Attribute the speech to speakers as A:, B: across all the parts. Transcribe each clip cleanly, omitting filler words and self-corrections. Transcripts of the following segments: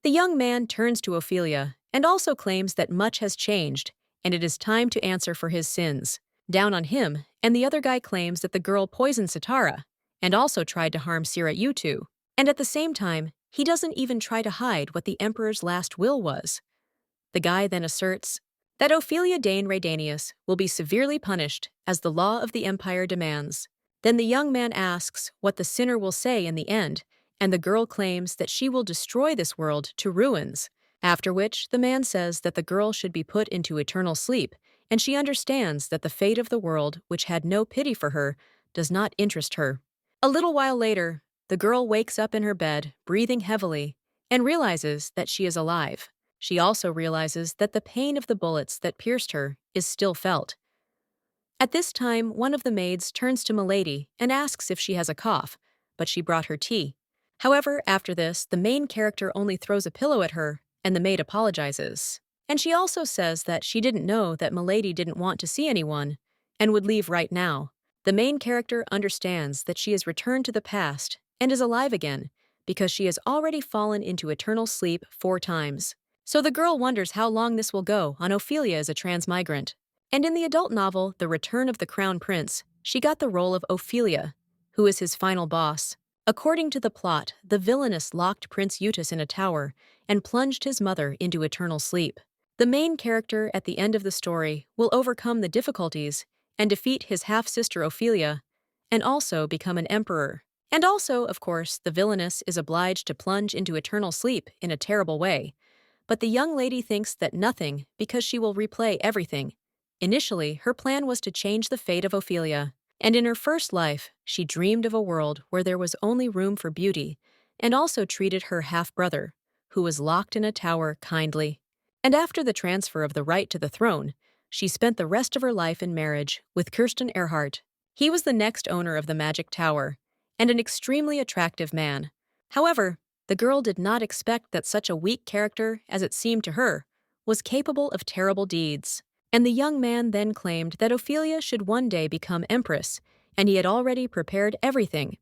A: The young man turns to Opilia and also claims that much has changed and it is time to answer for his sins. Down on him, and the other guy claims that the girl poisoned Sitara and also tried to harm Sira Utu. And at the same time, he doesn't even try to hide what the Emperor's last will was. The guy then asserts that Opilia Dane Raidanius will be severely punished as the law of the Empire demands. Then the young man asks what the sinner will say in the end, and the girl claims that she will destroy this world to ruins, after which the man says that the girl should be put into eternal sleep, and she understands that the fate of the world, which had no pity for her, does not interest her. A little while later, the girl wakes up in her bed, breathing heavily, and realizes that she is alive. She also realizes that the pain of the bullets that pierced her is still felt. At this time, one of the maids turns to Milady and asks if she has a cough, but she brought her tea. However, after this, the main character only throws a pillow at her, and the maid apologizes. And she also says that she didn't know that Milady didn't want to see anyone and would leave right now. The main character understands that she has returned to the past and is alive again because she has already fallen into eternal sleep 4 times. So the girl wonders how long this will go on Opilia as a transmigrant. And in the adult novel, The Return of the Crown Prince, she got the role of Opilia, who is his final boss. According to the plot, the villainess locked Prince Uthus in a tower and plunged his mother into eternal sleep. The main character at the end of the story will overcome the difficulties and defeat his half-sister Opilia, and also become an emperor. And also, of course, the villainess is obliged to plunge into eternal sleep in a terrible way. But the young lady thinks that nothing because she will replay everything. Initially, her plan was to change the fate of Opilia. And in her first life, she dreamed of a world where there was only room for beauty, and also treated her half-brother, who was locked in a tower, kindly. And after the transfer of the right to the throne, she spent the rest of her life in marriage with Kirsten Erhardt. He was the next owner of the Magic Tower, and an extremely attractive man. However, the girl did not expect that such a weak character, as it seemed to her, was capable of terrible deeds. And the young man then claimed that Opilia should one day become empress, and he had already prepared everything.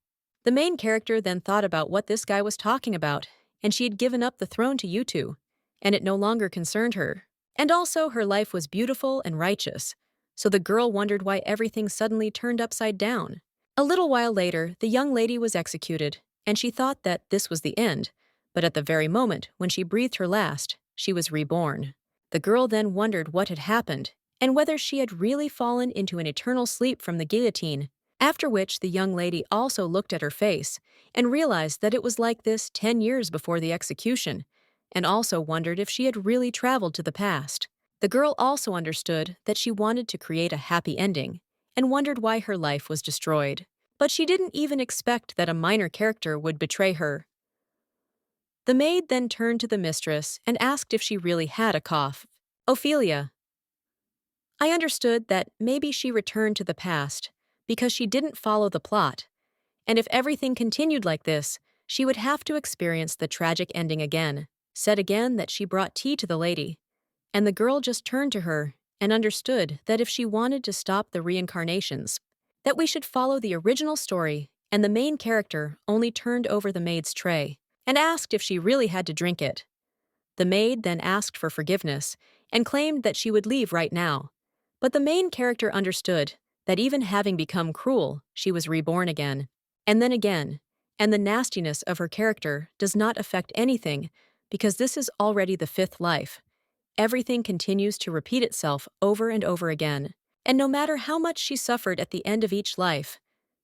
A: The main character then thought about what this guy was talking about, and she had given up the throne to Utu, and it no longer concerned her. And also her life was beautiful and righteous, so the girl wondered why everything suddenly turned upside down. A little while later, the young lady was executed, and she thought that this was the end, but at the very moment when she breathed her last, she was reborn. The girl then wondered what had happened, and whether she had really fallen into an eternal sleep from the guillotine, after which the young lady also looked at her face and realized that it was like this 10 years before the execution, and also wondered if she had really traveled to the past. The girl also understood that she wanted to create a happy ending, and wondered why her life was destroyed. But she didn't even expect that a minor character would betray her. The maid then turned to the mistress and asked if she really had a cough. Opilia. I understood that maybe she returned to the past because she didn't follow the plot, and if everything continued like this, she would have to experience the tragic ending again. Said again that she brought tea to the lady, and the girl just turned to her and understood that if she wanted to stop the reincarnations, that we should follow the original story, and the main character only turned over the maid's tray and asked if she really had to drink it. The maid then asked for forgiveness and claimed that she would leave right now. But the main character understood that even having become cruel, she was reborn again, and then again, and the nastiness of her character does not affect anything because this is already the 5th life. Everything continues to repeat itself over and over again, and no matter how much she suffered at the end of each life,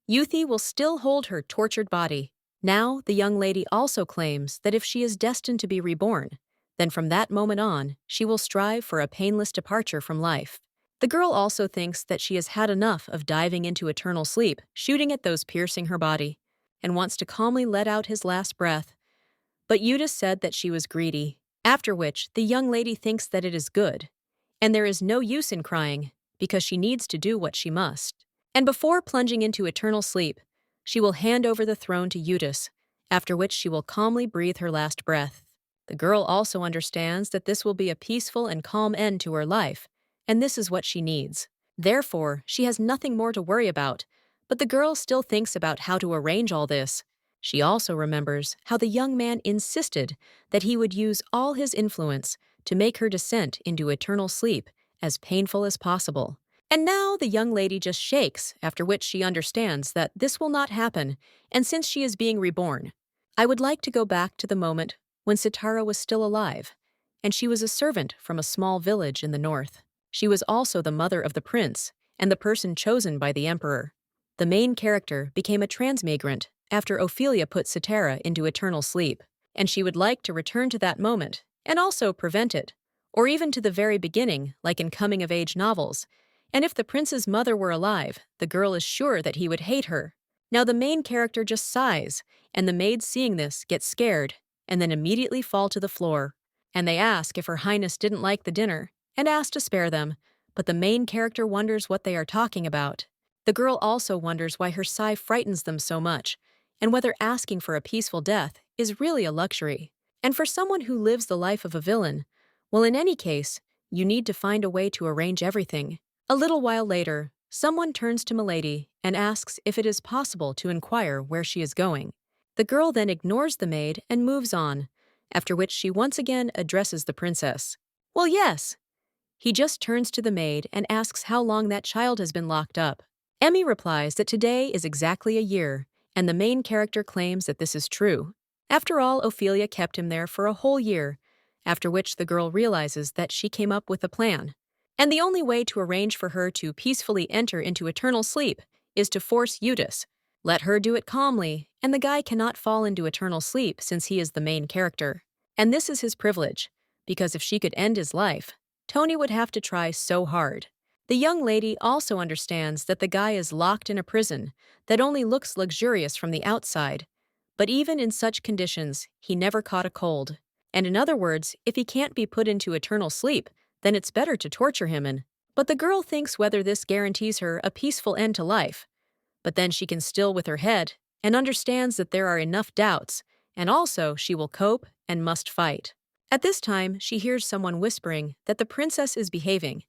A: Uthus will still hold her tortured body. Now, the young lady also claims that if she is destined to be reborn, then from that moment on, she will strive for a painless departure from life. The girl also thinks that she has had enough of diving into eternal sleep, shooting at those piercing her body, and wants to calmly let out his last breath. But Uthus said that she was greedy, after which the young lady thinks that it is good, and there is no use in crying because she needs to do what she must. And before plunging into eternal sleep, she will hand over the throne to Uthus, after which she will calmly breathe her last breath. The girl also understands that this will be a peaceful and calm end to her life, and this is what she needs. Therefore, she has nothing more to worry about, but the girl still thinks about how to arrange all this. She also remembers how the young man insisted that he would use all his influence to make her descent into eternal sleep as painful as possible. And now the young lady just shakes, after which she understands that this will not happen, and since she is being reborn. I would like to go back to the moment when Sitara was still alive, and she was a servant from a small village in the north. She was also the mother of the prince and the person chosen by the emperor. The main character became a transmigrant after Opilia put Sitara into eternal sleep, and she would like to return to that moment and also prevent it, or even to the very beginning, like in coming-of-age novels. And if the prince's mother were alive, the girl is sure that he would hate her. Now the main character just sighs, and the maids seeing this get scared and then immediately fall to the floor. And they ask if Her Highness didn't like the dinner and ask to spare them, but the main character wonders what they are talking about. The girl also wonders why her sigh frightens them so much, and whether asking for a peaceful death is really a luxury. And for someone who lives the life of a villain, well, in any case, you need to find a way to arrange everything. A little while later, someone turns to Milady and asks if it is possible to inquire where she is going. The girl then ignores the maid and moves on, after which she once again addresses the princess. Well, yes. He just turns to the maid and asks how long that child has been locked up. Emmy replies that today is exactly a year, and the main character claims that this is true. After all, Opilia kept him there for a whole year, after which the girl realizes that she came up with a plan. And the only way to arrange for her to peacefully enter into eternal sleep is to force Uthus. Let her do it calmly, and the guy cannot fall into eternal sleep since he is the main character. And this is his privilege, because if she could end his life, Tony would have to try so hard. The young lady also understands that the guy is locked in a prison that only looks luxurious from the outside, but even in such conditions, he never caught a cold. And in other words, if he can't be put into eternal sleep, then it's better to torture him. But the girl thinks whether this guarantees her a peaceful end to life. But then she can still with her head and understands that there are enough doubts, and also she will cope and must fight. At this time, she hears someone whispering that the princess is behaving,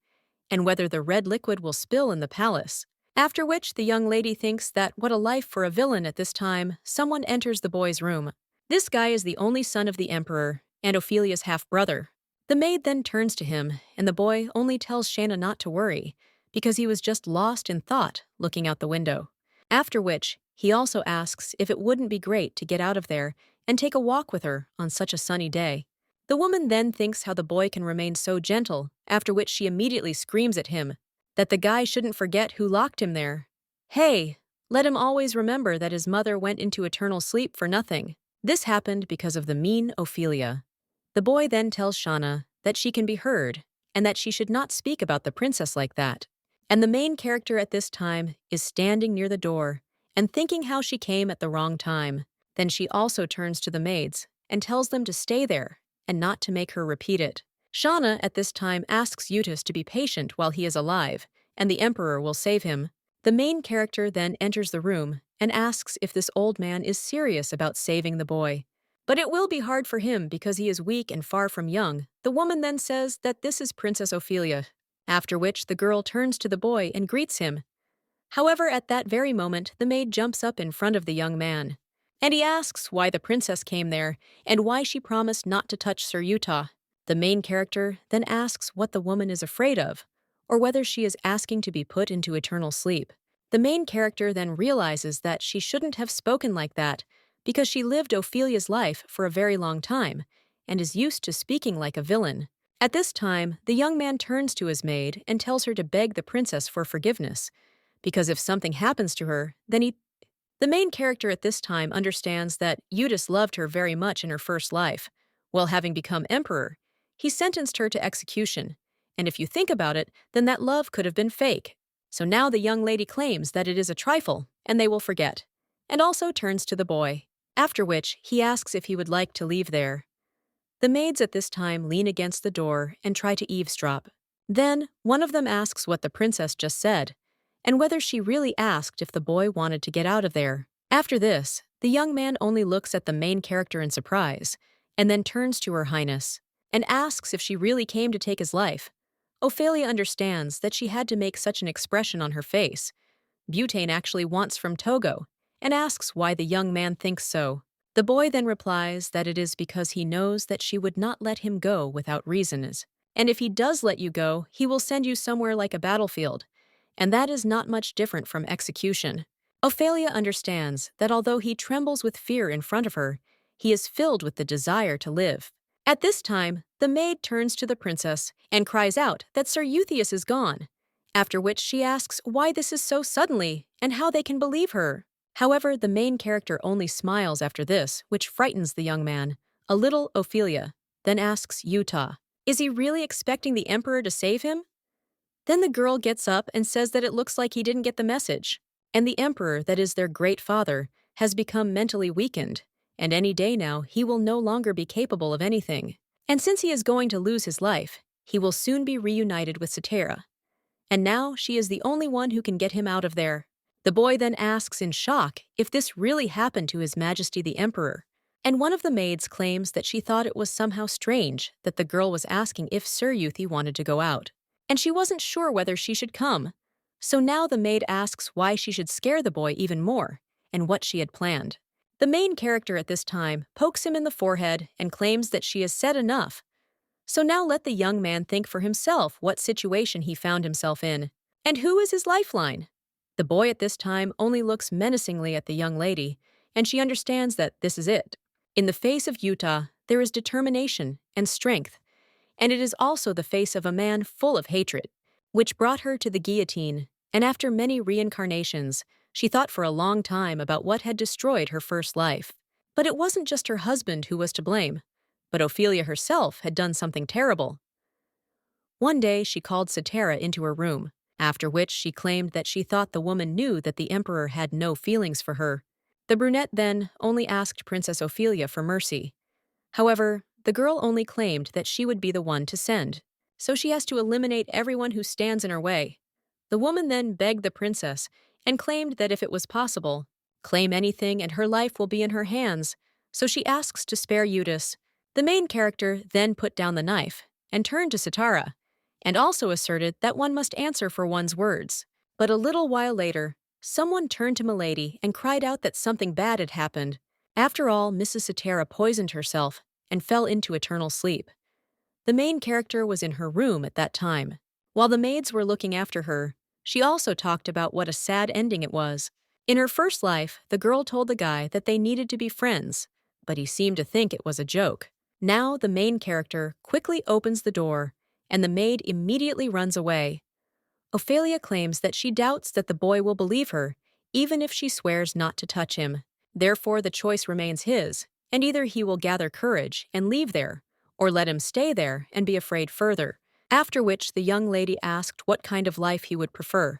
A: and whether the red liquid will spill in the palace. After which the young lady thinks that what a life for a villain at this time, someone enters the boy's room. This guy is the only son of the emperor and Ophelia's half-brother. The maid then turns to him, and the boy only tells Shanna not to worry, because he was just lost in thought looking out the window. After which, he also asks if it wouldn't be great to get out of there and take a walk with her on such a sunny day. The woman then thinks how the boy can remain so gentle, after which she immediately screams at him that the guy shouldn't forget who locked him there. Hey, let him always remember that his mother went into eternal sleep for nothing. This happened because of the mean Opilia. The boy then tells Shanna that she can be heard and that she should not speak about the princess like that. And the main character at this time is standing near the door and thinking how she came at the wrong time. Then she also turns to the maids and tells them to stay there and not to make her repeat it. Shanna at this time asks Uthus to be patient while he is alive, and the emperor will save him. The main character then enters the room and asks if this old man is serious about saving the boy. But it will be hard for him because he is weak and far from young. The woman then says that this is Princess Opilia, after which the girl turns to the boy and greets him. However, at that very moment, the maid jumps up in front of the young man, and he asks why the princess came there and why she promised not to touch Sir Utah. The main character then asks what the woman is afraid of, or whether she is asking to be put into eternal sleep. The main character then realizes that she shouldn't have spoken like that because she lived Ophelia's life for a very long time and is used to speaking like a villain. At this time, the young man turns to his maid and tells her to beg the princess for forgiveness, because if something happens to her, then The main character at this time understands that Uthus loved her very much in her first life. While having become emperor, he sentenced her to execution, and if you think about it, then that love could have been fake. So now the young lady claims that it is a trifle, and they will forget, and also turns to the boy, after which he asks if he would like to leave there. The maids at this time lean against the door and try to eavesdrop. Then, one of them asks what the princess just said, and whether she really asked if the boy wanted to get out of there. After this, the young man only looks at the main character in surprise, and then turns to Her Highness, and asks if she really came to take his life. Opilia understands that she had to make such an expression on her face. Butane actually wants from Togo, and asks why the young man thinks so. The boy then replies that it is because he knows that she would not let him go without reasons, and if he does let you go, he will send you somewhere like a battlefield, and that is not much different from execution. Opilia understands that although he trembles with fear in front of her, he is filled with the desire to live. At this time, the maid turns to the princess and cries out that Sir Uthus is gone, after which she asks why this is so suddenly and how they can believe her. However, the main character only smiles after this, which frightens the young man. A little Opilia then asks Uthus, is he really expecting the emperor to save him? Then the girl gets up and says that it looks like he didn't get the message, and the emperor, that is their great father, has become mentally weakened, and any day now he will no longer be capable of anything. And since he is going to lose his life, he will soon be reunited with Cetera. And now she is the only one who can get him out of there. The boy then asks in shock if this really happened to His Majesty the Emperor, and one of the maids claims that she thought it was somehow strange that the girl was asking if Sir Uthus wanted to go out, and she wasn't sure whether she should come. So now the maid asks why she should scare the boy even more, and what she had planned. The main character at this time pokes him in the forehead and claims that she has said enough. So now let the young man think for himself what situation he found himself in, and who is his lifeline. The boy at this time only looks menacingly at the young lady, and she understands that this is it. In the face of Uthus, there is determination and strength, and it is also the face of a man full of hatred, which brought her to the guillotine, and after many reincarnations, she thought for a long time about what had destroyed her first life. But it wasn't just her husband who was to blame, but Opilia herself had done something terrible. One day she called Cetera into her room, after which she claimed that she thought the woman knew that the emperor had no feelings for her. The brunette then only asked Princess Opilia for mercy. However, the girl only claimed that she would be the one to send, so she has to eliminate everyone who stands in her way. The woman then begged the princess and claimed that if it was possible, claim anything and her life will be in her hands, so she asks to spare Uthus. The main character then put down the knife and turned to Cetera, and also asserted that one must answer for one's words. But a little while later, someone turned to Milady and cried out that something bad had happened. After all, Mrs. Cetera poisoned herself and fell into eternal sleep. The main character was in her room at that time. While the maids were looking after her, she also talked about what a sad ending it was. In her first life, the girl told the guy that they needed to be friends, but he seemed to think it was a joke. Now the main character quickly opens the door, and the maid immediately runs away. Opilia claims that she doubts that the boy will believe her, even if she swears not to touch him. Therefore, the choice remains his, and either he will gather courage and leave there, or let him stay there and be afraid further. After which the young lady asked what kind of life he would prefer,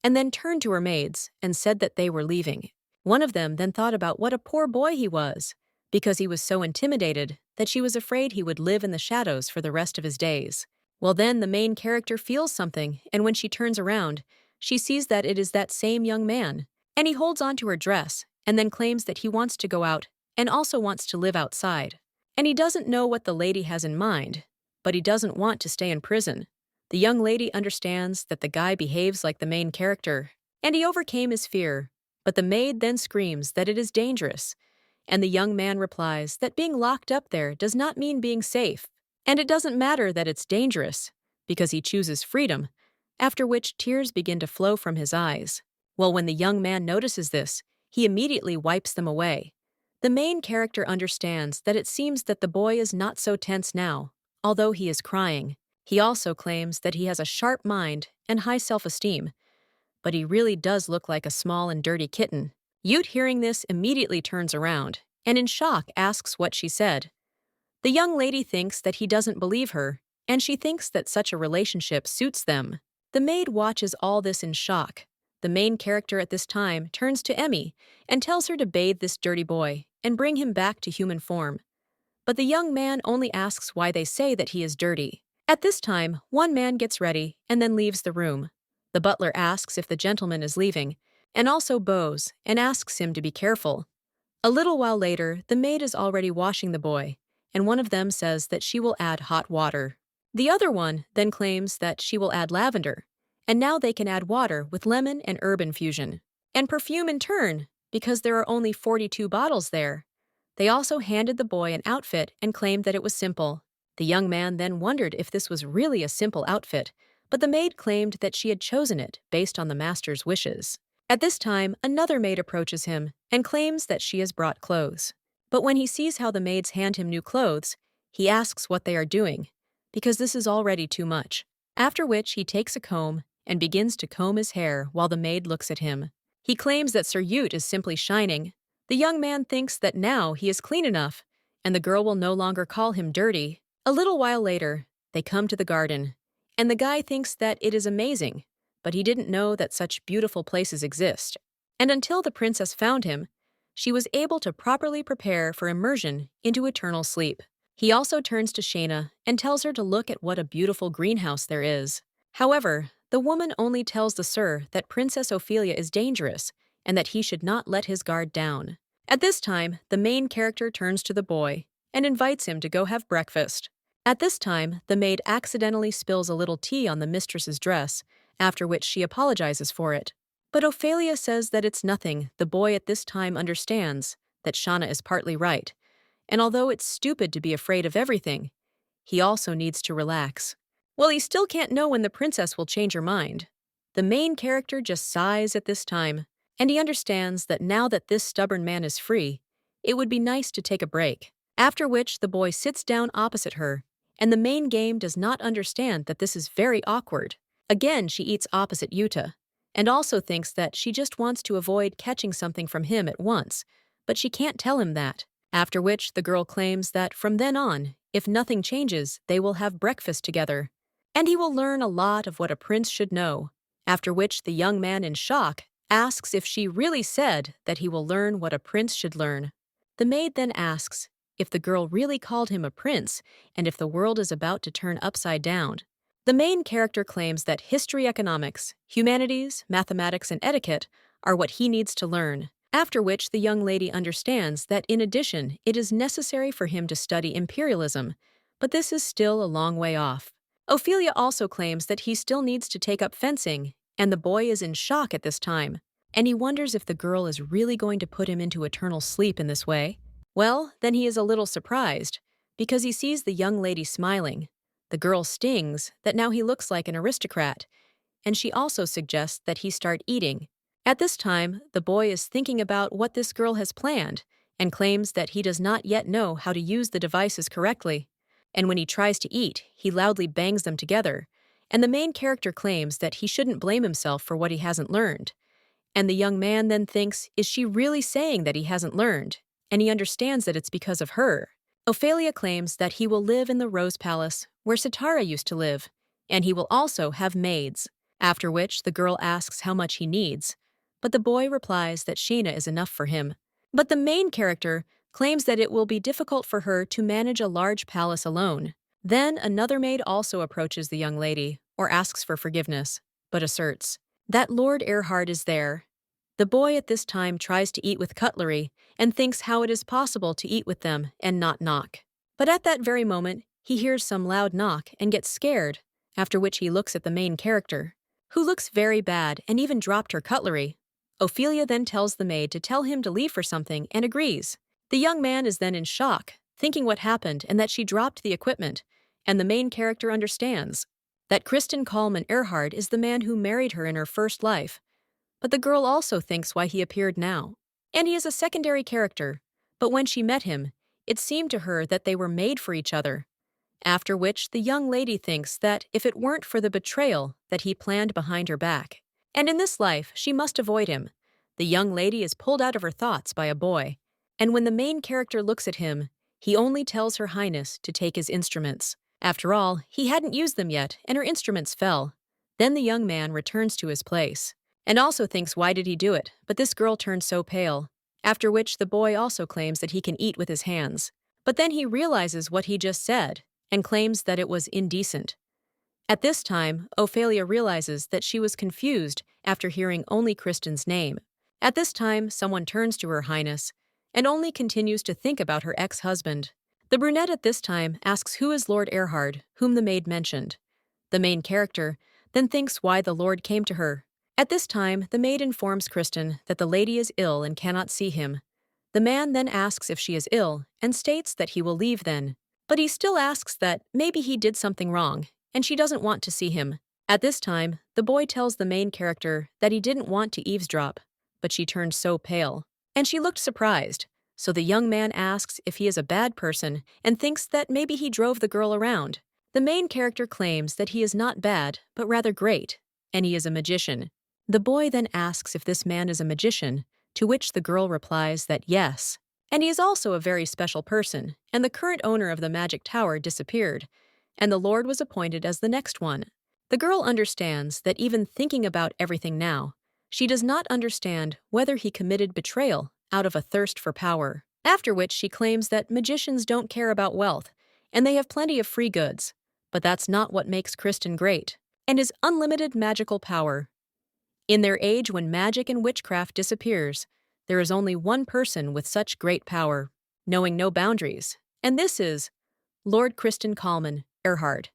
A: and then turned to her maids and said that they were leaving. One of them then thought about what a poor boy he was, because he was so intimidated that she was afraid he would live in the shadows for the rest of his days. Well, then the main character feels something, and when she turns around, she sees that it is that same young man, and he holds onto her dress and then claims that he wants to go out and also wants to live outside. And he doesn't know what the lady has in mind, but he doesn't want to stay in prison. The young lady understands that the guy behaves like the main character, and he overcame his fear, but the maid then screams that it is dangerous, and the young man replies that being locked up there does not mean being safe, and it doesn't matter that it's dangerous, because he chooses freedom, after which tears begin to flow from his eyes. Well, when the young man notices this, he immediately wipes them away. The main character understands that it seems that the boy is not so tense now, although he is crying. He also claims that he has a sharp mind and high self-esteem, but he really does look like a small and dirty kitten. Ute, hearing this, immediately turns around and in shock asks what she said. The young lady thinks that he doesn't believe her, and she thinks that such a relationship suits them. The maid watches all this in shock. The main character at this time turns to Emmy and tells her to bathe this dirty boy and bring him back to human form. But the young man only asks why they say that he is dirty. At this time, one man gets ready and then leaves the room. The butler asks if the gentleman is leaving, and also bows and asks him to be careful. A little while later, the maid is already washing the boy, and one of them says that she will add hot water. The other one then claims that she will add lavender, and now they can add water with lemon and herb infusion. And perfume in turn because there are only 42 bottles there. They also handed the boy an outfit and claimed that it was simple. The young man then wondered if this was really a simple outfit, but the maid claimed that she had chosen it based on the master's wishes. At this time, another maid approaches him and claims that she has brought clothes. But when he sees how the maids hand him new clothes, he asks what they are doing, because this is already too much. After which he takes a comb and begins to comb his hair while the maid looks at him. He claims that Sir Ute is simply shining. The young man thinks that now he is clean enough, and the girl will no longer call him dirty. A little while later, they come to the garden, and the guy thinks that it is amazing, but he didn't know that such beautiful places exist. And until the princess found him, she was able to properly prepare for immersion into eternal sleep. He also turns to Shayna and tells her to look at what a beautiful greenhouse there is. However, the woman only tells the Sir that Princess Opilia is dangerous and that he should not let his guard down. At this time, the main character turns to the boy and invites him to go have breakfast. At this time, the maid accidentally spills a little tea on the mistress's dress, after which she apologizes for it. But Opilia says that it's nothing. The boy at this time understands that Shauna is partly right, and although it's stupid to be afraid of everything, he also needs to relax. Well, he still can't know when the princess will change her mind. The main character just sighs at this time, and he understands that now that this stubborn man is free, it would be nice to take a break. After which the boy sits down opposite her, and the main game does not understand that this is very awkward. Again, she eats opposite Yuta, and also thinks that she just wants to avoid catching something from him at once, but she can't tell him that. After which the girl claims that from then on, if nothing changes, they will have breakfast together, and he will learn a lot of what a prince should know. After which the young man in shock asks if she really said that he will learn what a prince should learn. The maid then asks if the girl really called him a prince and if the world is about to turn upside down. The main character claims that history, economics, humanities, mathematics, and etiquette are what he needs to learn. After which the young lady understands that in addition, it is necessary for him to study imperialism, but this is still a long way off. Opilia also claims that he still needs to take up fencing, and the boy is in shock at this time, and he wonders if the girl is really going to put him into eternal sleep in this way. Well, then he is a little surprised, because he sees the young lady smiling. The girl stings that now he looks like an aristocrat, and she also suggests that he start eating. At this time, the boy is thinking about what this girl has planned and claims that he does not yet know how to use the devices correctly. And when he tries to eat, he loudly bangs them together, and the main character claims that he shouldn't blame himself for what he hasn't learned. And the young man then thinks, is she really saying that he hasn't learned? And he understands that it's because of her. Opilia claims that he will live in the Rose Palace, where Sitara used to live, and he will also have maids, after which the girl asks how much he needs, but the boy replies that Shayna is enough for him. But the main character claims that it will be difficult for her to manage a large palace alone. Then another maid also approaches the young lady, or asks for forgiveness, but asserts that Lord Erhard is there. The boy at this time tries to eat with cutlery and thinks how it is possible to eat with them and not knock. But at that very moment, he hears some loud knock and gets scared, after which he looks at the main character, who looks very bad and even dropped her cutlery. Opilia then tells the maid to tell him to leave for something and agrees. The young man is then in shock, thinking what happened and that she dropped the equipment, and the main character understands that Kristen Kallman Erhard is the man who married her in her first life. But the girl also thinks why he appeared now. And he is a secondary character, but when she met him, it seemed to her that they were made for each other. After which the young lady thinks that if it weren't for the betrayal that he planned behind her back, and in this life she must avoid him, the young lady is pulled out of her thoughts by a boy, and when the main character looks at him, he only tells Her Highness to take his instruments. After all, he hadn't used them yet, and her instruments fell. Then the young man returns to his place, and also thinks why did he do it, but this girl turns so pale, after which the boy also claims that he can eat with his hands. But then he realizes what he just said, and claims that it was indecent. At this time, Opilia realizes that she was confused after hearing only Kristen's name. At this time, someone turns to Her Highness, and only continues to think about her ex-husband. The brunette at this time asks who is Lord Erhard, whom the maid mentioned. The main character then thinks why the lord came to her, At this time, the maid informs Kristen that the lady is ill and cannot see him. The man then asks if she is ill and states that he will leave then. But he still asks that maybe he did something wrong, and she doesn't want to see him. At this time, the boy tells the main character that he didn't want to eavesdrop, but she turned so pale, and she looked surprised. So the young man asks if he is a bad person and thinks that maybe he drove the girl around. The main character claims that he is not bad, but rather great, and he is a magician. The boy then asks if this man is a magician, to which the girl replies that yes. And he is also a very special person, and the current owner of the magic tower disappeared, and the Lord was appointed as the next one. The girl understands that even thinking about everything now, she does not understand whether he committed betrayal out of a thirst for power. After which she claims that magicians don't care about wealth, and they have plenty of free goods. But that's not what makes Kristen great, and his unlimited magical power. In their age when magic and witchcraft disappears, there is only one person with such great power, knowing no boundaries, and this is Lord Kristen Kallman, Erhard.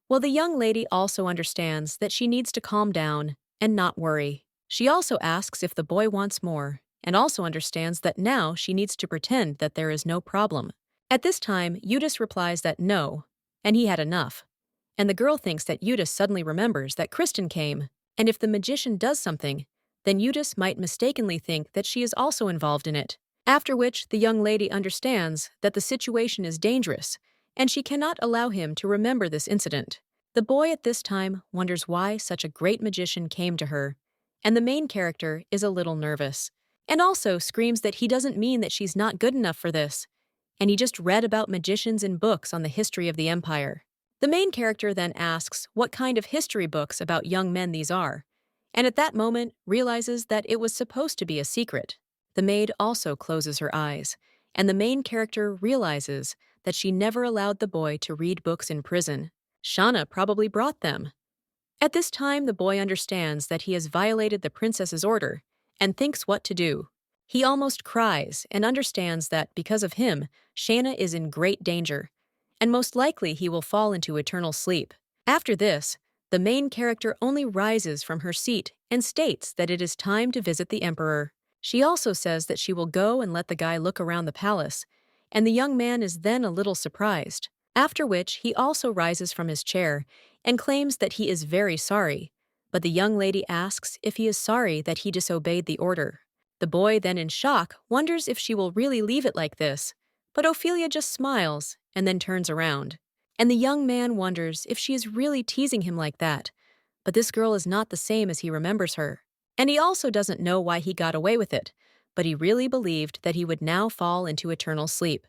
A: Well, the young lady also understands that she needs to calm down and not worry. She also asks if the boy wants more, and also understands that now she needs to pretend that there is no problem. At this time, Uthus replies that no, and he had enough. And the girl thinks that Uthus suddenly remembers that Kristen came, and if the magician does something, then Uthus might mistakenly think that she is also involved in it. After which, the young lady understands that the situation is dangerous, and she cannot allow him to remember this incident. The boy at this time wonders why such a great magician came to her, and the main character is a little nervous, and also screams that he doesn't mean that she's not good enough for this, and he just read about magicians in books on the history of the Empire. The main character then asks what kind of history books about young men these are, and at that moment realizes that it was supposed to be a secret. The maid also closes her eyes, and the main character realizes that she never allowed the boy to read books in prison. Shauna probably brought them. At this time, the boy understands that he has violated the princess's order and thinks what to do. He almost cries and understands that because of him, Shauna is in great danger, and most likely he will fall into eternal sleep. After this, the main character only rises from her seat and states that it is time to visit the emperor. She also says that she will go and let the guy look around the palace, and the young man is then a little surprised. After which, he also rises from his chair and claims that he is very sorry, but the young lady asks if he is sorry that he disobeyed the order. The boy, then in shock, wonders if she will really leave it like this, but Opilia just smiles and then turns around. And the young man wonders if she is really teasing him like that, but this girl is not the same as he remembers her. And he also doesn't know why he got away with it, but he really believed that he would now fall into eternal sleep.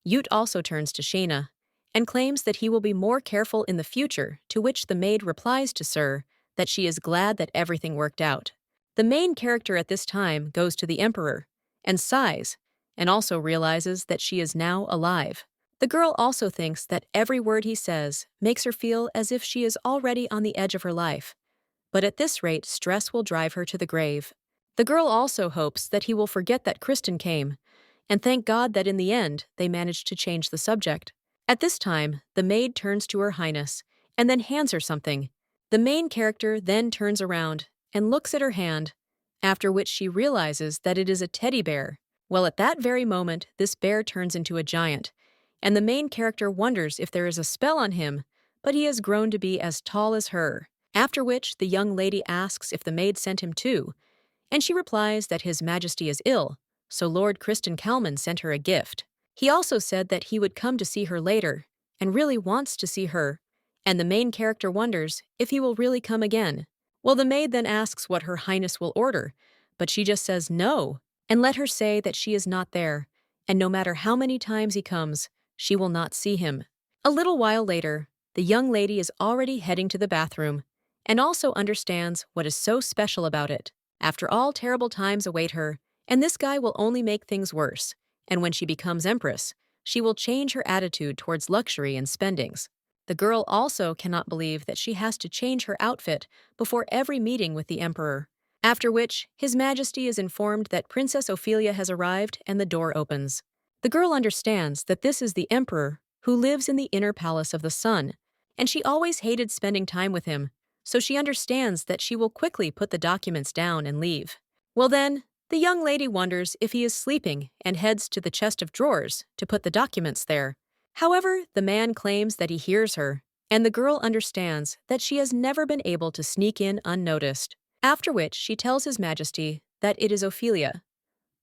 A: Ute also turns to Shaina and claims that he will be more careful in the future, to which the maid replies to Sir that she is glad that everything worked out. The main character at this time goes to the emperor and sighs, and also realizes that she is now alive. The girl also thinks that every word he says makes her feel as if she is already on the edge of her life, but at this rate stress will drive her to the grave. The girl also hopes that he will forget that Kristen came, and thank God that in the end they managed to change the subject. At this time, the maid turns to Her Highness and then hands her something. The main character then turns around and looks at her hand, after which she realizes that it is a teddy bear. Well, at that very moment, this bear turns into a giant, and the main character wonders if there is a spell on him, but he has grown to be as tall as her. After which, the young lady asks if the maid sent him too, and she replies that His Majesty is ill, so Lord Kristen Kallman sent her a gift. He also said that he would come to see her later, and really wants to see her, and the main character wonders if he will really come again. Well, the maid then asks what Her Highness will order, but she just says no, and let her say that she is not there, and no matter how many times he comes, she will not see him. A little while later, the young lady is already heading to the bathroom, and also understands what is so special about it. After all, terrible times await her, and this guy will only make things worse, and when she becomes empress, she will change her attitude towards luxury and spendings. The girl also cannot believe that she has to change her outfit before every meeting with the emperor, after which His Majesty is informed that Princess Opilia has arrived and the door opens. The girl understands that this is the emperor who lives in the inner palace of the sun, and she always hated spending time with him, so she understands that she will quickly put the documents down and leave. Well then, the young lady wonders if he is sleeping and heads to the chest of drawers to put the documents there. However, the man claims that he hears her, and the girl understands that she has never been able to sneak in unnoticed. After which she tells His Majesty that it is Opilia.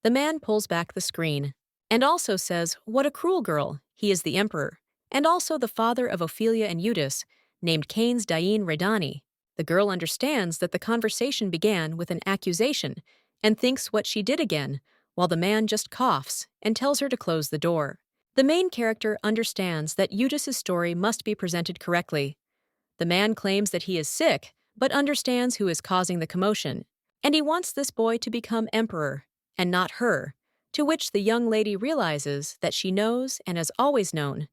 A: The man pulls back the screen, and also says what a cruel girl, he is the emperor, and also the father of Opilia and Uthus, named Cain's Dain Redani. The girl understands that the conversation began with an accusation, and thinks what she did again, while the man just coughs and tells her to close the door. The main character understands that Uthus's story must be presented correctly. The man claims that he is sick, but understands who is causing the commotion, and he wants this boy to become emperor, and not her, to which the young lady realizes that she knows and has always known.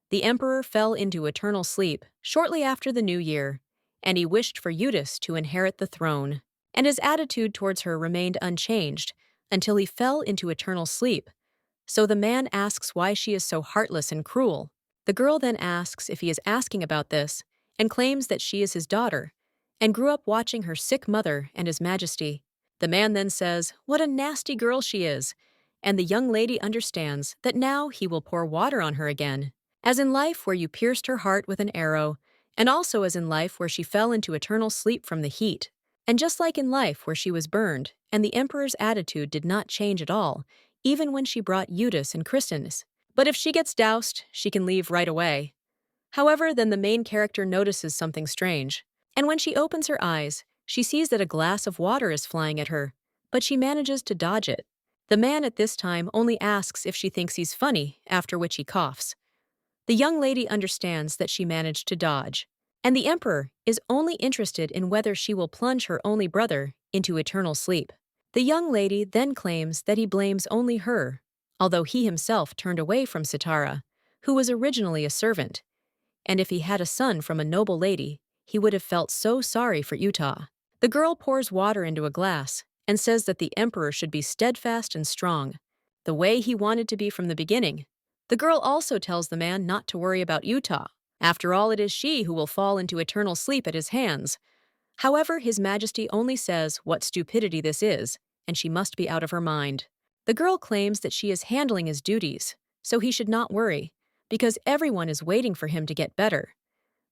A: The emperor fell into eternal sleep shortly after the new year, and he wished for Uthus to inherit the throne, and his attitude towards her remained unchanged until he fell into eternal sleep. So the man asks why she is so heartless and cruel. The girl then asks if he is asking about this, and claims that she is his daughter, and grew up watching her sick mother and His Majesty. The man then says what a nasty girl she is, and the young lady understands that now he will pour water on her again. As in life where you pierced her heart with an arrow, and also as in life where she fell into eternal sleep from the heat. And just like in life where she was burned, and the emperor's attitude did not change at all, even when she brought Uthus and Kristen. But if she gets doused, she can leave right away. However, then the main character notices something strange, and when she opens her eyes, she sees that a glass of water is flying at her, but she manages to dodge it. The man at this time only asks if she thinks he's funny, after which he coughs. The young lady understands that she managed to dodge, and the emperor is only interested in whether she will plunge her only brother into eternal sleep. The young lady then claims that he blames only her, although he himself turned away from Sitara, who was originally a servant, and if he had a son from a noble lady, he would have felt so sorry for Uthus. The girl pours water into a glass and says that the emperor should be steadfast and strong, the way he wanted to be from the beginning. The girl also tells the man not to worry about Uthus. After all, it is she who will fall into eternal sleep at his hands. However, His Majesty only says what stupidity this is, and she must be out of her mind. The girl claims that she is handling his duties, so he should not worry, because everyone is waiting for him to get better.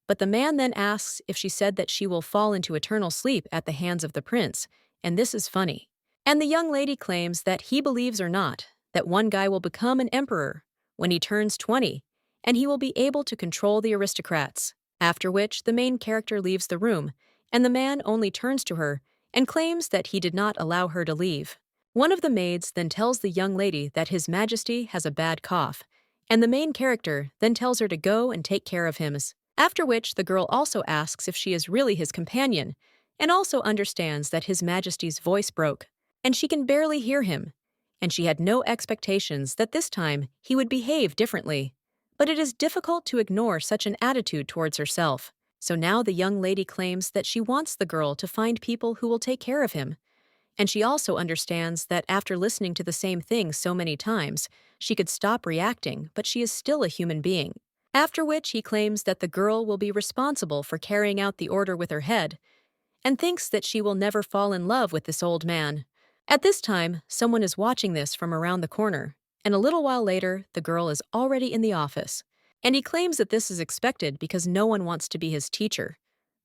A: But the man then asks if she said that she will fall into eternal sleep at the hands of the prince, and this is funny. And the young lady claims that he believes or not, that one guy will become an emperor when he turns 20, and he will be able to control the aristocrats, after which the main character leaves the room, and the man only turns to her and claims that he did not allow her to leave. One of the maids then tells the young lady that His Majesty has a bad cough, and the main character then tells her to go and take care of him, after which the girl also asks if she is really his companion, and also understands that His Majesty's voice broke, and she can barely hear him, and she had no expectations that this time he would behave differently. But it is difficult to ignore such an attitude towards herself. So now the young lady claims that she wants the girl to find people who will take care of him. And she also understands that after listening to the same thing so many times, she could stop reacting, but she is still a human being. After which he claims that the girl will be responsible for carrying out the order with her head, and thinks that she will never fall in love with this old man. At this time, someone is watching this from around the corner, and a little while later, the girl is already in the office. And he claims that this is expected because no one wants to be his teacher.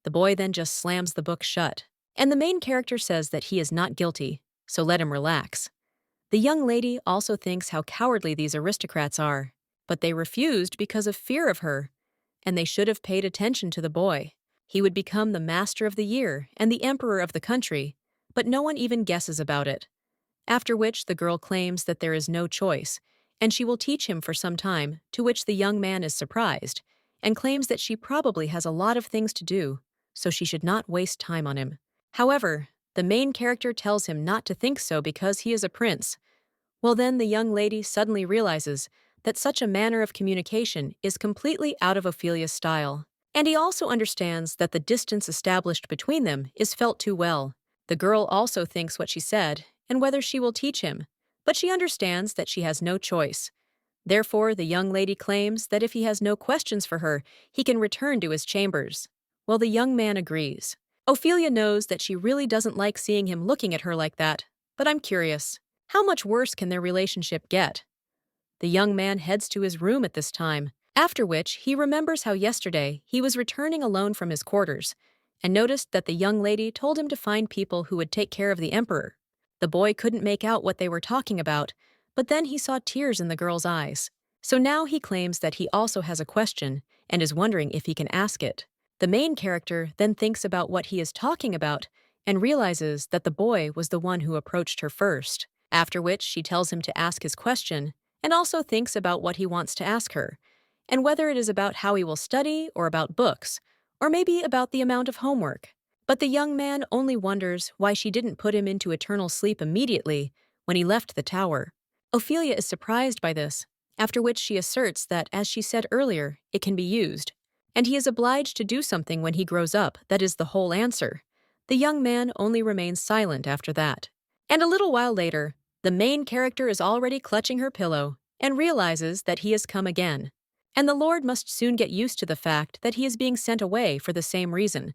A: The boy then just slams the book shut, and the main character says that he is not guilty, so let him relax. The young lady also thinks how cowardly these aristocrats are, but they refused because of fear of her, and they should have paid attention to the boy. He would become the master of the year and the emperor of the country, but no one even guesses about it. After which the girl claims that there is no choice, and she will teach him for some time, to which the young man is surprised, and claims that she probably has a lot of things to do, so she should not waste time on him. However, the main character tells him not to think so because he is a prince. Well then the young lady suddenly realizes that such a manner of communication is completely out of Ophelia's style. And he also understands that the distance established between them is felt too well. The girl also thinks what she said, and whether she will teach him, but she understands that she has no choice. Therefore, the young lady claims that if he has no questions for her, he can return to his chambers. Well, the young man agrees. Ophelia knows that she really doesn't like seeing him looking at her like that, but I'm curious. How much worse can their relationship get? The young man heads to his room at this time, after which he remembers how yesterday he was returning alone from his quarters and noticed that the young lady told him to find people who would take care of the emperor. The boy couldn't make out what they were talking about, but then he saw tears in the girl's eyes. So now he claims that he also has a question and is wondering if he can ask it. The main character then thinks about what he is talking about and realizes that the boy was the one who approached her first, after which she tells him to ask his question and also thinks about what he wants to ask her, and whether it is about how he will study or about books, or maybe about the amount of homework. But the young man only wonders why she didn't put him into eternal sleep immediately when he left the tower. Ophelia is surprised by this, after which she asserts that, as she said earlier, it can be used, and he is obliged to do something when he grows up that is the whole answer. The young man only remains silent after that. And a little while later, the main character is already clutching her pillow and realizes that he has come again. And the Lord must soon get used to the fact that he is being sent away for the same reason.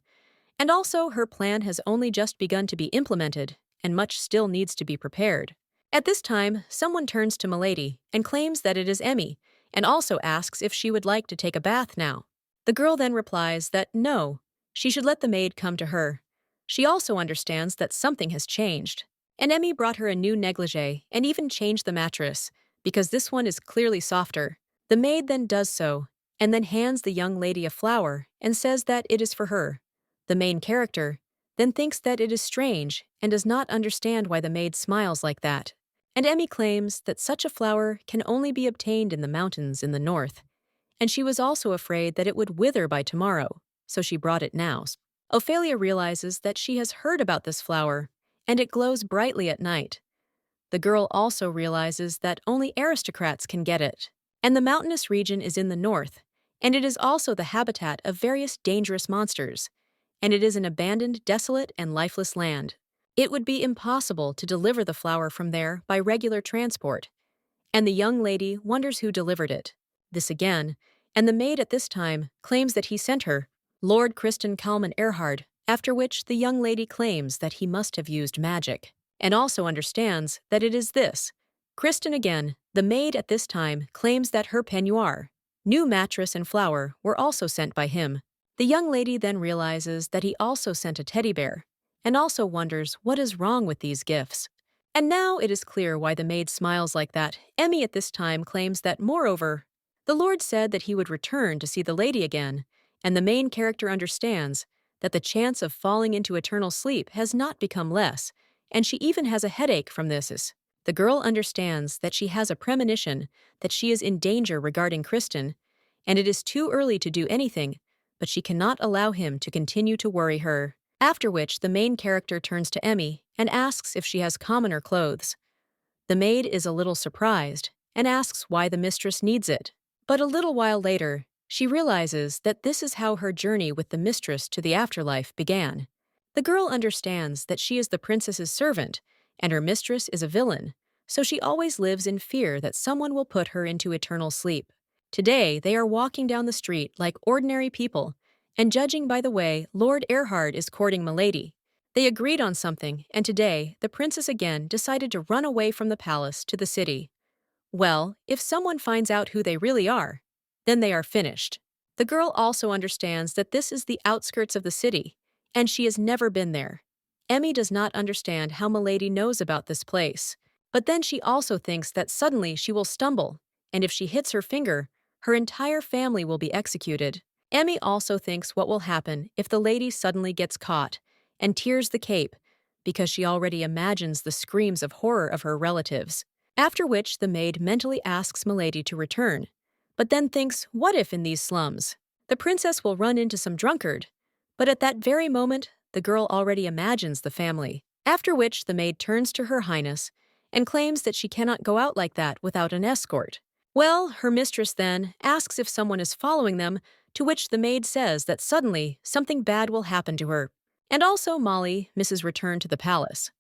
A: And also her plan has only just begun to be implemented, and much still needs to be prepared. At this time, someone turns to Milady and claims that it is Emmy, and also asks if she would like to take a bath now. The girl then replies that no, she should let the maid come to her. She also understands that something has changed. And Emmy brought her a new negligee and even changed the mattress, because this one is clearly softer. The maid then does so, and then hands the young lady a flower and says that it is for her. The main character then thinks that it is strange and does not understand why the maid smiles like that. And Emmy claims that such a flower can only be obtained in the mountains in the north, and she was also afraid that it would wither by tomorrow, so she brought it now. Ophelia realizes that she has heard about this flower, and it glows brightly at night. The girl also realizes that only aristocrats can get it, and the mountainous region is in the north, and it is also the habitat of various dangerous monsters, and it is an abandoned, desolate, and lifeless land. It would be impossible to deliver the flower from there by regular transport, and the young lady wonders who delivered it. This again, and the maid at this time claims that he sent her, Lord Kristen Kalman Erhard, after which the young lady claims that he must have used magic, and also understands that it is this. Kristen again, the maid at this time, claims that her peignoir, new mattress and flower were also sent by him. The young lady then realizes that he also sent a teddy bear, and also wonders what is wrong with these gifts. And now it is clear why the maid smiles like that. Emmy at this time claims that, moreover, the Lord said that he would return to see the lady again, and the main character understands that the chance of falling into eternal sleep has not become less, and she even has a headache from this. The girl understands that she has a premonition that she is in danger regarding Kristen, and it is too early to do anything, but she cannot allow him to continue to worry her. After which the main character turns to Emmy and asks if she has commoner clothes. The maid is a little surprised and asks why the mistress needs it. But a little while later, she realizes that this is how her journey with the mistress to the afterlife began. The girl understands that she is the princess's servant, and her mistress is a villain, so she always lives in fear that someone will put her into eternal sleep. Today, they are walking down the street like ordinary people, and judging by the way Lord Erhard is courting Milady, they agreed on something, and today, the princess again decided to run away from the palace to the city. Well, if someone finds out who they really are, then they are finished. The girl also understands that this is the outskirts of the city, and she has never been there. Emmy does not understand how Milady knows about this place, but then she also thinks that suddenly she will stumble, and if she hits her finger, her entire family will be executed. Emmy also thinks what will happen if the lady suddenly gets caught, and tears the cape, because she already imagines the screams of horror of her relatives. After which the maid mentally asks Milady to return, but then thinks, what if in these slums the princess will run into some drunkard? But at that very moment, the girl already imagines the family. After which the maid turns to her highness and claims that she cannot go out like that without an escort. Well, her mistress then asks if someone is following them, to which the maid says that suddenly something bad will happen to her. And also Molly misses return to the palace.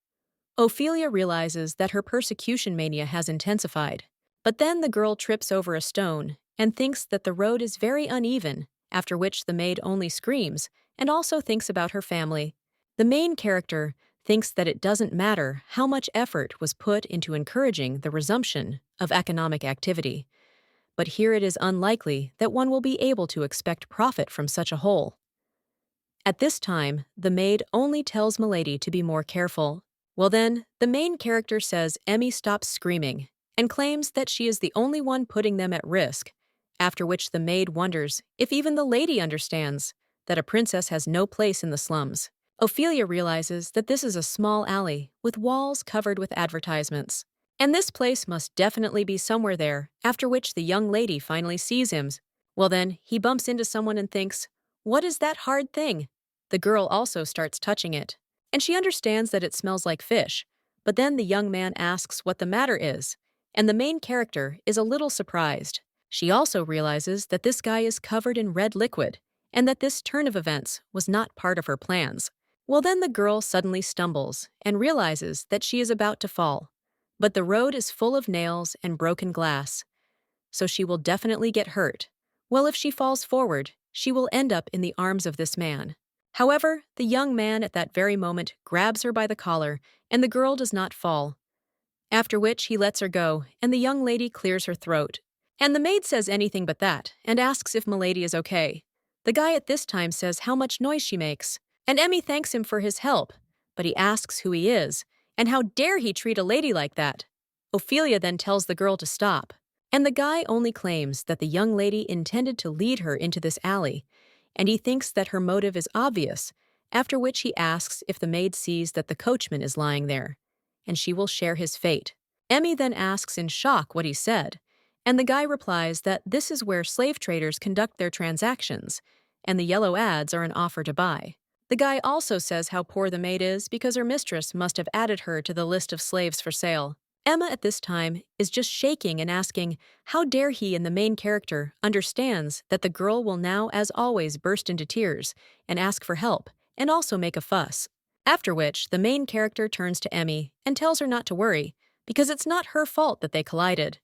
A: Ophelia realizes that her persecution mania has intensified, but then the girl trips over a stone and thinks that the road is very uneven after which the maid only screams and also thinks about her family. The main character thinks that it doesn't matter how much effort was put into encouraging the resumption of economic activity, but here it is unlikely that one will be able to expect profit from such a hole. At this time, the maid only tells Milady to be more careful. Well then, the main character says Emmy stops screaming and claims that she is the only one putting them at risk, after which the maid wonders if even the lady understands that a princess has no place in the slums. Opilia realizes that this is a small alley with walls covered with advertisements, and this place must definitely be somewhere there, after which the young lady finally sees him. Well then, he bumps into someone and thinks, "What is that hard thing?" The girl also starts touching it, and she understands that it smells like fish, but then the young man asks what the matter is, and the main character is a little surprised. She also realizes that this guy is covered in red liquid, and that this turn of events was not part of her plans. Well then the girl suddenly stumbles and realizes that she is about to fall. But the road is full of nails and broken glass, so she will definitely get hurt. Well, if she falls forward, she will end up in the arms of this man. However, the young man at that very moment grabs her by the collar, and the girl does not fall. After which he lets her go, and the young lady clears her throat. And the maid says anything but that, and asks if Milady is okay. The guy at this time says how much noise she makes, and Emmy thanks him for his help, but he asks who he is, and how dare he treat a lady like that. Opilia then tells the girl to stop, and the guy only claims that the young lady intended to lead her into this alley, and he thinks that her motive is obvious, after which he asks if the maid sees that the coachman is lying there, and she will share his fate. Emmy then asks in shock what he said, and the guy replies that this is where slave traders conduct their transactions, and the yellow ads are an offer to buy. The guy also says how poor the maid is because her mistress must have added her to the list of slaves for sale. Emma at this time is just shaking and asking how dare he, and the main character understands that the girl will now as always burst into tears and ask for help and also make a fuss. After which, the main character turns to Emmy and tells her not to worry because it's not her fault that they collided.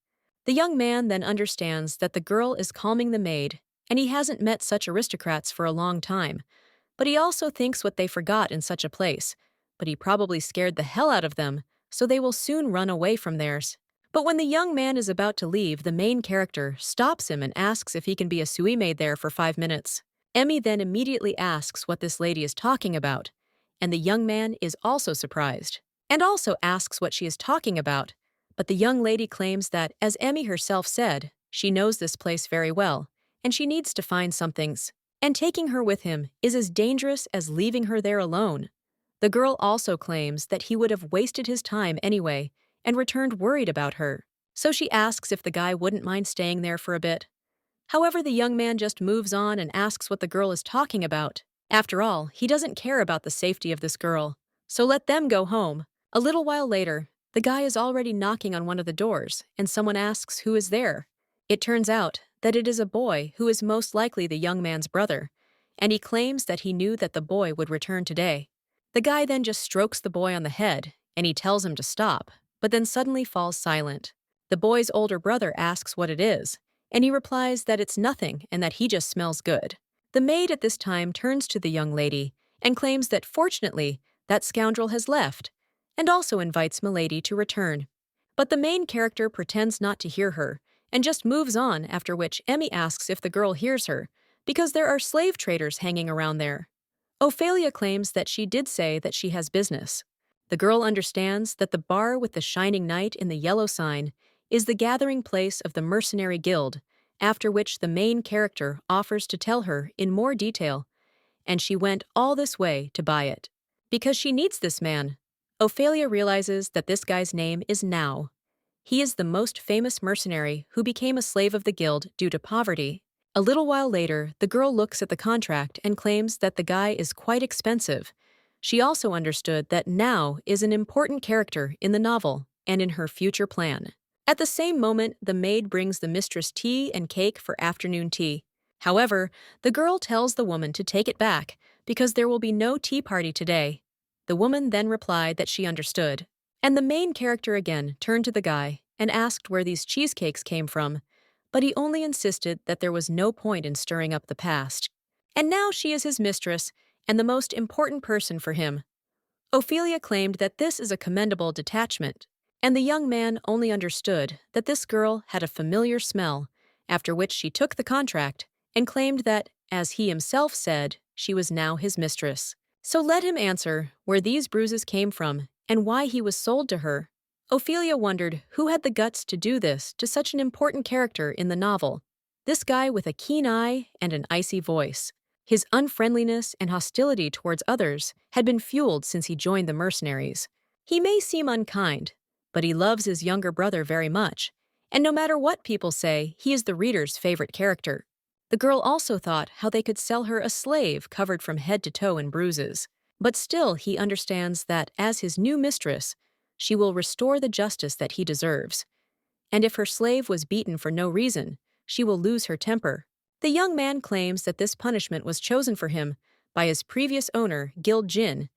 A: The young man then understands that the girl is calming the maid, and he hasn't met such aristocrats for a long time, but he also thinks what they forgot in such a place, but he probably scared the hell out of them, so they will soon run away from theirs. But when the young man is about to leave, the main character stops him and asks if he can be a sui maid there for 5 minutes. Emmy then immediately asks what this lady is talking about, and the young man is also surprised, and also asks what she is talking about, but the young lady claims that, as Emmy herself said, she knows this place very well, and she needs to find somethings, and taking her with him is as dangerous as leaving her there alone. The girl also claims that he would have wasted his time anyway and returned worried about her, so she asks if the guy wouldn't mind staying there for a bit. However, the young man just moves on and asks what the girl is talking about. After all, he doesn't care about the safety of this girl, so let them go home. A little while later, the guy is already knocking on one of the doors, and someone asks who is there. It turns out that it is a boy who is most likely the young man's brother, and he claims that he knew that the boy would return today. The guy then just strokes the boy on the head, and he tells him to stop, but then suddenly falls silent. The boy's older brother asks what it is, and he replies that it's nothing and that he just smells good. The maid at this time turns to the young lady and claims that fortunately that scoundrel has left, and also invites Milady to return. But the main character pretends not to hear her and just moves on, after which Emmy asks if the girl hears her, because there are slave traders hanging around there. Opilia claims that she did say that she has business. The girl understands that the bar with the shining knight in the yellow sign is the gathering place of the mercenary guild, after which the main character offers to tell her in more detail, and she went all this way to buy it. Because she needs this man. Opilia realizes that this guy's name is Now. He is the most famous mercenary who became a slave of the guild due to poverty. A little while later, the girl looks at the contract and claims that the guy is quite expensive. She also understood that Now is an important character in the novel and in her future plan. At the same moment, the maid brings the mistress tea and cake for afternoon tea. However, the girl tells the woman to take it back because there will be no tea party today. The woman then replied that she understood, and the main character again turned to the guy and asked where these cheesecakes came from, but he only insisted that there was no point in stirring up the past. And now she is his mistress and the most important person for him. Opilia claimed that this is a commendable detachment, and the young man only understood that this girl had a familiar smell, after which she took the contract and claimed that, as he himself said, she was now his mistress. So let him answer where these bruises came from and why he was sold to her. Opilia wondered who had the guts to do this to such an important character in the novel. This guy with a keen eye and an icy voice. His unfriendliness and hostility towards others had been fueled since he joined the mercenaries. He may seem unkind, but he loves his younger brother very much, and no matter what people say, he is the reader's favorite character. The girl also thought how they could sell her a slave covered from head to toe in bruises, but still he understands that, as his new mistress, she will restore the justice that he deserves. And if her slave was beaten for no reason, she will lose her temper. The young man claims that this punishment was chosen for him by his previous owner, Gil Jin,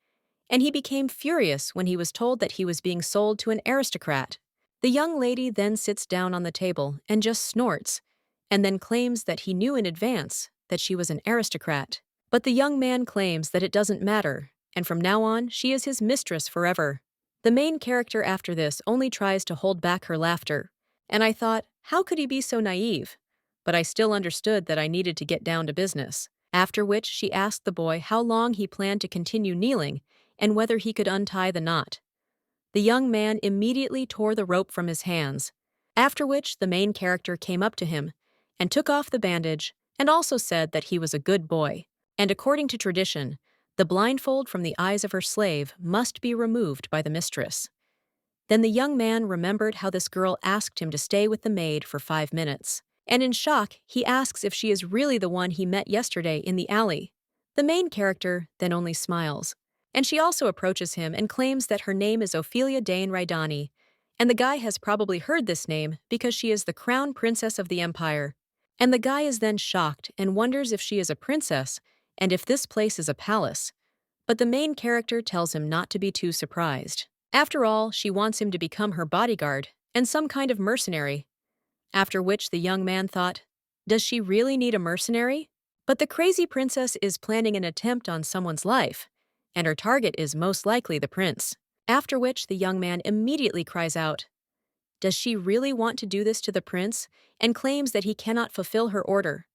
A: and he became furious when he was told that he was being sold to an aristocrat. The young lady then sits down on the table and just snorts, and then claims that he knew in advance that she was an aristocrat. But the young man claims that it doesn't matter, and from now on she is his mistress forever. The main character after this only tries to hold back her laughter, and I thought, how could he be so naive? But I still understood that I needed to get down to business, after which she asked the boy how long he planned to continue kneeling and whether he could untie the knot. The young man immediately tore the rope from his hands, after which the main character came up to him and took off the bandage and also said that he was a good boy, and according to tradition, the blindfold from the eyes of her slave must be removed by the mistress. Then the young man remembered how this girl asked him to stay with the maid for 5 minutes. And in shock, he asks if she is really the one he met yesterday in the alley. The main character then only smiles, and she also approaches him and claims that her name is Opilia Dane Raidani, and the guy has probably heard this name because she is the crown princess of the empire. And the guy is then shocked and wonders if she is a princess and if this place is a palace. But the main character tells him not to be too surprised. After all, she wants him to become her bodyguard and some kind of mercenary. After which the young man thought, does she really need a mercenary? But the crazy princess is planning an attempt on someone's life, and her target is most likely the prince. After which the young man immediately cries out, does she really want to do this to the prince, and claims that he cannot fulfill her order?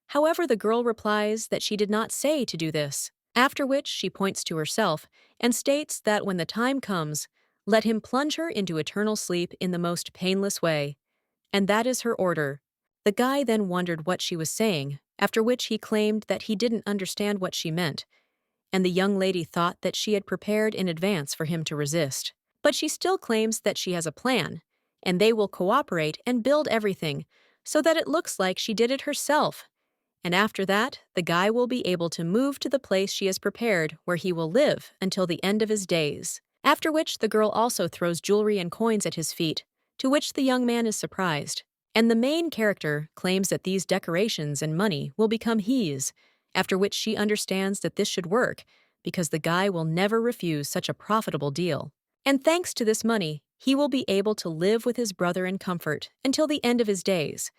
A: However, the girl replies that she did not say to do this, after which she points to herself and states that when the time comes, let him plunge her into eternal sleep in the most painless way. And that is her order. The guy then wondered what she was saying, after which he claimed that he didn't understand what she meant, and the young lady thought that she had prepared in advance for him to resist. But she still claims that she has a plan, and they will cooperate and build everything so that it looks like she did it herself. And after that, the guy will be able to move to the place she has prepared where he will live until the end of his days. After which the girl also throws jewelry and coins at his feet, to which the young man is surprised, and the main character claims that these decorations and money will become his, after which she understands that this should work because the guy will never refuse such a profitable deal. And thanks to this money, he will be able to live with his brother in comfort until the end of his days.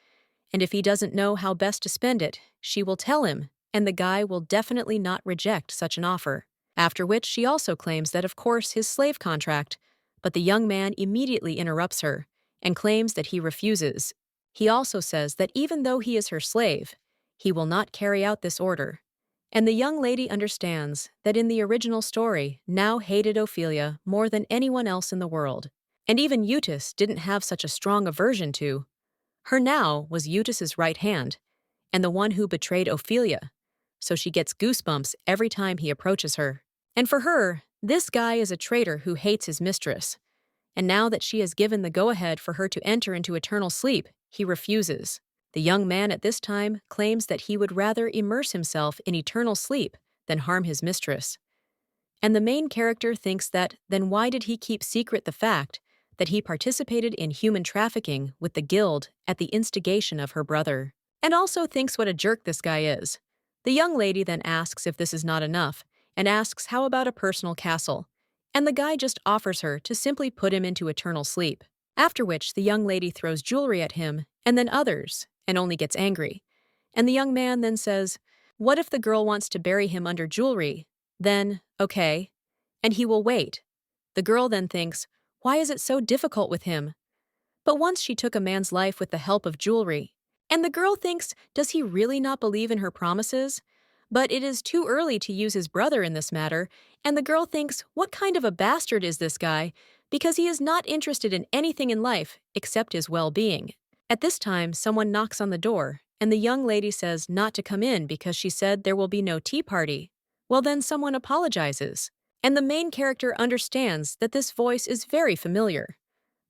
A: And if he doesn't know how best to spend it, she will tell him, and the guy will definitely not reject such an offer. After which she also claims that of course his slave contract, but the young man immediately interrupts her and claims that he refuses. He also says that even though he is her slave, he will not carry out this order. And the young lady understands that in the original story, Now hated Opilia more than anyone else in the world, and even Uthus didn't have such a strong aversion to. Her Now was Uthus's right hand, and the one who betrayed Opilia, so she gets goosebumps every time he approaches her. And for her, this guy is a traitor who hates his mistress. And now that she has given the go-ahead for her to enter into eternal sleep, he refuses. The young man at this time claims that he would rather immerse himself in eternal sleep than harm his mistress. And the main character thinks that then why did he keep secret the fact that he participated in human trafficking with the guild at the instigation of her brother? And also thinks what a jerk this guy is. The young lady then asks if this is not enough, and asks how about a personal castle, and the guy just offers her to simply put him into eternal sleep. After which the young lady throws jewelry at him and then others, and only gets angry. And the young man then says, "What if the girl wants to bury him under jewelry? Then, okay." And he will wait. The girl then thinks, "Why is it so difficult with him?" But once she took a man's life with the help of jewelry. And the girl thinks, does he really not believe in her promises? But it is too early to use his brother in this matter, and the girl thinks, what kind of a bastard is this guy? Because he is not interested in anything in life except his well-being. At this time, someone knocks on the door, and the young lady says not to come in because she said there will be no tea party. Well, then someone apologizes. And the main character understands that this voice is very familiar.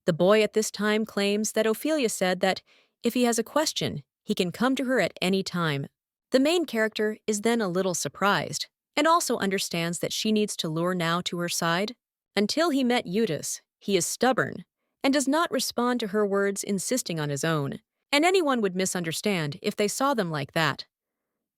A: The boy at this time claims that Opilia said that if he has a question, he can come to her at any time. The main character is then a little surprised, and also understands that she needs to lure now to her side. Until he met Uthus, he is stubborn, and does not respond to her words, insisting on his own, and anyone would misunderstand if they saw them like that.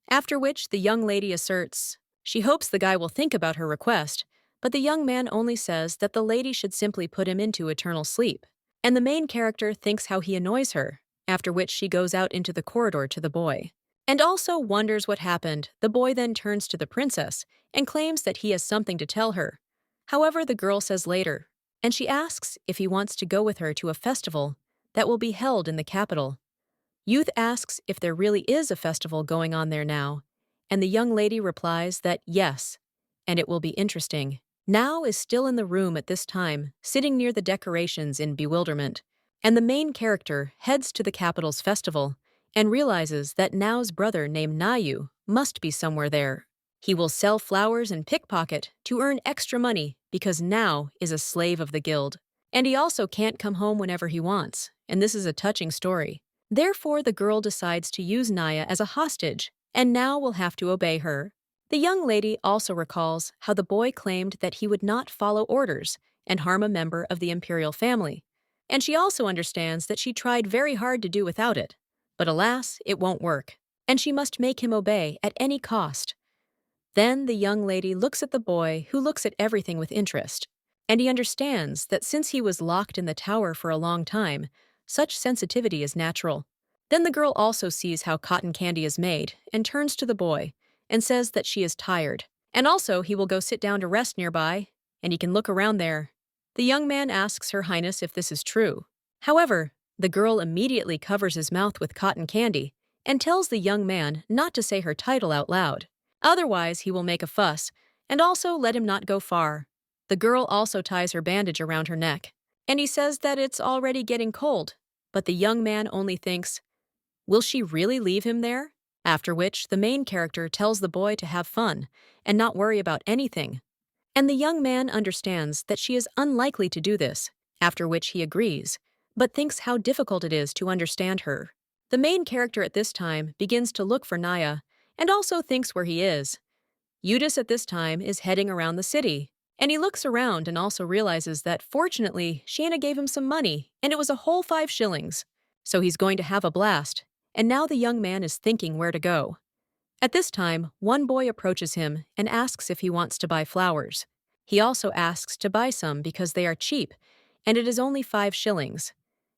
A: After which the young lady asserts she hopes the guy will think about her request, but the young man only says that the lady should simply put him into eternal sleep. And the main character thinks how he annoys her, after which she goes out into the corridor to the boy. And also wonders what happened. The boy then turns to the princess and claims that he has something to tell her. However, the girl says later, and she asks if he wants to go with her to a festival that will be held in the capital. Youth asks if there really is a festival going on there now, and the young lady replies that yes, and it will be interesting. Now is still in the room at this time, sitting near the decorations in bewilderment, and the main character heads to the capital's festival and realizes that Nao's brother named Nayu must be somewhere there. He will sell flowers and pickpocket to earn extra money because Nao is a slave of the guild, and he also can't come home whenever he wants, and this is a touching story. Therefore, the girl decides to use Naya as a hostage, and Nao will have to obey her. The young lady also recalls how the boy claimed that he would not follow orders and harm a member of the Imperial family, and she also understands that she tried very hard to do without it, but alas, it won't work, and she must make him obey at any cost. Then the young lady looks at the boy, who looks at everything with interest, and he understands that since he was locked in the tower for a long time, such sensitivity is natural. Then the girl also sees how cotton candy is made and turns to the boy and says that she is tired, and also he will go sit down to rest nearby, and he can look around there. The young man asks Her Highness if this is true. However, the girl immediately covers his mouth with cotton candy and tells the young man not to say her title out loud. Otherwise, he will make a fuss, and also let him not go far. The girl also ties her bandage around her neck, and he says that it's already getting cold, but the young man only thinks, will she really leave him there? After which, the main character tells the boy to have fun and not worry about anything. And the young man understands that she is unlikely to do this, after which he agrees, but thinks how difficult it is to understand her. The main character at this time begins to look for Naya, and also thinks where he is. Uthus at this time is heading around the city, and he looks around and also realizes that fortunately Shanna gave him some money, and it was a whole 5 shillings. So he's going to have a blast, and now the young man is thinking where to go. At this time, one boy approaches him and asks if he wants to buy flowers. He also asks to buy some because they are cheap, and it is only 5 shillings.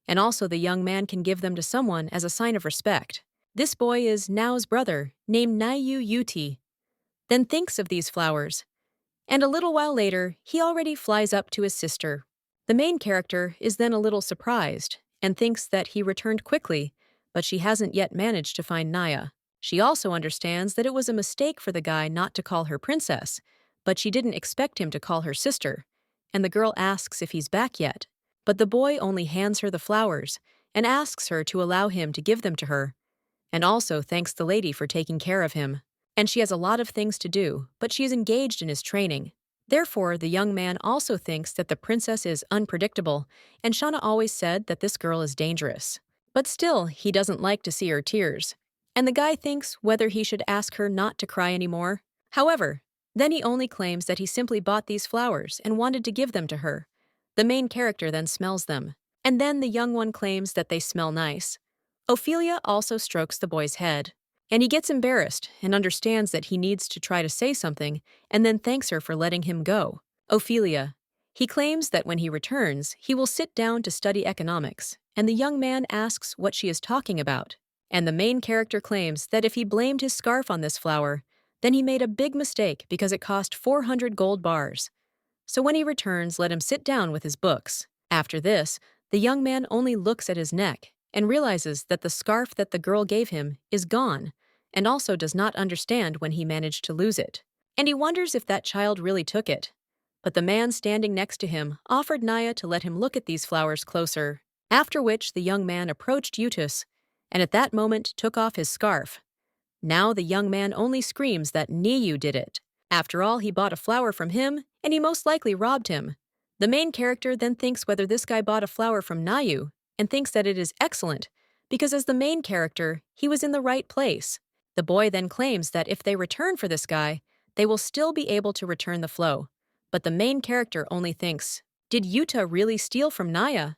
A: And also the young man can give them to someone as a sign of respect. This boy is Nao's brother, named Nayu Yuti, then thinks of these flowers. And a little while later, he already flies up to his sister. The main character is then a little surprised and thinks that he returned quickly, but she hasn't yet managed to find Naya. She also understands that it was a mistake for the guy not to call her princess, but she didn't expect him to call her sister, and the girl asks if he's back yet. But the boy only hands her the flowers and asks her to allow him to give them to her, and also thanks the lady for taking care of him. And she has a lot of things to do, but she is engaged in his training. Therefore, the young man also thinks that the princess is unpredictable, and Shanna always said that this girl is dangerous. But still, he doesn't like to see her tears, and the guy thinks whether he should ask her not to cry anymore. However, then he only claims that he simply bought these flowers and wanted to give them to her. The main character then smells them, and then the young one claims that they smell nice. Opilia also strokes the boy's head, and he gets embarrassed and understands that he needs to try to say something and then thanks her for letting him go. Opilia. He claims that when he returns, he will sit down to study economics, and the young man asks what she is talking about. And the main character claims that if he blamed his scarf on this flower, then he made a big mistake because it cost 400 gold bars. So when he returns, let him sit down with his books. After this, the young man only looks at his neck and realizes that the scarf that the girl gave him is gone, and also does not understand when he managed to lose it. And he wonders if that child really took it. But the man standing next to him offered Naya to let him look at these flowers closer, after which the young man approached Uthus, and at that moment took off his scarf. Now the young man only screams that Niyu did it. After all, he bought a flower from him, and he most likely robbed him. The main character then thinks whether this guy bought a flower from Nayu, and thinks that it is excellent, because as the main character, he was in the right place. The boy then claims that if they return for this guy, they will still be able to return the flow. But the main character only thinks, did Yuta really steal from Naya?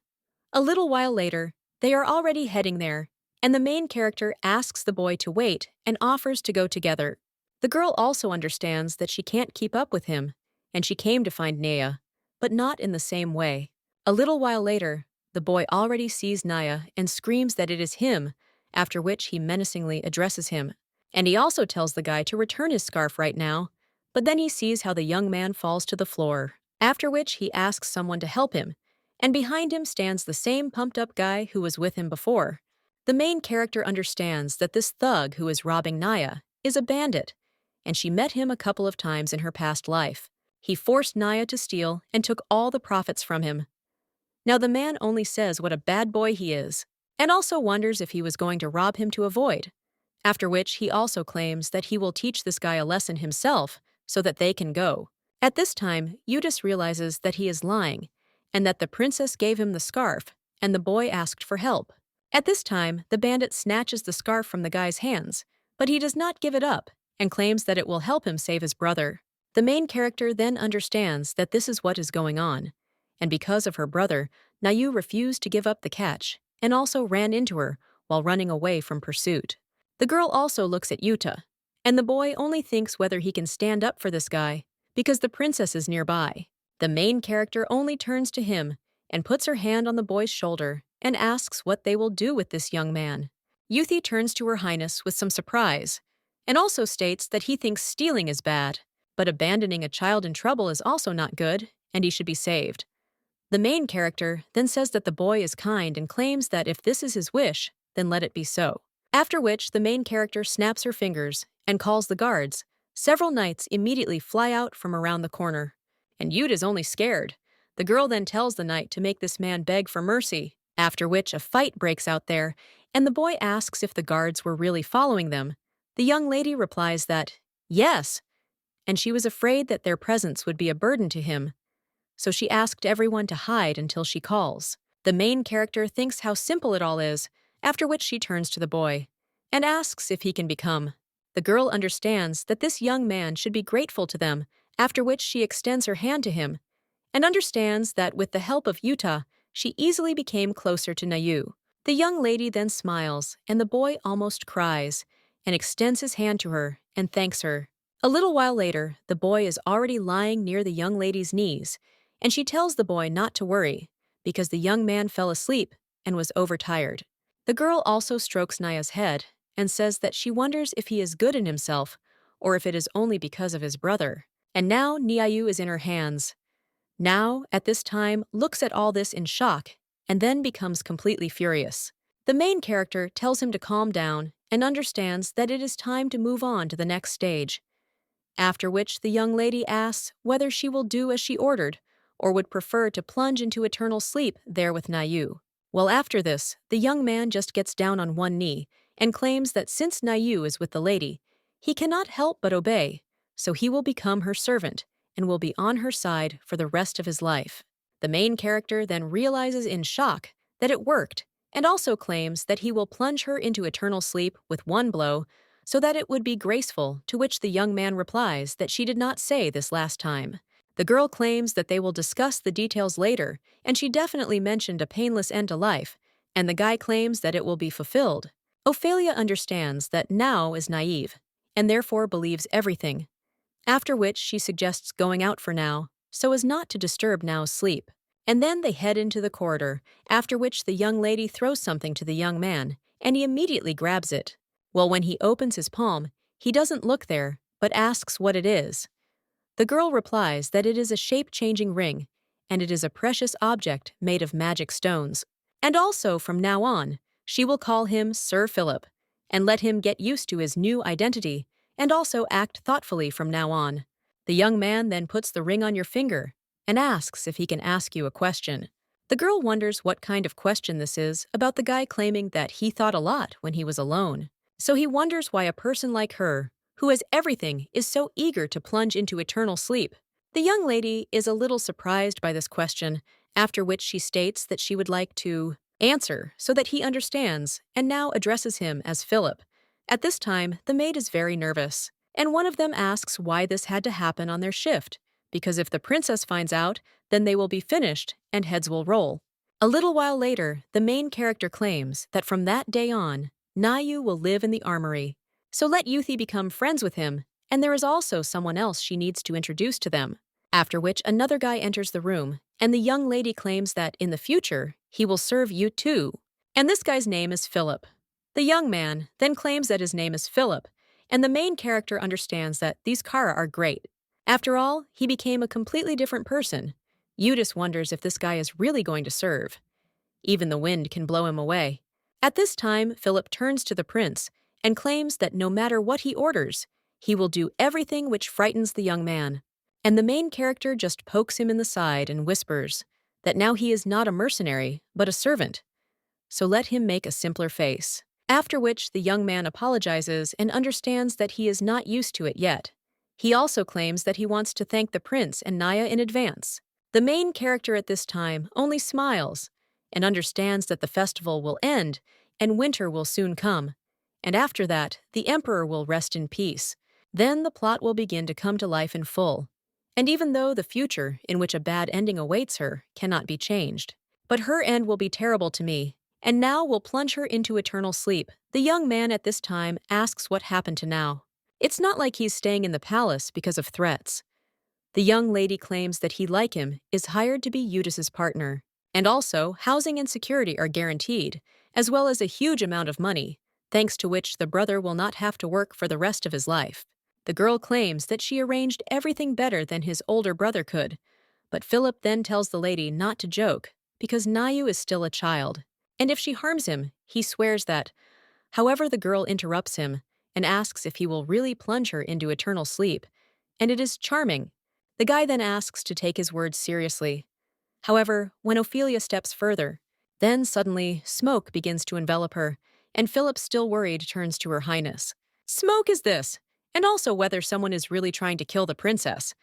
A: A little while later, they are already heading there, and the main character asks the boy to wait and offers to go together. The girl also understands that she can't keep up with him, and she came to find Naya, but not in the same way. A little while later, the boy already sees Naya and screams that it is him, after which he menacingly addresses him. And he also tells the guy to return his scarf right now, but then he sees how the young man falls to the floor, after which he asks someone to help him, and behind him stands the same pumped-up guy who was with him before. The main character understands that this thug who is robbing Naya is a bandit, and she met him a couple of times in her past life. He forced Naya to steal and took all the profits from him. Now the man only says what a bad boy he is, and also wonders if he was going to rob him to avoid, after which he also claims that he will teach this guy a lesson himself so that they can go. At this time, Uthus realizes that he is lying, and that the princess gave him the scarf, and the boy asked for help. At this time, the bandit snatches the scarf from the guy's hands, but he does not give it up, and claims that it will help him save his brother. The main character then understands that this is what is going on, and because of her brother, Nayu refused to give up the catch, and also ran into her while running away from pursuit. The girl also looks at Yuta, and the boy only thinks whether he can stand up for this guy, because the princess is nearby. The main character only turns to him and puts her hand on the boy's shoulder and asks what they will do with this young man. Yuthi turns to Her Highness with some surprise, and also states that he thinks stealing is bad, but abandoning a child in trouble is also not good, and he should be saved. The main character then says that the boy is kind and claims that if this is his wish, then let it be so. After which, the main character snaps her fingers and calls the guards. Several knights immediately fly out from around the corner, and Yuta is only scared. The girl then tells the knight to make this man beg for mercy, after which a fight breaks out there, and the boy asks if the guards were really following them. The young lady replies that, yes, and she was afraid that their presence would be a burden to him, so she asked everyone to hide until she calls. The main character thinks how simple it all is, after which she turns to the boy and asks if he can become. The girl understands that this young man should be grateful to them, after which she extends her hand to him, and understands that with the help of Yuta, she easily became closer to Nayu. The young lady then smiles, and the boy almost cries, and extends his hand to her and thanks her. A little while later, the boy is already lying near the young lady's knees, and she tells the boy not to worry, because the young man fell asleep and was overtired. The girl also strokes Naya's head and says that she wonders if he is good in himself, or if it is only because of his brother. And now Niayu is in her hands. Now, at this time, looks at all this in shock, and then becomes completely furious. The main character tells him to calm down and understands that it is time to move on to the next stage. After which the young lady asks whether she will do as she ordered, or would prefer to plunge into eternal sleep there with Nayu. Well, after this, the young man just gets down on one knee and claims that since Nayu is with the lady, he cannot help but obey, so he will become her servant and will be on her side for the rest of his life. The main character then realizes in shock that it worked, and also claims that he will plunge her into eternal sleep with one blow so that it would be graceful, to which the young man replies that she did not say this last time. The girl claims that they will discuss the details later, and she definitely mentioned a painless end to life, and the guy claims that it will be fulfilled. Opilia understands that Now is naive, and therefore believes everything, after which she suggests going out for Now, so as not to disturb Now's sleep. And then they head into the corridor, after which the young lady throws something to the young man, and he immediately grabs it. Well, when he opens his palm, he doesn't look there, but asks what it is. The girl replies that it is a shape-changing ring, and it is a precious object made of magic stones. And also, from now on, she will call him Sir Philip, and let him get used to his new identity, and also act thoughtfully from now on. The young man then puts the ring on your finger, and asks if he can ask you a question. The girl wonders what kind of question this is about the guy claiming that he thought a lot when he was alone. So he wonders why a person like her, who has everything, is so eager to plunge into eternal sleep. The young lady is a little surprised by this question, after which she states that she would like to answer so that he understands, and now addresses him as Philip. At this time, the maid is very nervous, and one of them asks why this had to happen on their shift, because if the princess finds out, then they will be finished and heads will roll. A little while later, the main character claims that from that day on, Nayu will live in the armory. So let Uthi become friends with him, and there is also someone else she needs to introduce to them. After which another guy enters the room, and the young lady claims that in the future, he will serve you too. And this guy's name is Philip. The young man then claims that his name is Philip, and the main character understands that these Kara are great. After all, he became a completely different person. Uthus wonders if this guy is really going to serve. Even the wind can blow him away. At this time, Philip turns to the prince and claims that no matter what he orders, he will do everything which frightens the young man. And the main character just pokes him in the side and whispers that now he is not a mercenary, but a servant. So let him make a simpler face. After which the young man apologizes and understands that he is not used to it yet. He also claims that he wants to thank the prince and Naya in advance. The main character at this time only smiles and understands that the festival will end and winter will soon come. And after that, the emperor will rest in peace. Then the plot will begin to come to life in full. And even though the future, in which a bad ending awaits her, cannot be changed, but her end will be terrible to me, and now will plunge her into eternal sleep. The young man at this time asks what happened to now. It's not like he's staying in the palace because of threats. The young lady claims that he, like him, is hired to be Uthus's partner. And also, housing and security are guaranteed, as well as a huge amount of money, thanks to which the brother will not have to work for the rest of his life. The girl claims that she arranged everything better than his older brother could, but Philip then tells the lady not to joke, because Nayu is still a child, and if she harms him, he swears that. However, the girl interrupts him and asks if he will really plunge her into eternal sleep, and it is charming. The guy then asks to take his words seriously. However, when Opilia steps further, then suddenly smoke begins to envelop her, and Philip, still worried, turns to Her Highness. "Smoke is this? And also whether someone is really trying to kill the princess."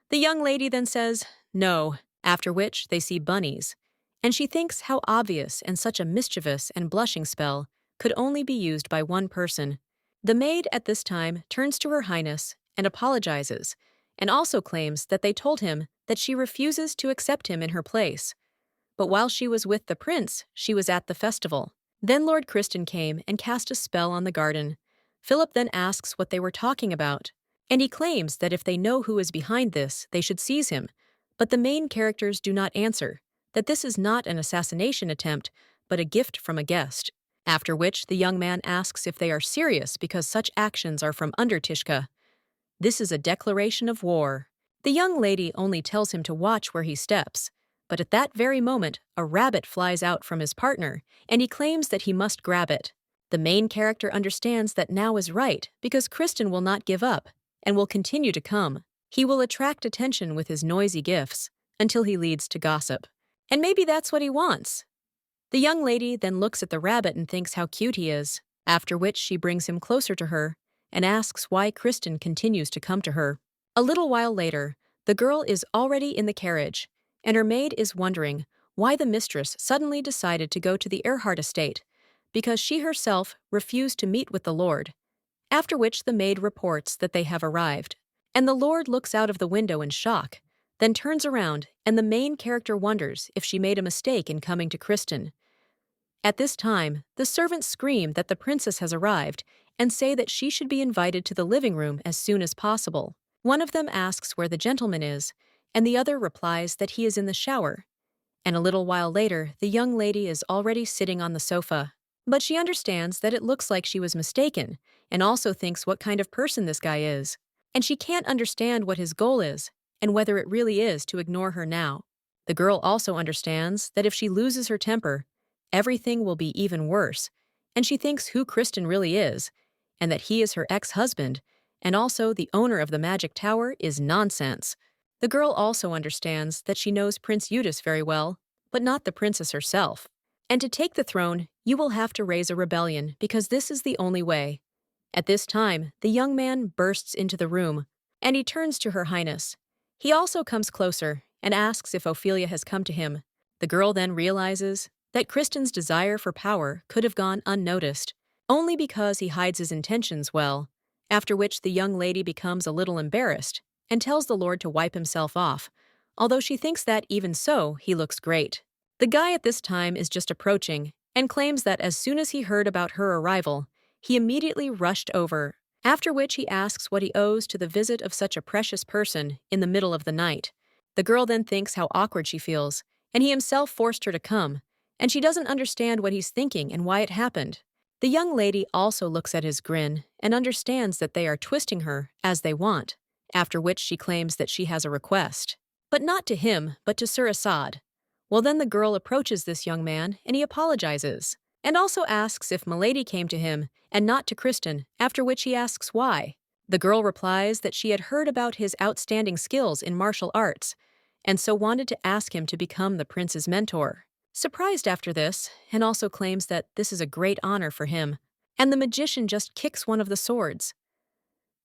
A: The young lady then says, "No," after which they see bunnies, and she thinks how obvious and such a mischievous and blushing spell could only be used by one person. The maid at this time turns to Her Highness and apologizes, and also claims that they told him that she refuses to accept him in her place. But while she was with the prince, she was at the festival. Then Lord Kristen came and cast a spell on the garden. Philip then asks what they were talking about, and he claims that if they know who is behind this, they should seize him. But the main characters do not answer, that this is not an assassination attempt, but a gift from a guest. After which the young man asks if they are serious because such actions are from Undertishka. This is a declaration of war. The young lady only tells him to watch where he steps, but at that very moment, a rabbit flies out from his partner, and he claims that he must grab it. The main character understands that now is right because Kristen will not give up and will continue to come. He will attract attention with his noisy gifts until he leads to gossip. And maybe that's what he wants. The young lady then looks at the rabbit and thinks how cute he is, after which she brings him closer to her and asks why Kristen continues to come to her. A little while later, the girl is already in the carriage, and her maid is wondering why the mistress suddenly decided to go to the Earhart estate, because she herself refused to meet with the lord. After which the maid reports that they have arrived, and the lord looks out of the window in shock, then turns around, and the main character wonders if she made a mistake in coming to Kristen. At this time, the servants scream that the princess has arrived and say that she should be invited to the living room as soon as possible. One of them asks where the gentleman is, and the other replies that he is in the shower. And a little while later, the young lady is already sitting on the sofa. But she understands that it looks like she was mistaken, and also thinks what kind of person this guy is. And she can't understand what his goal is, and whether it really is to ignore her now. The girl also understands that if she loses her temper, everything will be even worse, and she thinks who Kristen really is, and that he is her ex-husband, and also the owner of the magic tower is nonsense. The girl also understands that she knows Prince Uthus very well, but not the princess herself. And to take the throne, you will have to raise a rebellion because this is the only way. At this time, the young man bursts into the room, and he turns to Her Highness. He also comes closer and asks if Opilia has come to him. The girl then realizes that Kristen's desire for power could have gone unnoticed, only because he hides his intentions well, after which the young lady becomes a little embarrassed and tells the Lord to wipe himself off, although she thinks that even so, he looks great. The guy at this time is just approaching and claims that as soon as he heard about her arrival, he immediately rushed over, after which he asks what he owes to the visit of such a precious person in the middle of the night. The girl then thinks how awkward she feels, and he himself forced her to come, and she doesn't understand what he's thinking and why it happened. The young lady also looks at his grin and understands that they are twisting her as they want, after which she claims that she has a request. But not to him, but to Sir Assad. Well, then the girl approaches this young man and he apologizes, and also asks if Milady came to him and not to Kristen, after which he asks why. The girl replies that she had heard about his outstanding skills in martial arts, and so wanted to ask him to become the prince's mentor. Surprised after this, and also claims that this is a great honor for him, and the magician just kicks one of the swords.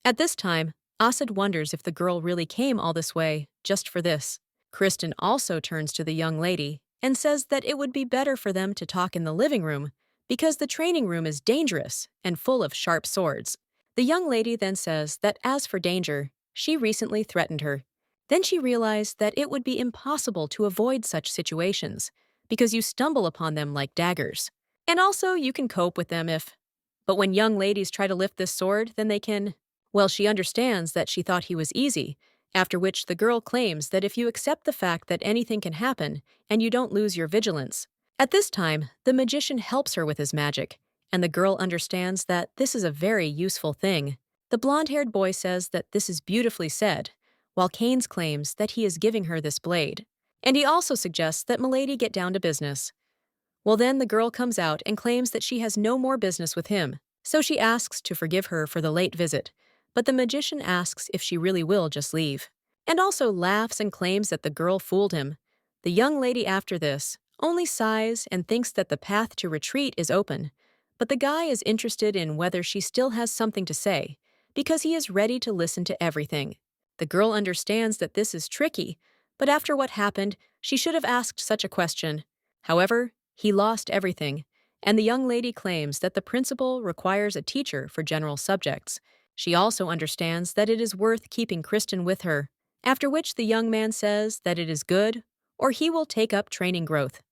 A: At this time, Assad wonders if the girl really came all this way just for this. Kristen also turns to the young lady and says that it would be better for them to talk in the living room because the training room is dangerous and full of sharp swords. The young lady then says that as for danger, she recently threatened her. Then she realized that it would be impossible to avoid such situations because you stumble upon them like daggers. And also you can cope with them but when young ladies try to lift this sword, then they can. Well, she understands that she thought he was easy, after which the girl claims that if you accept the fact that anything can happen and you don't lose your vigilance. At this time, the magician helps her with his magic, and the girl understands that this is a very useful thing. The blonde-haired boy says that this is beautifully said, while Keynes claims that he is giving her this blade. And he also suggests that Milady get down to business. Well, then the girl comes out and claims that she has no more business with him, so she asks to forgive her for the late visit. But the magician asks if she really will just leave, and also laughs and claims that the girl fooled him. The young lady after this only sighs and thinks that the path to retreat is open, but the guy is interested in whether she still has something to say, because he is ready to listen to everything. The girl understands that this is tricky, but after what happened, she should have asked such a question. However, he lost everything, and the young lady claims that the principal requires a teacher for general subjects. She also understands that it is worth keeping Kristen with her, after which the young man says that it is good, or he will take up training growth.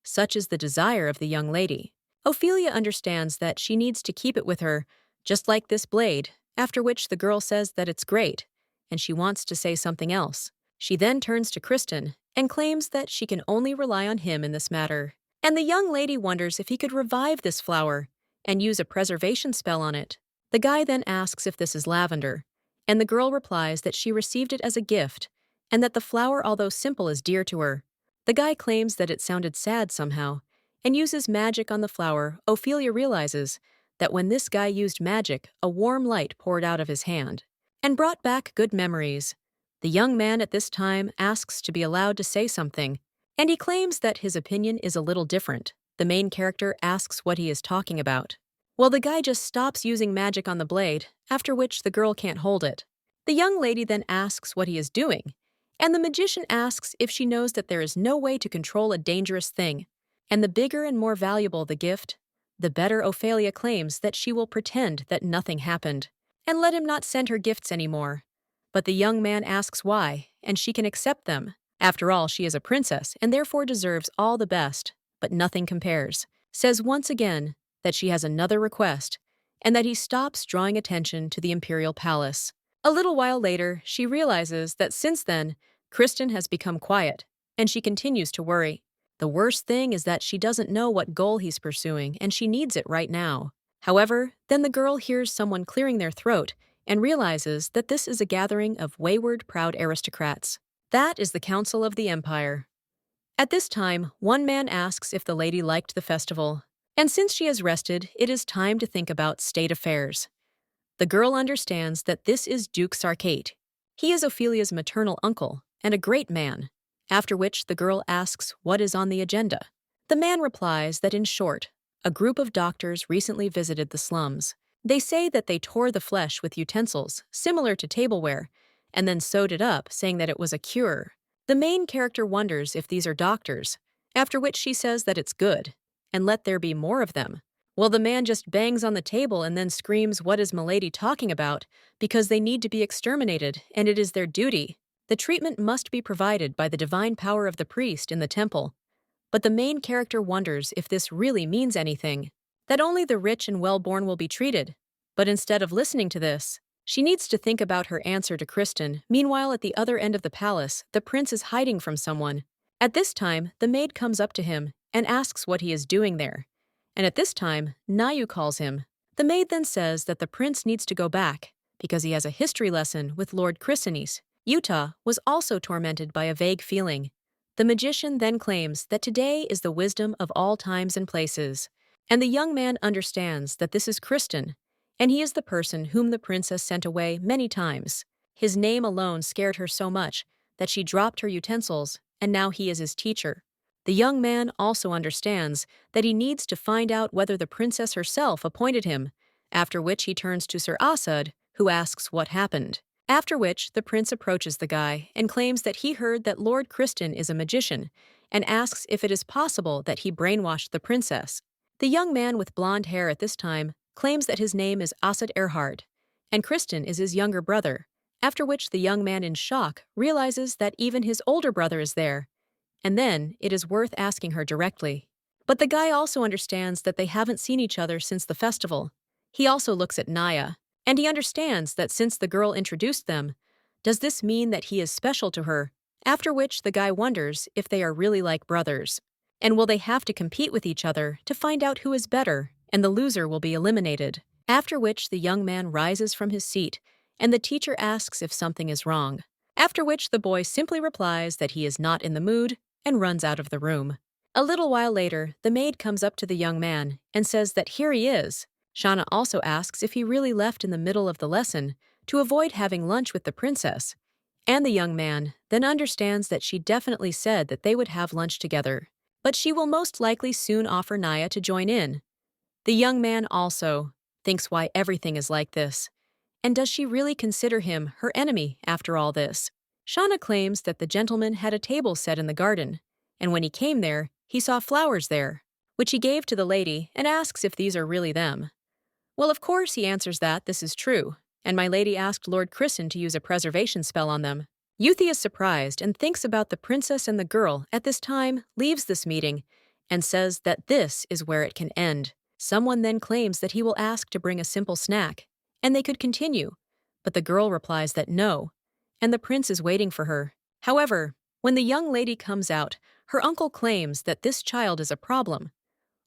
A: Such is the desire of the young lady. Opilia understands that she needs to keep it with her, just like this blade, after which the girl says that it's great, and she wants to say something else. She then turns to Kristen and claims that she can only rely on him in this matter. And the young lady wonders if he could revive this flower and use a preservation spell on it. The guy then asks if this is lavender, and the girl replies that she received it as a gift, and that the flower, although simple, is dear to her. The guy claims that it sounded sad somehow, and uses magic on the flower. Opilia realizes that when this guy used magic, a warm light poured out of his hand, and brought back good memories. The young man at this time asks to be allowed to say something, and he claims that his opinion is a little different. The main character asks what he is talking about. Well, the guy just stops using magic on the blade, after which the girl can't hold it. The young lady then asks what he is doing, and the magician asks if she knows that there is no way to control a dangerous thing, and the bigger and more valuable the gift, the better. Opilia claims that she will pretend that nothing happened, and let him not send her gifts anymore. But the young man asks why, and she can accept them. After all, she is a princess and therefore deserves all the best, but nothing compares. Says once again that she has another request, and that he stops drawing attention to the Imperial palace. A little while later, she realizes that since then, Kristen has become quiet, and she continues to worry. The worst thing is that she doesn't know what goal he's pursuing and she needs it right now. However, then the girl hears someone clearing their throat and realizes that this is a gathering of wayward, proud aristocrats. That is the Council of the Empire. At this time, one man asks if the lady liked the festival, and since she has rested, it is time to think about state affairs. The girl understands that this is Duke Sarkate. He is Ophilia's maternal uncle and a great man, after which the girl asks what is on the agenda. The man replies that in short, a group of doctors recently visited the slums. They say that they tore the flesh with utensils, similar to tableware, and then sewed it up, saying that it was a cure. The main character wonders if these are doctors, after which she says that it's good, and let there be more of them. Well, the man just bangs on the table and then screams, "What is Milady talking about?" Because they need to be exterminated, and it is their duty. The treatment must be provided by the divine power of the priest in the temple. But the main character wonders if this really means anything, that only the rich and well-born will be treated. But instead of listening to this, she needs to think about her answer to Kristen. Meanwhile, at the other end of the palace, the prince is hiding from someone. At this time, the maid comes up to him and asks what he is doing there. And at this time, Nayu calls him. The maid then says that the prince needs to go back because he has a history lesson with Lord Chrysanis. Uthus was also tormented by a vague feeling. The magician then claims that today is the wisdom of all times and places, and the young man understands that this is Kristen, and he is the person whom the princess sent away many times. His name alone scared her so much that she dropped her utensils, and now he is his teacher. The young man also understands that he needs to find out whether the princess herself appointed him, after which he turns to Sir Asad, who asks what happened. After which, the prince approaches the guy and claims that he heard that Lord Kristen is a magician and asks if it is possible that he brainwashed the princess. The young man with blonde hair at this time claims that his name is Asad Erhard, and Kristen is his younger brother, after which the young man in shock realizes that even his older brother is there, and then it is worth asking her directly. But the guy also understands that they haven't seen each other since the festival. He also looks at Naya, and he understands that since the girl introduced them, does this mean that he is special to her? After which the guy wonders if they are really like brothers. And will they have to compete with each other to find out who is better, and the loser will be eliminated. After which the young man rises from his seat, and the teacher asks if something is wrong. After which the boy simply replies that he is not in the mood and runs out of the room. A little while later, the maid comes up to the young man and says that here he is. Shauna also asks if he really left in the middle of the lesson to avoid having lunch with the princess, and the young man then understands that she definitely said that they would have lunch together, but she will most likely soon offer Naya to join in. The young man also thinks why everything is like this, and does she really consider him her enemy after all this? Shauna claims that the gentleman had a table set in the garden, and when he came there, he saw flowers there, which he gave to the lady and asks if these are really them. Well, of course, he answers that this is true, and my lady asked Lord Kristen to use a preservation spell on them. Uthus is surprised and thinks about the princess, and the girl, at this time, leaves this meeting and says that this is where it can end. Someone then claims that he will ask to bring a simple snack, and they could continue, but the girl replies that no, and the prince is waiting for her. However, when the young lady comes out, her uncle claims that this child is a problem.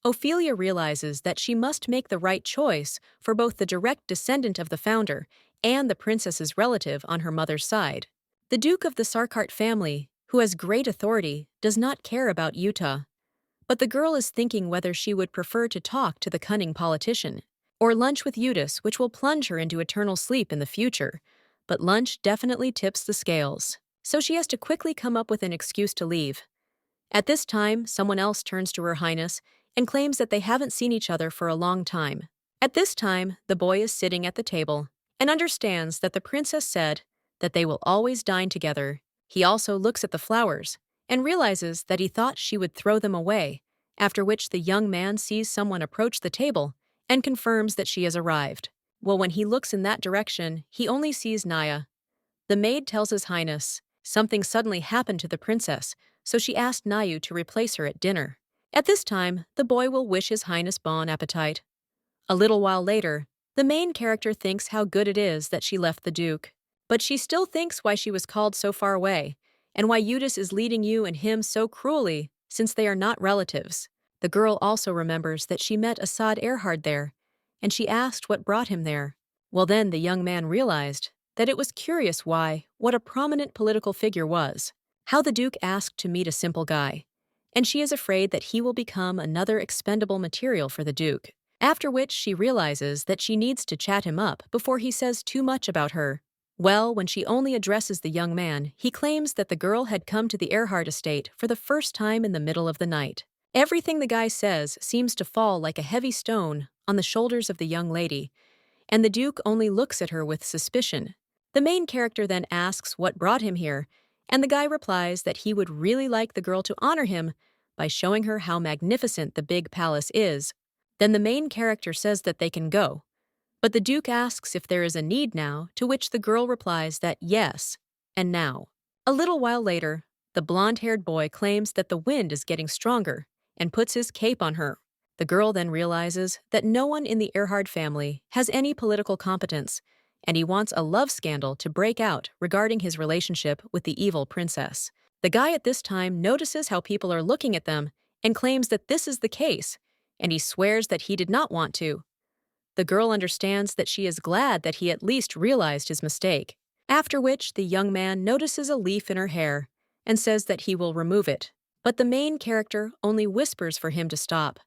A: Opilia realizes that she must make the right choice for both the direct descendant of the founder and the princess's relative on her mother's side. The Duke of the Sarkart family, who has great authority, does not care about Uthus, but the girl is thinking whether she would prefer to talk to the cunning politician, or lunch with Uthus, which will plunge her into eternal sleep in the future, but lunch definitely tips the scales, so she has to quickly come up with an excuse to leave. At this time, someone else turns to Her Highness and claims that they haven't seen each other for a long time. At this time, the boy is sitting at the table and understands that the princess said that they will always dine together. He also looks at the flowers and realizes that he thought she would throw them away, after which the young man sees someone approach the table and confirms that she has arrived. Well, when he looks in that direction, he only sees Naya. The maid tells His Highness something suddenly happened to the princess, so she asked Nayu to replace her at dinner. At this time, the boy will wish His Highness bon appetit. A little while later, the main character thinks how good it is that she left the Duke, but she still thinks why she was called so far away, and why Uthus is leading you and him so cruelly, since they are not relatives. The girl also remembers that she met Assad Erhard there, and she asked what brought him there. Well, then the young man realized that it was curious what a prominent political figure was, how the Duke asked to meet a simple guy, and she is afraid that he will become another expendable material for the Duke. After which she realizes that she needs to chat him up before he says too much about her. Well, when she only addresses the young man, he claims that the girl had come to the Erhard estate for the first time in the middle of the night. Everything the guy says seems to fall like a heavy stone on the shoulders of the young lady, and the Duke only looks at her with suspicion. The main character then asks what brought him here, and the guy replies that he would really like the girl to honor him by showing her how magnificent the big palace is. Then the main character says that they can go, but the Duke asks if there is a need now, to which the girl replies that yes, and now. A little while later, the blonde-haired boy claims that the wind is getting stronger and puts his cape on her. The girl then realizes that no one in the Erhard family has any political competence, and he wants a love scandal to break out regarding his relationship with the evil princess. The guy at this time notices how people are looking at them and claims that this is the case, and he swears that he did not want to. The girl understands that she is glad that he at least realized his mistake, after which the young man notices a leaf in her hair and says that he will remove it, but the main character only whispers for him to stop,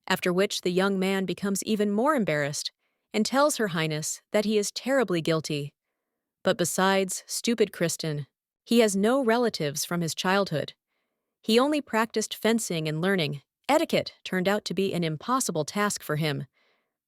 A: after which the young man becomes even more embarrassed and tells Her Highness that he is terribly guilty. But besides stupid Kristen, he has no relatives from his childhood. He only practiced fencing and learning. Etiquette turned out to be an impossible task for him.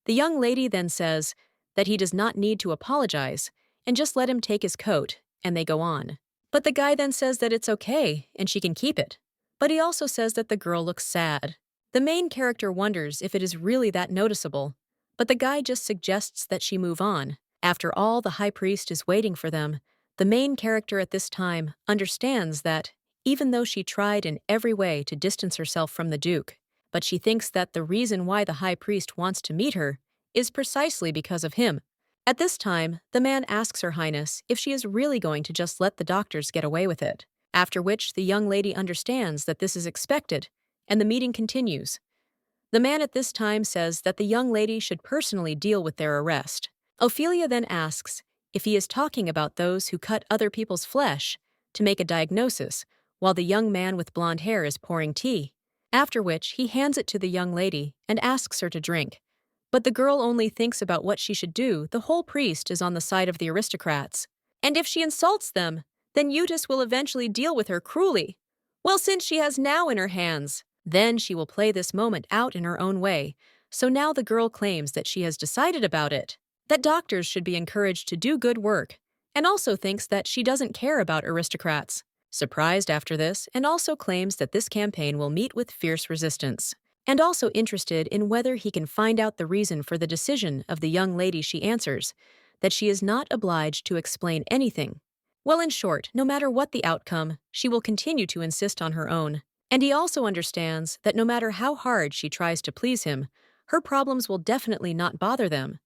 A: The young lady then says that he does not need to apologize and just let him take his coat, and they go on. But the guy then says that it's okay and she can keep it. But he also says that the girl looks sad. The main character wonders if it is really that noticeable, but the guy just suggests that she move on. After all, the high priest is waiting for them. The main character at this time understands that, even though she tried in every way to distance herself from the Duke, but she thinks that the reason why the high priest wants to meet her is precisely because of him. At this time, the man asks Her Highness if she is really going to just let the doctors get away with it, after which the young lady understands that this is expected, and the meeting continues. The man at this time says that the young lady should personally deal with their arrest. Opilia then asks if he is talking about those who cut other people's flesh to make a diagnosis, while the young man with blonde hair is pouring tea, after which he hands it to the young lady and asks her to drink. But the girl only thinks about what she should do. The whole priest is on the side of the aristocrats, and if she insults them, then Uthus will eventually deal with her cruelly. Well, since she has now in her hands, then she will play this moment out in her own way. So now the girl claims that she has decided about it, that doctors should be encouraged to do good work, and also thinks that she doesn't care about aristocrats. Surprised after this, and also claims that this campaign will meet with fierce resistance, and also interested in whether he can find out the reason for the decision of the young lady. She answers that she is not obliged to explain anything. Well, in short, no matter what the outcome, she will continue to insist on her own. And he also understands that no matter how hard she tries to please him, her problems will definitely not bother them.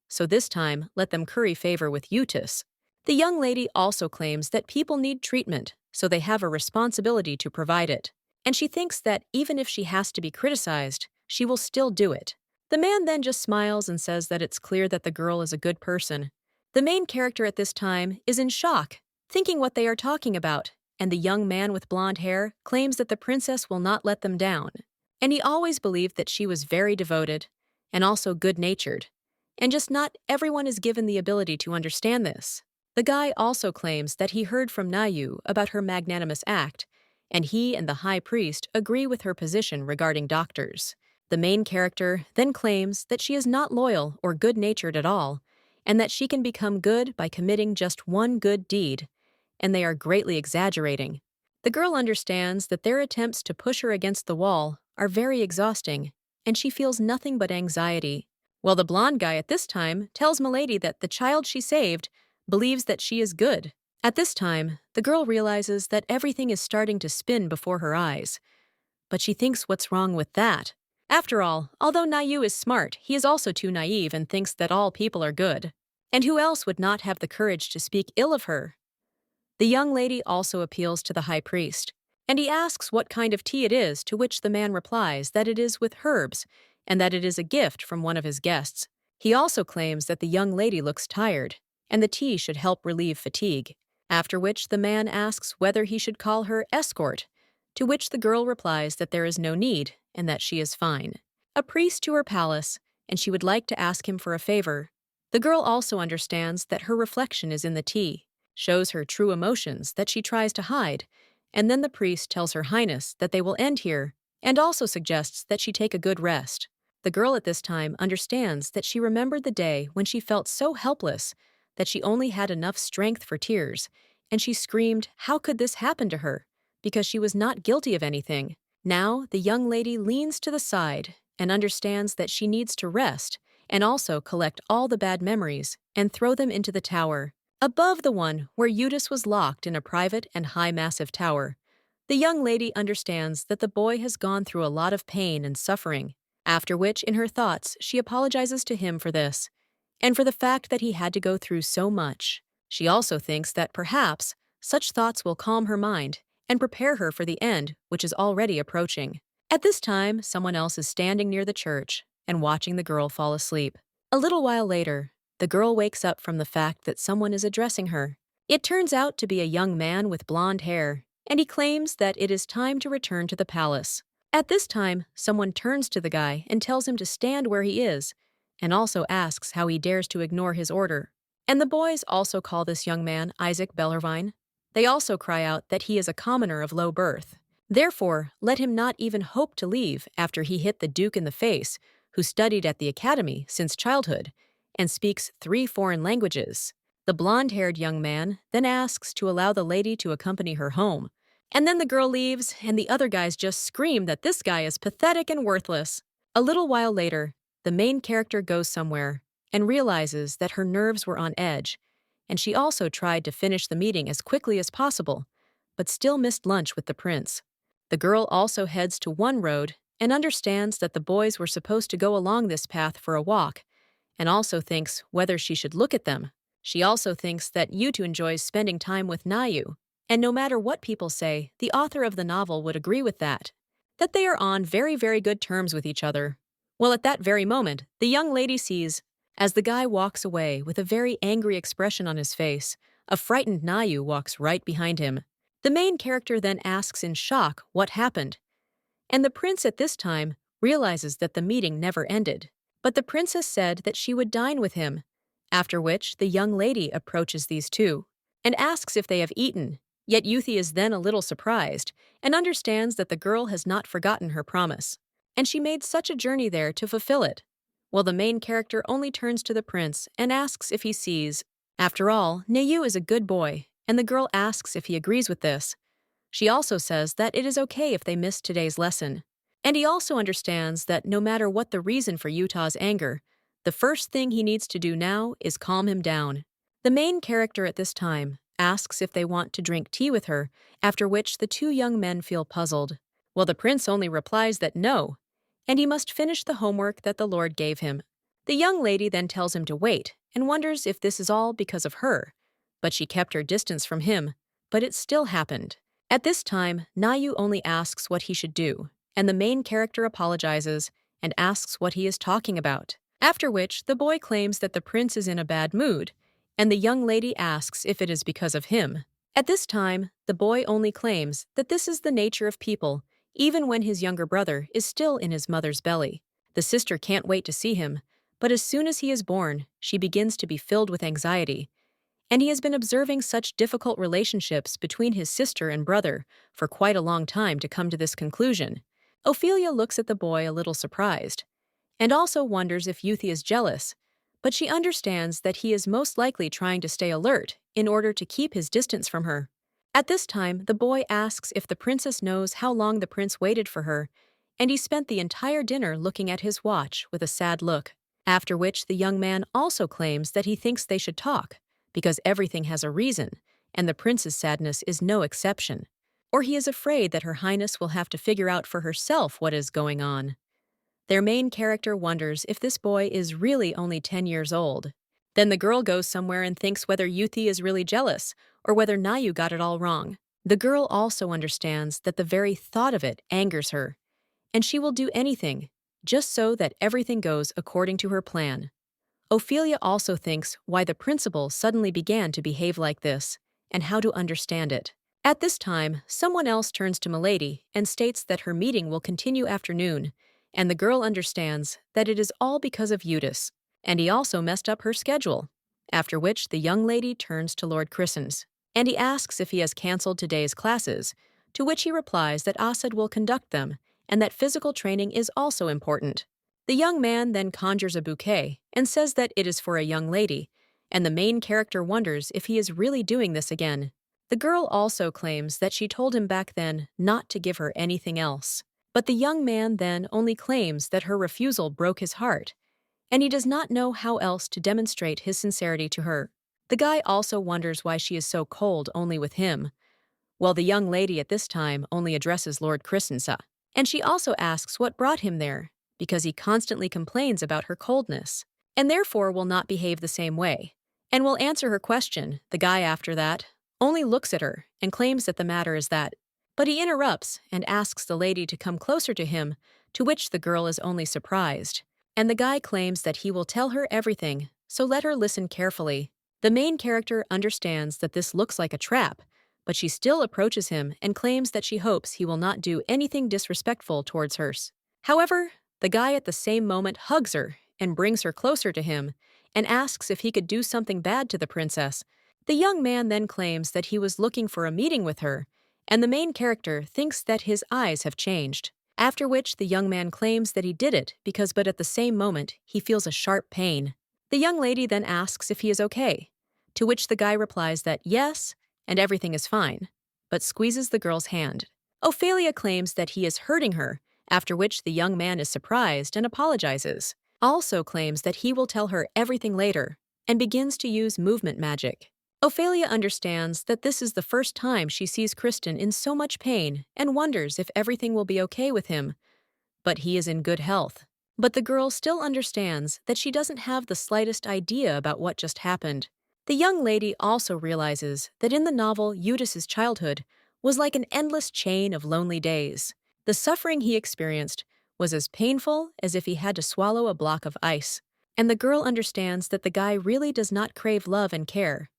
A: So this time, let them curry favor with Uthus. The young lady also claims that people need treatment, so they have a responsibility to provide it. And she thinks that even if she has to be criticized, she will still do it. The man then just smiles and says that it's clear that the girl is a good person. The main character at this time is in shock, thinking what they are talking about, and the young man with blonde hair claims that the princess will not let them down. And he always believed that she was very devoted and also good-natured, and just not everyone is given the ability to understand this. The guy also claims that he heard from Nayu about her magnanimous act, and he and the high priest agree with her position regarding doctors. The main character then claims that she is not loyal or good-natured at all, and that she can become good by committing just one good deed, and they are greatly exaggerating. The girl understands that their attempts to push her against the wall are very exhausting, and she feels nothing but anxiety. While the blonde guy at this time tells Milady that the child she saved believes that she is good. At this time, the girl realizes that everything is starting to spin before her eyes. But she thinks what's wrong with that? After all, although Nayu is smart, he is also too naive and thinks that all people are good. And who else would not have the courage to speak ill of her? The young lady also appeals to the high priest. and he asks what kind of tea it is, to which the man replies that it is with herbs and that it is a gift from one of his guests. He also claims that the young lady looks tired, and the tea should help relieve fatigue, after which the man asks whether he should call her escort, to which the girl replies that there is no need and that she is fine. A priest to her palace, and she would like to ask him for a favor. The girl also understands that her reflection is in the tea, shows her true emotions that she tries to hide, and then the priest tells Her Highness that they will end here, and also suggests that she take a good rest. The girl at this time understands that she remembered the day when she felt so helpless that she only had enough strength for tears, and she screamed, "How could this happen to her?" because she was not guilty of anything. Now, the young lady leans to the side and understands that she needs to rest and also collect all the bad memories and throw them into the tower, above the one where Uthus was locked in a private and high massive tower. The young lady understands that the boy has gone through a lot of pain and suffering, after which, in her thoughts, she apologizes to him for this, and for the fact that he had to go through so much. She also thinks that perhaps such thoughts will calm her mind and prepare her for the end, which is already approaching. At this time, someone else is standing near the church and watching the girl fall asleep. A little while later, the girl wakes up from the fact that someone is addressing her. It turns out to be a young man with blonde hair, and he claims that it is time to return to the palace. At this time, someone turns to the guy and tells him to stand where he is, and also asks how he dares to ignore his order. And the boys also call this young man Isaac Bellervine. They also cry out that he is a commoner of low birth. Therefore, let him not even hope to leave after he hit the Duke in the face, who studied at the academy since childhood and speaks 3 foreign languages. The blonde-haired young man then asks to allow the lady to accompany her home. And then the girl leaves, and the other guys just scream that this guy is pathetic and worthless. A little while later, the main character goes somewhere and realizes that her nerves were on edge, and she also tried to finish the meeting as quickly as possible, but still missed lunch with the prince. The girl also heads to one road and understands that the boys were supposed to go along this path for a walk, and also thinks whether she should look at them. She also thinks that Uthus enjoys spending time with Nayu, and no matter what people say, the author of the novel would agree with that they are on very, very good terms with each other. Well, at that very moment, the young lady sees, as the guy walks away with a very angry expression on his face, a frightened Nayu walks right behind him. The main character then asks in shock what happened, and the prince at this time realizes that the meeting never ended, but the princess said that she would dine with him, after which the young lady approaches these two and asks if they have eaten, yet Uthus is then a little surprised and understands that the girl has not forgotten her promise, and she made such a journey there to fulfill it. Well, the main character only turns to the prince and asks if he sees. After all, Nayu is a good boy, and the girl asks if he agrees with this. She also says that it is okay if they miss today's lesson. And he also understands that no matter what the reason for Utah's anger, the first thing he needs to do now is calm him down. The main character at this time asks if they want to drink tea with her, after which the 2 young men feel puzzled. Well, the prince only replies that no, and he must finish the homework that the Lord gave him. The young lady then tells him to wait and wonders if this is all because of her, but she kept her distance from him, but it still happened. At this time, Nayu only asks what he should do, and the main character apologizes and asks what he is talking about, after which the boy claims that the prince is in a bad mood, and the young lady asks if it is because of him. At this time, the boy only claims that this is the nature of people, even when his younger brother is still in his mother's belly. The sister can't wait to see him, but as soon as he is born, she begins to be filled with anxiety, and he has been observing such difficult relationships between his sister and brother for quite a long time to come to this conclusion. Opilia looks at the boy a little surprised, and also wonders if Uthus is jealous, but she understands that he is most likely trying to stay alert in order to keep his distance from her. At this time, the boy asks if the princess knows how long the prince waited for her, and he spent the entire dinner looking at his watch with a sad look, after which the young man also claims that he thinks they should talk, because everything has a reason, and the prince's sadness is no exception. Or he is afraid that Her Highness will have to figure out for herself what is going on. Their main character wonders if this boy is really only 10 years old. Then the girl goes somewhere and thinks whether Uthus is really jealous, or whether Nayu got it all wrong. The girl also understands that the very thought of it angers her, and she will do anything, just so that everything goes according to her plan. Opilia also thinks why the principal suddenly began to behave like this, and how to understand it. At this time, someone else turns to Milady and states that her meeting will continue after noon, and the girl understands that it is all because of Uthus, and he also messed up her schedule. After which the young lady turns to Lord Christen's, and he asks if he has cancelled today's classes, to which he replies that Assad will conduct them, and that physical training is also important. The young man then conjures a bouquet and says that it is for a young lady, and the main character wonders if he is really doing this again. The girl also claims that she told him back then not to give her anything else. But the young man then only claims that her refusal broke his heart, and he does not know how else to demonstrate his sincerity to her. The guy also wonders why she is so cold only with him, while the young lady at this time only addresses Lord Christensa. And she also asks what brought him there, because he constantly complains about her coldness, and therefore will not behave the same way. And will answer her question. The guy after that only looks at her and claims that the matter is that, but he interrupts and asks the lady to come closer to him, to which the girl is only surprised. And the guy claims that he will tell her everything, so let her listen carefully. The main character understands that this looks like a trap, but she still approaches him and claims that she hopes he will not do anything disrespectful towards her. However, the guy at the same moment hugs her and brings her closer to him and asks if he could do something bad to the princess. The young man then claims that he was looking for a meeting with her, and the main character thinks that his eyes have changed. After which the young man claims that he did it because but at the same moment he feels a sharp pain. The young lady then asks if he is okay, to which the guy replies that yes, and everything is fine, but squeezes the girl's hand. Opilia claims that he is hurting her, after which the young man is surprised and apologizes. Also claims that he will tell her everything later, and begins to use movement magic. Opilia understands that this is the first time she sees Kristen in so much pain and wonders if everything will be okay with him, but he is in good health. But the girl still understands that she doesn't have the slightest idea about what just happened. The young lady also realizes that in the novel Uthus's childhood was like an endless chain of lonely days. The suffering he experienced was as painful as if he had to swallow a block of ice. And the girl understands that the guy really does not crave love and care.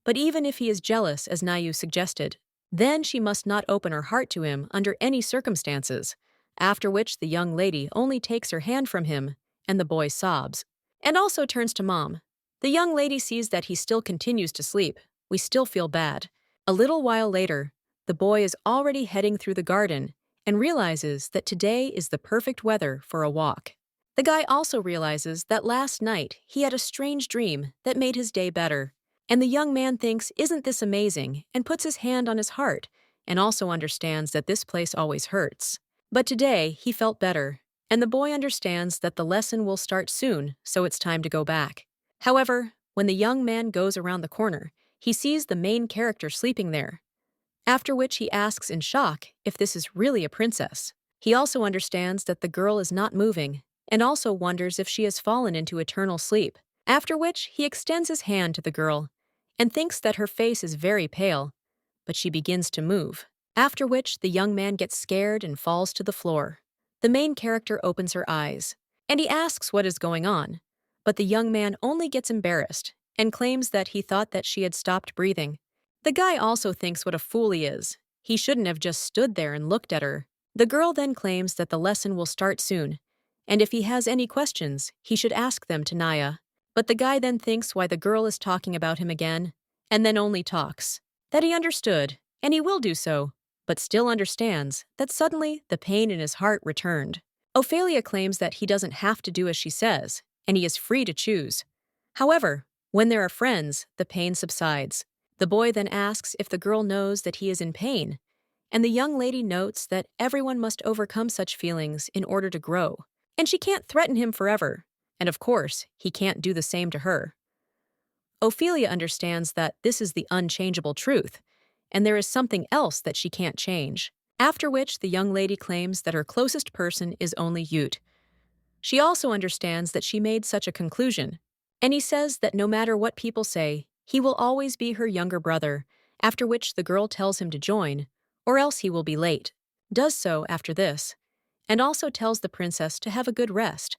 A: But even if he is jealous, as Nayu suggested, then she must not open her heart to him under any circumstances, after which the young lady only takes her hand from him, and the boy sobs. And also turns to Mom. The young lady sees that he still continues to sleep. We still feel bad. A little while later, the boy is already heading through the garden and realizes that today is the perfect weather for a walk. The guy also realizes that last night he had a strange dream that made his day better. And the young man thinks, isn't this amazing, and puts his hand on his heart, and also understands that this place always hurts. But today, he felt better, and the boy understands that the lesson will start soon, so it's time to go back. However, when the young man goes around the corner, he sees the main character sleeping there, after which he asks in shock if this is really a princess. He also understands that the girl is not moving, and also wonders if she has fallen into eternal sleep, after which he extends his hand to the girl, and thinks that her face is very pale, but she begins to move, after which the young man gets scared and falls to the floor. The main character opens her eyes, and he asks what is going on, but the young man only gets embarrassed and claims that he thought that she had stopped breathing. The guy also thinks what a fool he is. He shouldn't have just stood there and looked at her. The girl then claims that the lesson will start soon, and if he has any questions, he should ask them to Naya. But the guy then thinks why the girl is talking about him again, and then only talks. That he understood, and he will do so, but still understands that suddenly the pain in his heart returned. Opilia claims that he doesn't have to do as she says, and he is free to choose. However, when there are friends, the pain subsides. The boy then asks if the girl knows that he is in pain, and the young lady notes that everyone must overcome such feelings in order to grow, and she can't threaten him forever. And of course, he can't do the same to her. Opilia understands that this is the unchangeable truth, and there is something else that she can't change. After which, the young lady claims that her closest person is only Uthus. She also understands that she made such a conclusion, and he says that no matter what people say, he will always be her younger brother, after which the girl tells him to join, or else he will be late. Does so after this, and also tells the princess to have a good rest.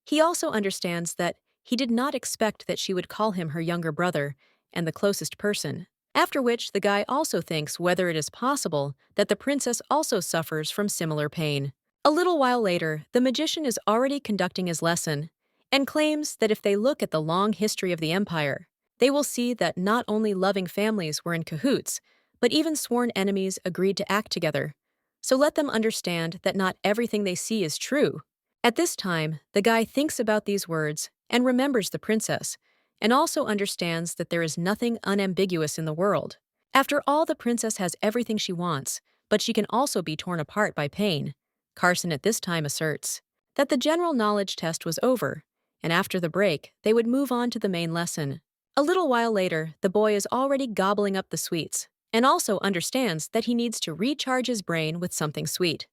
A: He also understands that he did not expect that she would call him her younger brother and the closest person, after which the guy also thinks whether it is possible that the princess also suffers from similar pain. A little while later, the magician is already conducting his lesson and claims that if they look at the long history of the empire, they will see that not only loving families were in cahoots, but even sworn enemies agreed to act together. So let them understand that not everything they see is true. At this time, the guy thinks about these words and remembers the princess, and also understands that there is nothing unambiguous in the world. After all, the princess has everything she wants, but she can also be torn apart by pain. Carson at this time asserts that the general knowledge test was over, and after the break, they would move on to the main lesson. A little while later, the boy is already gobbling up the sweets, and also understands that he needs to recharge his brain with something sweet.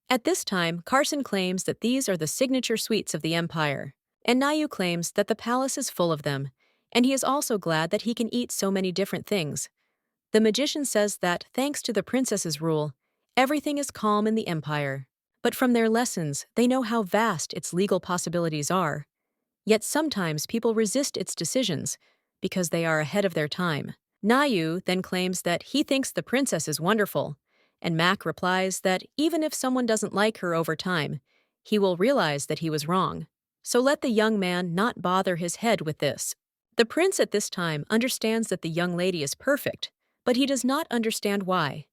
A: At this time, Carson claims that these are the signature sweets of the empire, and Nayu claims that the palace is full of them, and he is also glad that he can eat so many different things. The magician says that, thanks to the princess's rule, everything is calm in the empire. But from their lessons, they know how vast its legal possibilities are. Yet sometimes people resist its decisions because they are ahead of their time. Nayu then claims that he thinks the princess is wonderful, and Mac replies that even if someone doesn't like her over time, he will realize that he was wrong. So let the young man not bother his head with this. The prince at this time understands that the young lady is perfect, but he does not understand why.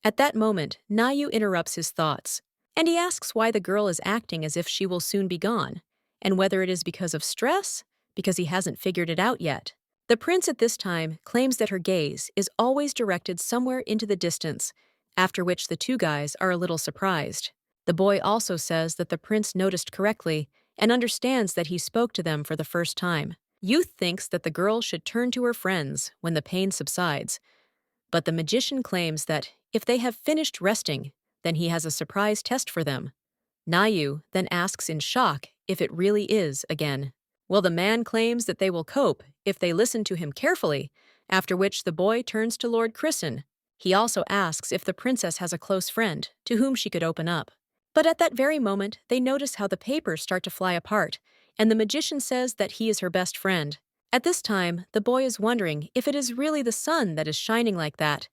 A: At that moment, Nayu interrupts his thoughts, and he asks why the girl is acting as if she will soon be gone, and whether it is because of stress, because he hasn't figured it out yet. The prince at this time claims that her gaze is always directed somewhere into the distance, after which the two guys are a little surprised. The boy also says that the prince noticed correctly and understands that he spoke to them for the first time. Youth thinks that the girl should turn to her friends when the pain subsides, but the magician claims that if they have finished resting, then he has a surprise test for them. Nayu then asks in shock if it really is again. Well, the man claims that they will cope if they listen to him carefully, after which the boy turns to Lord Kristen. He also asks if the princess has a close friend to whom she could open up. But at that very moment, they notice how the papers start to fly apart, and the magician says that he is her best friend. At this time, the boy is wondering if it is really the sun that is shining like that,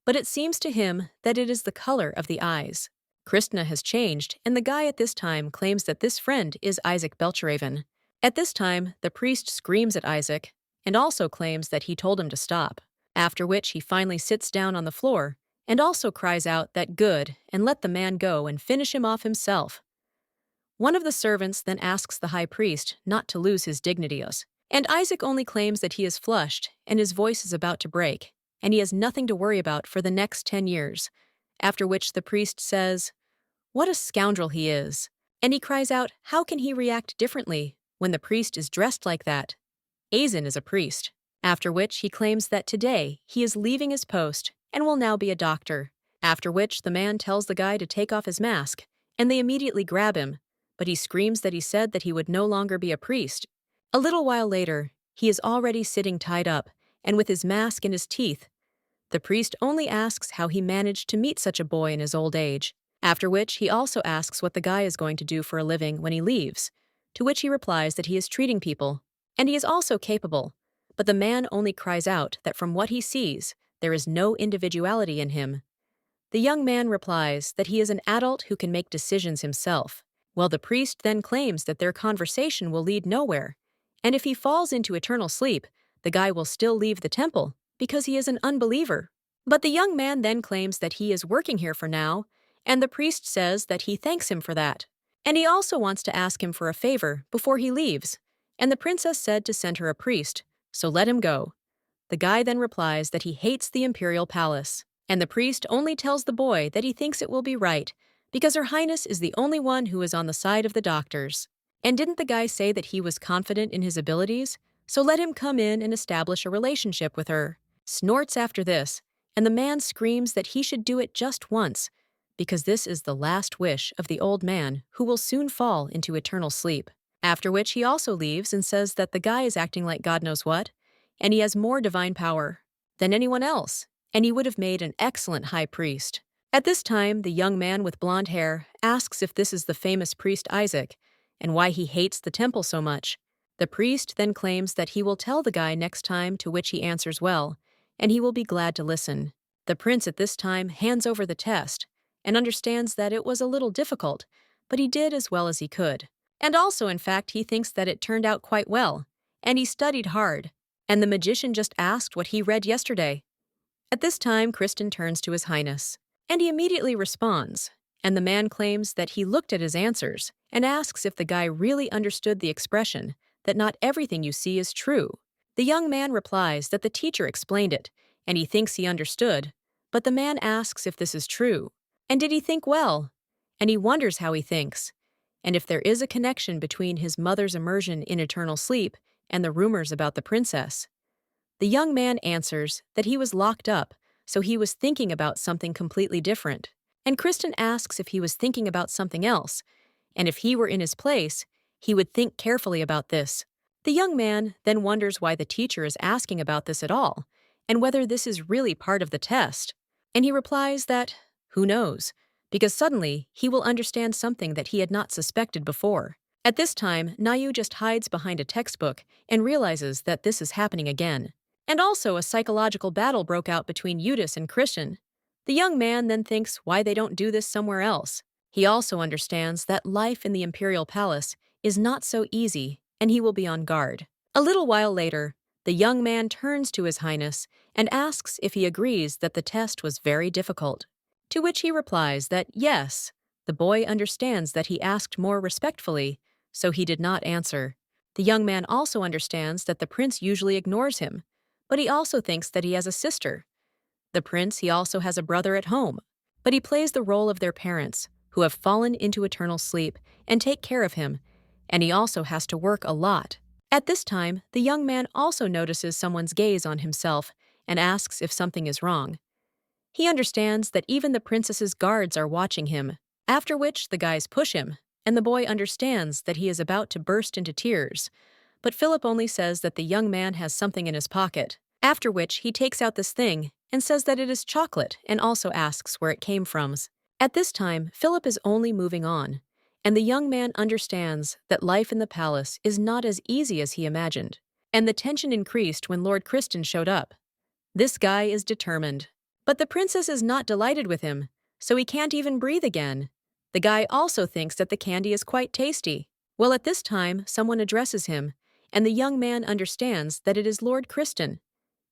A: but it seems to him that it is the color of the eyes. Kristna has changed, and the guy at this time claims that this friend is Isaac Belcheraven. At this time, the priest screams at Isaac, and also claims that he told him to stop, after which he finally sits down on the floor and also cries out that good and let the man go and finish him off himself. One of the servants then asks the high priest not to lose his dignities, and Isaac only claims that he is flushed and his voice is about to break, and he has nothing to worry about for the next 10 years, after which the priest says, "What a scoundrel he is," and he cries out how can he react differently when the priest is dressed like that. Azin is a priest, after which he claims that today he is leaving his post and will now be a doctor, after which the man tells the guy to take off his mask, and they immediately grab him, but he screams that he said that he would no longer be a priest. A little while later, he is already sitting tied up, and with his mask in his teeth. The priest only asks how he managed to meet such a boy in his old age, after which he also asks what the guy is going to do for a living when he leaves, to which he replies that he is treating people, and he is also capable, but the man only cries out that from what he sees, there is no individuality in him. The young man replies that he is an adult who can make decisions himself, while the priest then claims that their conversation will lead nowhere, and if he falls into eternal sleep, the guy will still leave the temple because he is an unbeliever. But the young man then claims that he is working here for now, and the priest says that he thanks him for that, and he also wants to ask him for a favor before he leaves, and the princess said to send her a priest, so let him go. The guy then replies that he hates the Imperial palace, and the priest only tells the boy that he thinks it will be right, because Her Highness is the only one who is on the side of the doctors. And didn't the guy say that he was confident in his abilities? So let him come in and establish a relationship with her. Snorts after this, and the man screams that he should do it just once, because this is the last wish of the old man who will soon fall into eternal sleep. After which he also leaves and says that the guy is acting like God knows what, and he has more divine power. than anyone else, and he would have made an excellent high priest. At this time, the young man with blonde hair asks if this is the famous priest Isaac, and why he hates the temple so much. The priest then claims that he will tell the guy next time, to which he answers well, and he will be glad to listen. The prince at this time hands over the test, and understands that it was a little difficult, but he did as well as he could. And also, in fact, he thinks that it turned out quite well, and he studied hard, and the magician just asked what he read yesterday. At this time, Kristen turns to His Highness, and he immediately responds, and the man claims that he looked at his answers and asks if the guy really understood the expression that not everything you see is true. The young man replies that the teacher explained it, and he thinks he understood, but the man asks if this is true, and did he think well? And he wonders how he thinks, and if there is a connection between his mother's immersion in eternal sleep and the rumors about the princess. The young man answers that he was locked up, so he was thinking about something completely different. And Kristen asks if he was thinking about something else, and if he were in his place, he would think carefully about this. The young man then wonders why the teacher is asking about this at all, and whether this is really part of the test. And he replies that, who knows, because suddenly he will understand something that he had not suspected before. At this time, Nayu just hides behind a textbook and realizes that this is happening again. And also a psychological battle broke out between Uthus and Kristen. The young man then thinks why they don't do this somewhere else. He also understands that life in the Imperial Palace is not so easy, and he will be on guard. A little while later, the young man turns to His Highness and asks if he agrees that the test was very difficult. To which he replies that yes, the boy understands that he asked more respectfully, so he did not answer. The young man also understands that the prince usually ignores him, but he also thinks that he has a sister. The prince, he also has a brother at home, but he plays the role of their parents, who have fallen into eternal sleep and take care of him, and he also has to work a lot. At this time, the young man also notices someone's gaze on himself and asks if something is wrong. He understands that even the princess's guards are watching him, after which the guys push him, and the boy understands that he is about to burst into tears. But Philip only says that the young man has something in his pocket, after which he takes out this thing and says that it is chocolate and also asks where it came from. At this time, Philip is only moving on, and the young man understands that life in the palace is not as easy as he imagined, and the tension increased when Lord Kristen showed up. This guy is determined, but the princess is not delighted with him, so he can't even breathe again. The guy also thinks that the candy is quite tasty. Well, at this time, someone addresses him, and the young man understands that it is Lord Kristen.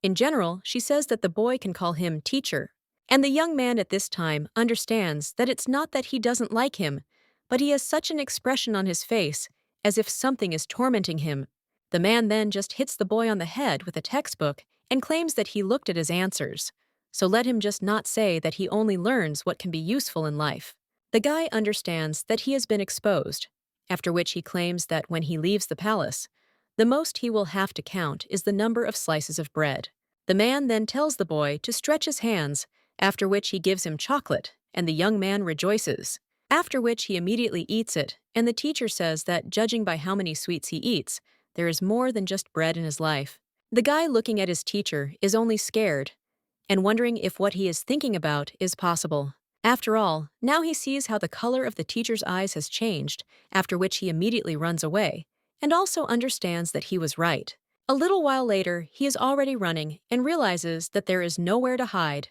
A: In general, she says that the boy can call him teacher, and the young man at this time understands that it's not that he doesn't like him, but he has such an expression on his face, as if something is tormenting him. The man then just hits the boy on the head with a textbook and claims that he looked at his answers, so let him just not say that he only learns what can be useful in life. The guy understands that he has been exposed, after which he claims that when he leaves the palace, the most he will have to count is the number of slices of bread. The man then tells the boy to stretch his hands, after which he gives him chocolate, and the young man rejoices. After which he immediately eats it, and the teacher says that judging by how many sweets he eats, there is more than just bread in his life. The guy looking at his teacher is only scared, and wondering if what he is thinking about is possible. After all, now he sees how the color of the teacher's eyes has changed, after which he immediately runs away, and also understands that he was right. A little while later, he is already running and realizes that there is nowhere to hide.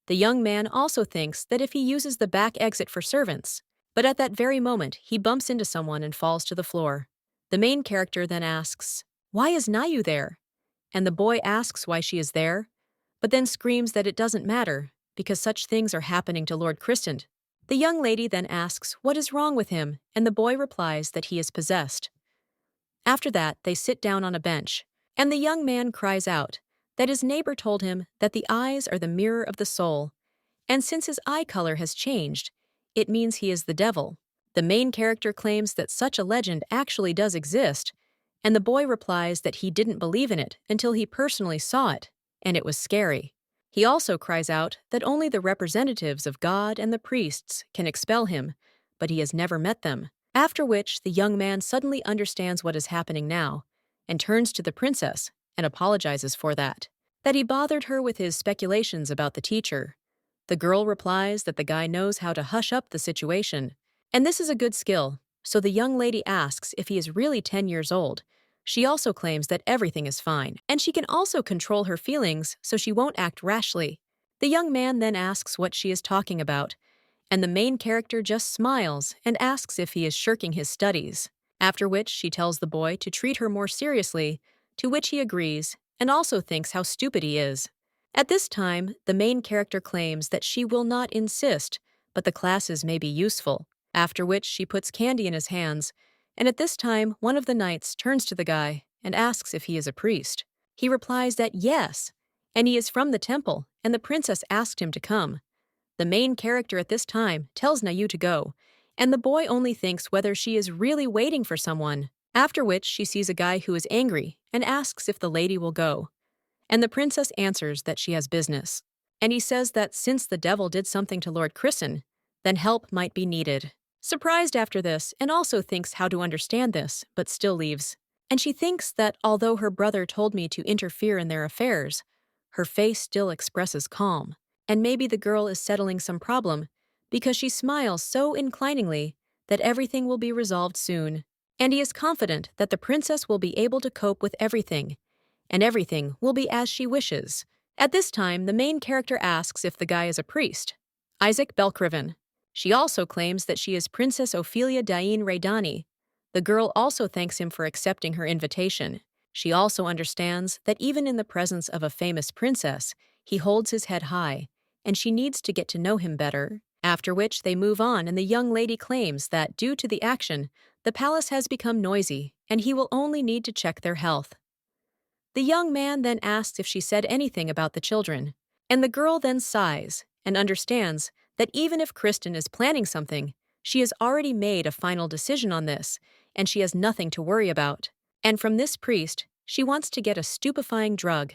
A: The young man also thinks that if he uses the back exit for servants, but at that very moment, he bumps into someone and falls to the floor. The main character then asks, "Why is Nayu there?" And the boy asks why she is there, but then screams that it doesn't matter, because such things are happening to Lord Kristen. The young lady then asks what is wrong with him, and the boy replies that he is possessed. After that, they sit down on a bench, and the young man cries out that his neighbor told him that the eyes are the mirror of the soul, and since his eye color has changed, it means he is the devil. The main character claims that such a legend actually does exist, and the boy replies that he didn't believe in it until he personally saw it, and it was scary. He also cries out that only the representatives of God and the priests can expel him, but he has never met them. After which, the young man suddenly understands what is happening now, and turns to the princess and apologizes for that. that he bothered her with his speculations about the teacher. The girl replies that the guy knows how to hush up the situation, and this is a good skill, so the young lady asks if he is really 10 years old. She also claims that everything is fine, and she can also control her feelings so she won't act rashly. The young man then asks what she is talking about, and the main character just smiles and asks if he is shirking his studies, after which she tells the boy to treat her more seriously, to which he agrees and also thinks how stupid he is. At this time, the main character claims that she will not insist, but the classes may be useful, after which she puts candy in his hands, and at this time one of the knights turns to the guy and asks if he is a priest. He replies that yes, and he is from the temple, and the princess asked him to come. The main character at this time tells Nayu to go, and the boy only thinks whether she is really waiting for someone, after which she sees a guy who is angry and asks if the lady will go. And the princess answers that she has business. And he says that since the devil did something to Lord Kristen, then help might be needed. Surprised after this, and also thinks how to understand this, but still leaves. And she thinks that although her brother told me to interfere in their affairs, her face still expresses calm. And maybe the girl is settling some problem, because she smiles so incliningly that everything will be resolved soon. And he is confident that the princess will be able to cope with everything, and everything will be as she wishes. At this time, the main character asks if the guy is a priest. Isaac Belcriven. She also claims that she is Princess Opilia Dain Raydani. The girl also thanks him for accepting her invitation. She also understands that even in the presence of a famous princess, he holds his head high, and she needs to get to know him better. After which they move on, and the young lady claims that due to the action, the palace has become noisy, and he will only need to check their health. The young man then asks if she said anything about the children, and the girl then sighs and understands that even if Kristen is planning something, she has already made a final decision on this, and she has nothing to worry about. And from this priest, she wants to get a stupefying drug.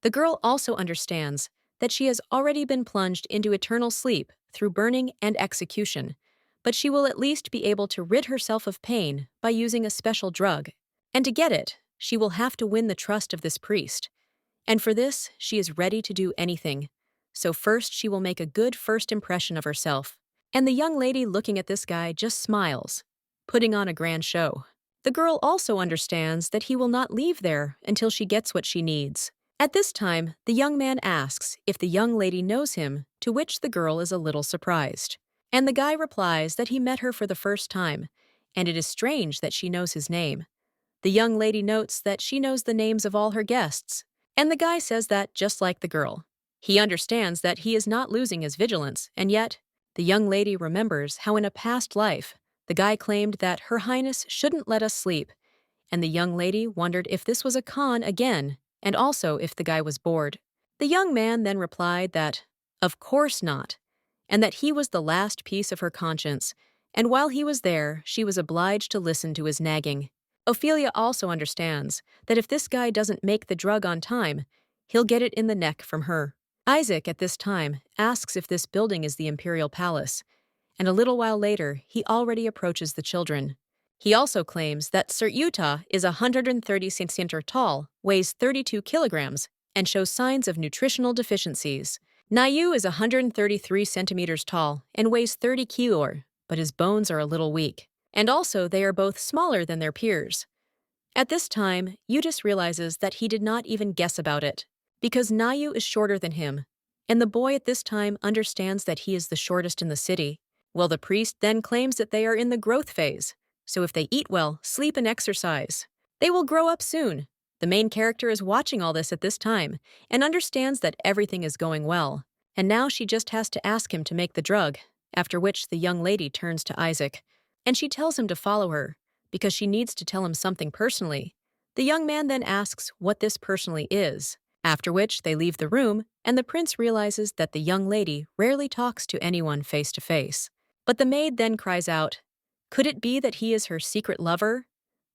A: The girl also understands that she has already been plunged into eternal sleep through burning and execution, but she will at least be able to rid herself of pain by using a special drug. And to get it, she will have to win the trust of this priest. And for this, she is ready to do anything. So first, she will make a good first impression of herself. And the young lady looking at this guy just smiles, putting on a grand show. The girl also understands that he will not leave there until she gets what she needs. At this time, the young man asks if the young lady knows him, to which the girl is a little surprised. And the guy replies that he met her for the first time, and it is strange that she knows his name. The young lady notes that she knows the names of all her guests, and the guy says that just like the girl. He understands that he is not losing his vigilance, and yet, the young lady remembers how in a past life, the guy claimed that Her Highness shouldn't let us sleep, and the young lady wondered if this was a con again, and also if the guy was bored. The young man then replied that, of course not, and that he was the last piece of her conscience, and while he was there, she was obliged to listen to his nagging. Opilia also understands that if this guy doesn't make the drug on time, he'll get it in the neck from her. Isaac, at this time, asks if this building is the Imperial Palace, and a little while later, he already approaches the children. He also claims that Sir Utah is 130 centimeters tall, weighs 32 kilograms, and shows signs of nutritional deficiencies. Nayu is 133 centimeters tall and weighs 30 kilos, but his bones are a little weak. And also, they are both smaller than their peers. At this time, Uthus realizes that he did not even guess about it, because Nayu is shorter than him, and the boy at this time understands that he is the shortest in the city. Well, the priest then claims that they are in the growth phase, so if they eat well, sleep and exercise, they will grow up soon. The main character is watching all this at this time and understands that everything is going well, and now she just has to ask him to make the drug, after which the young lady turns to Isaac, and she tells him to follow her, because she needs to tell him something personally. The young man then asks what this personally is, after which they leave the room, and the prince realizes that the young lady rarely talks to anyone face to face. But the maid then cries out, could it be that he is her secret lover?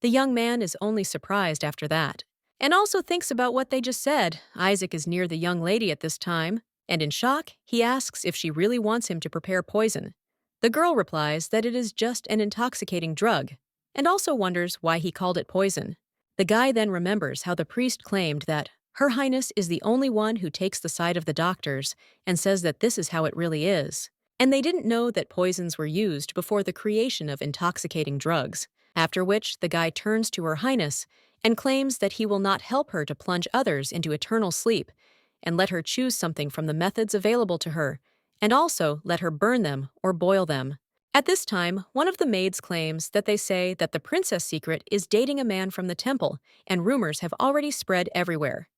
A: The young man is only surprised after that, and also thinks about what they just said. Isaac is near the young lady at this time, and in shock, he asks if she really wants him to prepare poison. The girl replies that it is just an intoxicating drug, and also wonders why he called it poison. The guy then remembers how the priest claimed that Her Highness is the only one who takes the side of the doctors and says that this is how it really is. And they didn't know that poisons were used before the creation of intoxicating drugs, after which the guy turns to Her Highness and claims that he will not help her to plunge others into eternal sleep and let her choose something from the methods available to her, and also let her burn them or boil them. At this time, one of the maids claims that they say that the princess secret is dating a man from the temple, and rumors have already spread everywhere.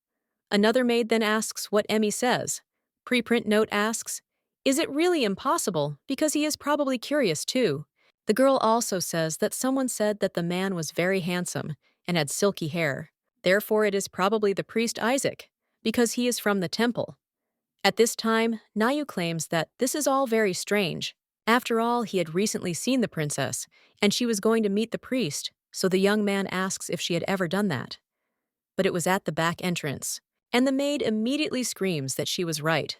A: Another maid then asks what Emmy says. Preprint note asks, "Is it really impossible? Because he is probably curious too." The girl also says that someone said that the man was very handsome and had silky hair. Therefore, it is probably the priest Isaac, because he is from the temple. At this time, Nayu claims that this is all very strange. After all, he had recently seen the princess, and she was going to meet the priest, so the young man asks if she had ever done that. But it was at the back entrance, and the maid immediately screams that she was right.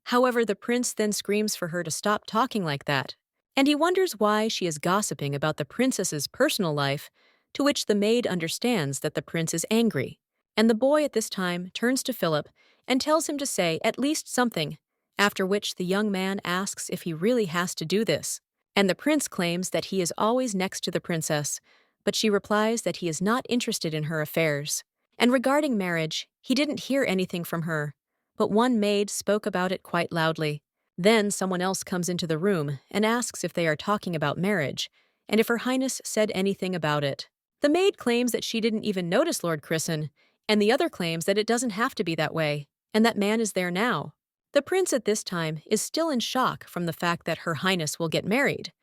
A: However, the prince then screams for her to stop talking like that, and he wonders why she is gossiping about the princess's personal life, to which the maid understands that the prince is angry. And the boy at this time turns to Philip and tells him to say at least something, after which the young man asks if he really has to do this. And the prince claims that he is always next to the princess, but she replies that he is not interested in her affairs. And regarding marriage, he didn't hear anything from her, but one maid spoke about it quite loudly. Then someone else comes into the room and asks if they are talking about marriage, and if Her Highness said anything about it. The maid claims that she didn't even notice Lord Kristen, and the other claims that it doesn't have to be that way, and that man is there now. The prince at this time is still in shock from the fact that Her Highness will get married,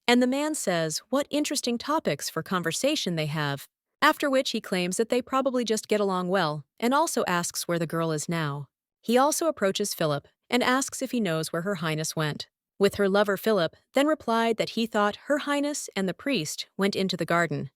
A: and the man says what interesting topics for conversation they have, after which he claims that they probably just get along well, and also asks where the girl is now. He also approaches Philip and asks if he knows where Her Highness went. With her lover Philip then replied that he thought Her Highness and the priest went into the garden.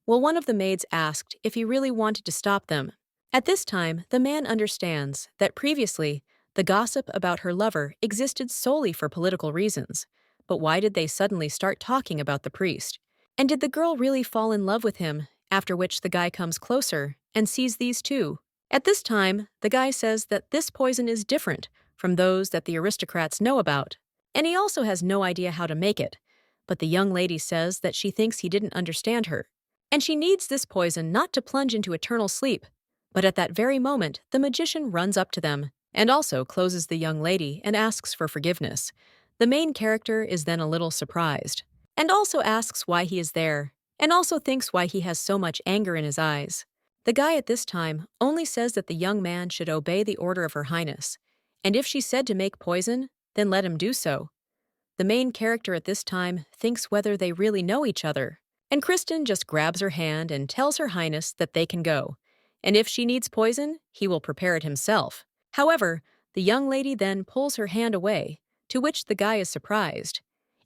A: Well, one of the maids asked if he really wanted to stop them. At this time, the man understands that previously, the gossip about her lover existed solely for political reasons. But why did they suddenly start talking about the priest? And did the girl really fall in love with him, after which the guy comes closer and sees these two? At this time, the guy says that this poison is different from those that the aristocrats know about, and he also has no idea how to make it. But the young lady says that she thinks he didn't understand her, and she needs this poison not to plunge into eternal sleep. But at that very moment, the magician runs up to them and also closes the young lady and asks for forgiveness. The main character is then a little surprised, and also asks why he is there, and also thinks why he has so much anger in his eyes. The guy at this time only says that the young man should obey the order of Her Highness, and if she said to make poison, then let him do so. The main character at this time thinks whether they really know each other, and Kristen just grabs her hand and tells Her Highness that they can go, and if she needs poison, he will prepare it himself. However, the young lady then pulls her hand away, to which the guy is surprised,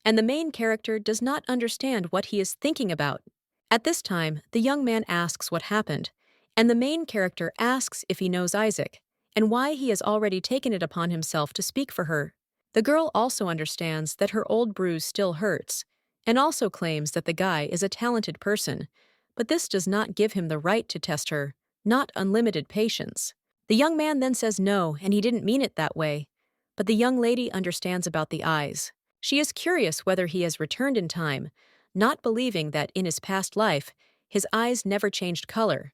A: and the main character does not understand what he is thinking about. At this time, the young man asks what happened, and the main character asks if he knows Isaac, and why he has already taken it upon himself to speak for her. The girl also understands that her old bruise still hurts, and also claims that the guy is a talented person, but this does not give him the right to test her, not unlimited patience. The young man then says no, and he didn't mean it that way, but the young lady understands about the eyes. She is curious whether he has returned in time, not believing that in his past life, his eyes never changed color,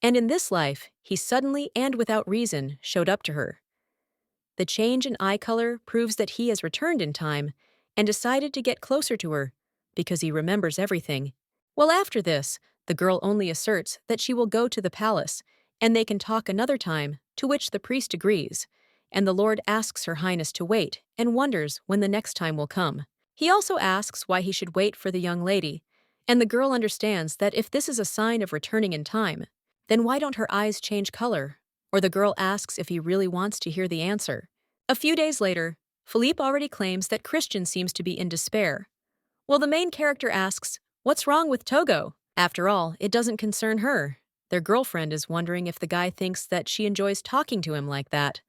A: and in this life, he suddenly and without reason showed up to her. The change in eye color proves that he has returned in time and decided to get closer to her because he remembers everything. Well, after this, the girl only asserts that she will go to the palace and they can talk another time, to which the priest agrees, and the Lord asks Her Highness to wait and wonders when the next time will come. He also asks why he should wait for the young lady, and the girl understands that if this is a sign of returning in time, then why don't her eyes change color? Or the girl asks if he really wants to hear the answer. A few days later, Philippe already claims that Christian seems to be in despair. Well, the main character asks, "What's wrong with Togo?" After all, it doesn't concern her. Their girlfriend is wondering if the guy thinks that she enjoys talking to him like that.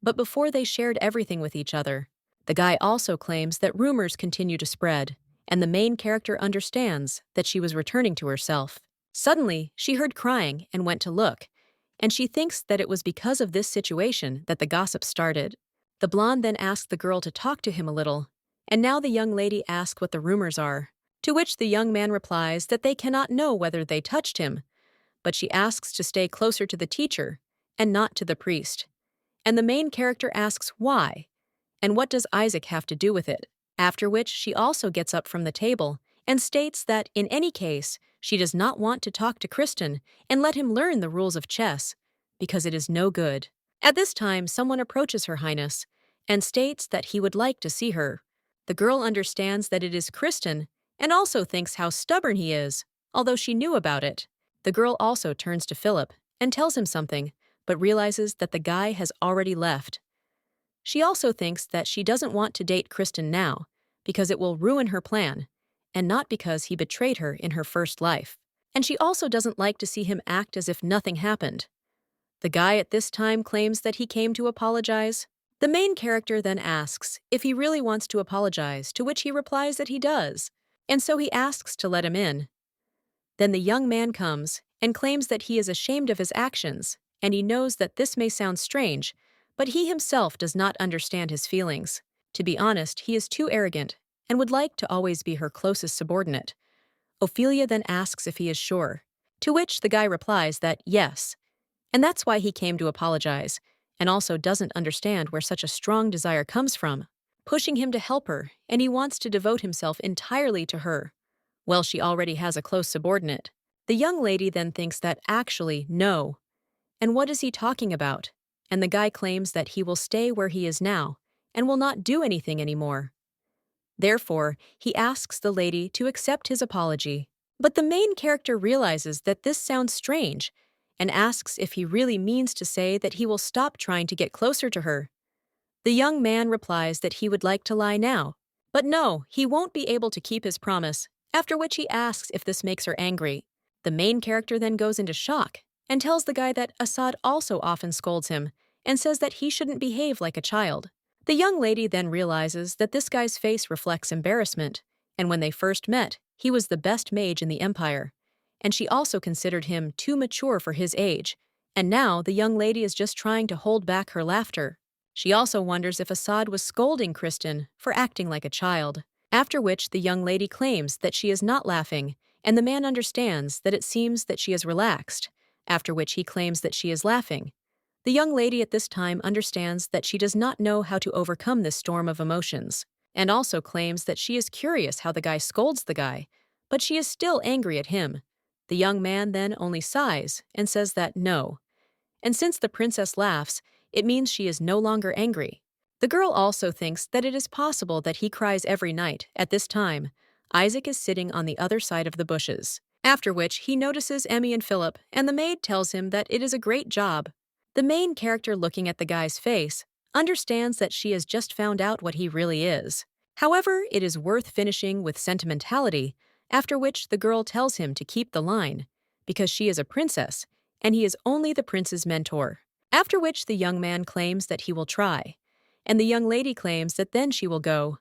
A: But before they shared everything with each other, the guy also claims that rumors continue to spread, and the main character understands that she was returning to herself. Suddenly, she heard crying and went to look, and she thinks that it was because of this situation that the gossip started. The blonde then asks the girl to talk to him a little, and now the young lady asks what the rumors are, to which the young man replies that they cannot know whether they touched him, but she asks to stay closer to the teacher and not to the priest. And the main character asks why, and what does Isaac have to do with it, after which she also gets up from the table and states that, in any case, she does not want to talk to Kristen and let him learn the rules of chess, because it is no good. At this time, someone approaches Her Highness and states that he would like to see her. The girl understands that it is Kristen and also thinks how stubborn he is, although she knew about it. The girl also turns to Philip and tells him something, but realizes that the guy has already left. She also thinks that she doesn't want to date Kristen now, because it will ruin her plan, and not because he betrayed her in her first life. And she also doesn't like to see him act as if nothing happened. The guy at this time claims that he came to apologize. The main character then asks if he really wants to apologize, to which he replies that he does, and so he asks to let him in. Then the young man comes and claims that he is ashamed of his actions, and he knows that this may sound strange, but he himself does not understand his feelings. To be honest, he is too arrogant and would like to always be her closest subordinate. Opilia then asks if he is sure, to which the guy replies that yes, and that's why he came to apologize, and also doesn't understand where such a strong desire comes from, pushing him to help her, and he wants to devote himself entirely to her. Well, she already has a close subordinate. The young lady then thinks that actually, no. And what is he talking about? And the guy claims that he will stay where he is now and will not do anything anymore. Therefore, he asks the lady to accept his apology. But the main character realizes that this sounds strange and asks if he really means to say that he will stop trying to get closer to her. The young man replies that he would like to lie now, but no, he won't be able to keep his promise, after which he asks if this makes her angry. The main character then goes into shock and tells the guy that Assad also often scolds him and says that he shouldn't behave like a child. The young lady then realizes that this guy's face reflects embarrassment, and when they first met, he was the best mage in the Empire, and she also considered him too mature for his age, and now the young lady is just trying to hold back her laughter. She also wonders if Assad was scolding Kristen for acting like a child, after which the young lady claims that she is not laughing, and the man understands that it seems that she is relaxed, after which he claims that she is laughing. The young lady at this time understands that she does not know how to overcome this storm of emotions, and also claims that she is curious how the guy scolds the guy, but she is still angry at him. The young man then only sighs and says that no. And since the princess laughs, it means she is no longer angry. The girl also thinks that it is possible that he cries every night. At this time, Isaac is sitting on the other side of the bushes, after which he notices Emmy and Philip, and the maid tells him that it is a great job. The main character, looking at the guy's face, understands that she has just found out what he really is. However, it is worth finishing with sentimentality, after which the girl tells him to keep the line, because she is a princess, and he is only the prince's mentor. After which the young man claims that he will try, and the young lady claims that then she will go.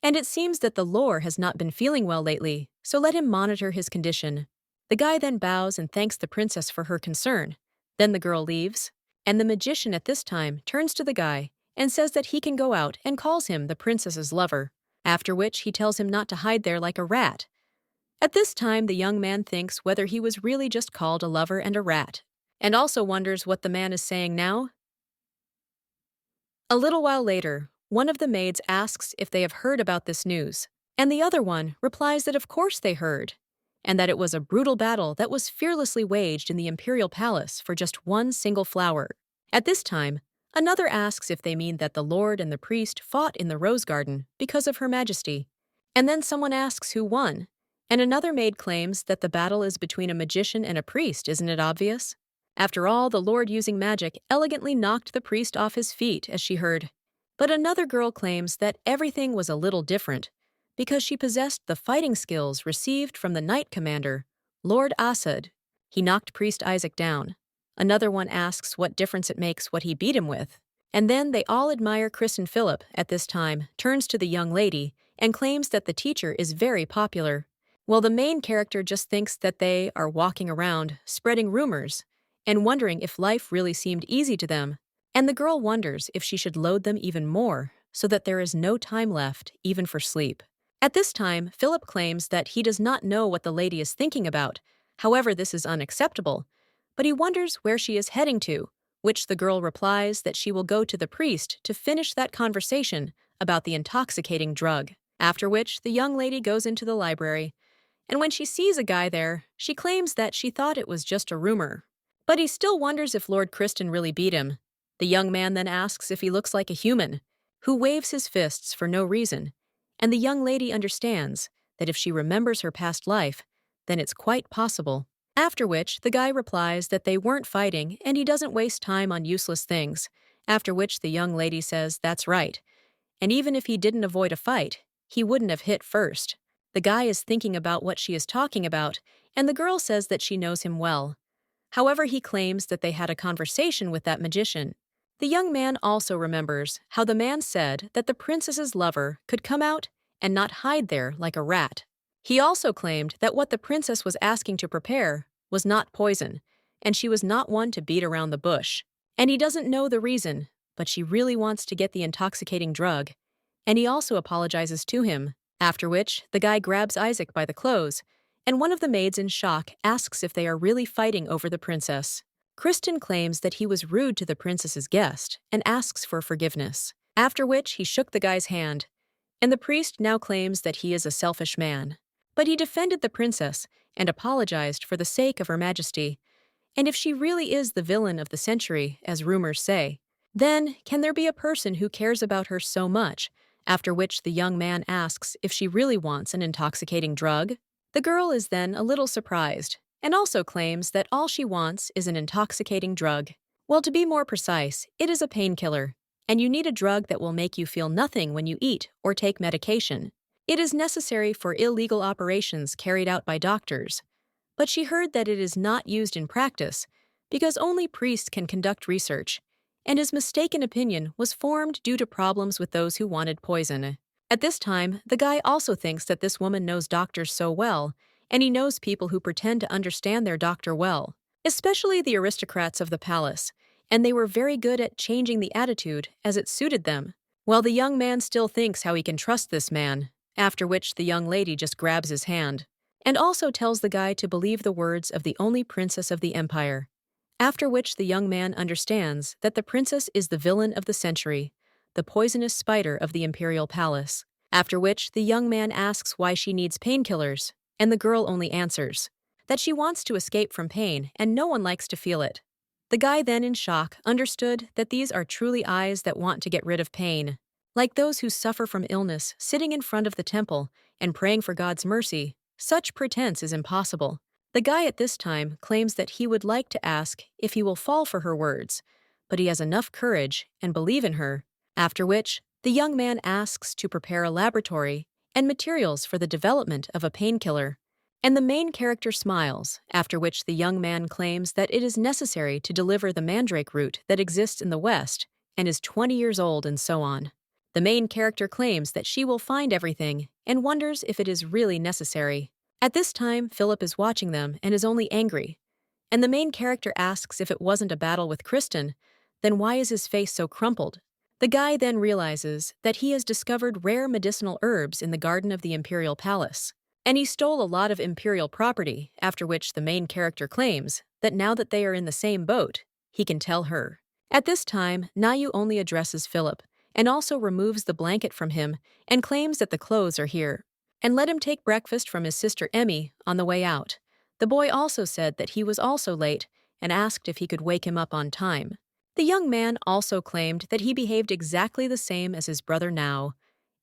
A: And it seems that the lore has not been feeling well lately, so let him monitor his condition. The guy then bows and thanks the princess for her concern. Then the girl leaves, and the magician at this time turns to the guy and says that he can go out and calls him the princess's lover, after which he tells him not to hide there like a rat. At this time, the young man thinks whether he was really just called a lover and a rat, and also wonders what the man is saying now. A little while later, one of the maids asks if they have heard about this news, and the other one replies that of course they heard, and that it was a brutal battle that was fearlessly waged in the Imperial Palace for just one single flower. At this time, another asks if they mean that the Lord and the priest fought in the Rose Garden because of Her Majesty, and then someone asks who won, and another maid claims that the battle is between a magician and a priest. Isn't it obvious? After all, the Lord, using magic, elegantly knocked the priest off his feet, as she heard. But another girl claims that everything was a little different, because she possessed the fighting skills received from the Knight Commander, Lord Assad. He knocked Priest Isaac down. Another one asks what difference it makes what he beat him with. And then they all admire Kristen. Philip, at this time, turns to the young lady and claims that the teacher is very popular, while the main character just thinks that they are walking around, spreading rumors, and wondering if life really seemed easy to them. And the girl wonders if she should load them even more so that there is no time left, even for sleep. At this time, Philip claims that he does not know what the lady is thinking about. However, this is unacceptable. But he wonders where she is heading to, which the girl replies that she will go to the priest to finish that conversation about the intoxicating drug. After which, the young lady goes into the library, and when she sees a guy there, she claims that she thought it was just a rumor. But he still wonders if Lord Kristen really beat him. The young man then asks if he looks like a human, who waves his fists for no reason, and the young lady understands that if she remembers her past life, then it's quite possible. After which, the guy replies that they weren't fighting and he doesn't waste time on useless things, after which the young lady says that's right. And even if he didn't avoid a fight, he wouldn't have hit first. The guy is thinking about what she is talking about, and the girl says that she knows him well. However, he claims that they had a conversation with that magician. The young man also remembers how the man said that the princess's lover could come out and not hide there like a rat. He also claimed that what the princess was asking to prepare was not poison, and she was not one to beat around the bush. And he doesn't know the reason, but she really wants to get the intoxicating drug. And he also apologizes to him, after which the guy grabs Isaac by the clothes, and one of the maids in shock asks if they are really fighting over the princess. Kristen claims that he was rude to the princess's guest and asks for forgiveness, after which he shook the guy's hand, and the priest now claims that he is a selfish man. But he defended the princess and apologized for the sake of her majesty, and if she really is the villain of the century, as rumors say, then can there be a person who cares about her so much, after which the young man asks if she really wants an intoxicating drug? The girl is then a little surprised, and also claims that all she wants is an intoxicating drug. Well, to be more precise, it is a painkiller, and you need a drug that will make you feel nothing when you eat or take medication. It is necessary for illegal operations carried out by doctors, but she heard that it is not used in practice because only priests can conduct research, and his mistaken opinion was formed due to problems with those who wanted poison. At this time, the guy also thinks that this woman knows doctors so well, and he knows people who pretend to understand their doctor well, especially the aristocrats of the palace, and they were very good at changing the attitude as it suited them. While the young man still thinks how he can trust this man, after which the young lady just grabs his hand, and also tells the guy to believe the words of the only princess of the empire, after which the young man understands that the princess is the villain of the century, the poisonous spider of the Imperial palace, after which the young man asks why she needs painkillers, and the girl only answers that she wants to escape from pain and no one likes to feel it. The guy then in shock understood that these are truly eyes that want to get rid of pain, like those who suffer from illness sitting in front of the temple and praying for God's mercy. Such pretense is impossible. The guy at this time claims that he would like to ask if he will fall for her words, but he has enough courage and believe in her, after which the young man asks to prepare a laboratory and materials for the development of a painkiller. And the main character smiles, after which the young man claims that it is necessary to deliver the mandrake root that exists in the West and is 20 years old and so on. The main character claims that she will find everything and wonders if it is really necessary. At this time, Philip is watching them and is only angry. And the main character asks if it wasn't a battle with Kristen, then why is his face so crumpled? The guy then realizes that he has discovered rare medicinal herbs in the garden of the Imperial palace, and he stole a lot of Imperial property, after which the main character claims that now that they are in the same boat, he can tell her. At this time, Nayu only addresses Philip, and also removes the blanket from him and claims that the clothes are here, and let him take breakfast from his sister Emmy on the way out. The boy also said that he was also late and asked if he could wake him up on time. The young man also claimed that he behaved exactly the same as his brother now,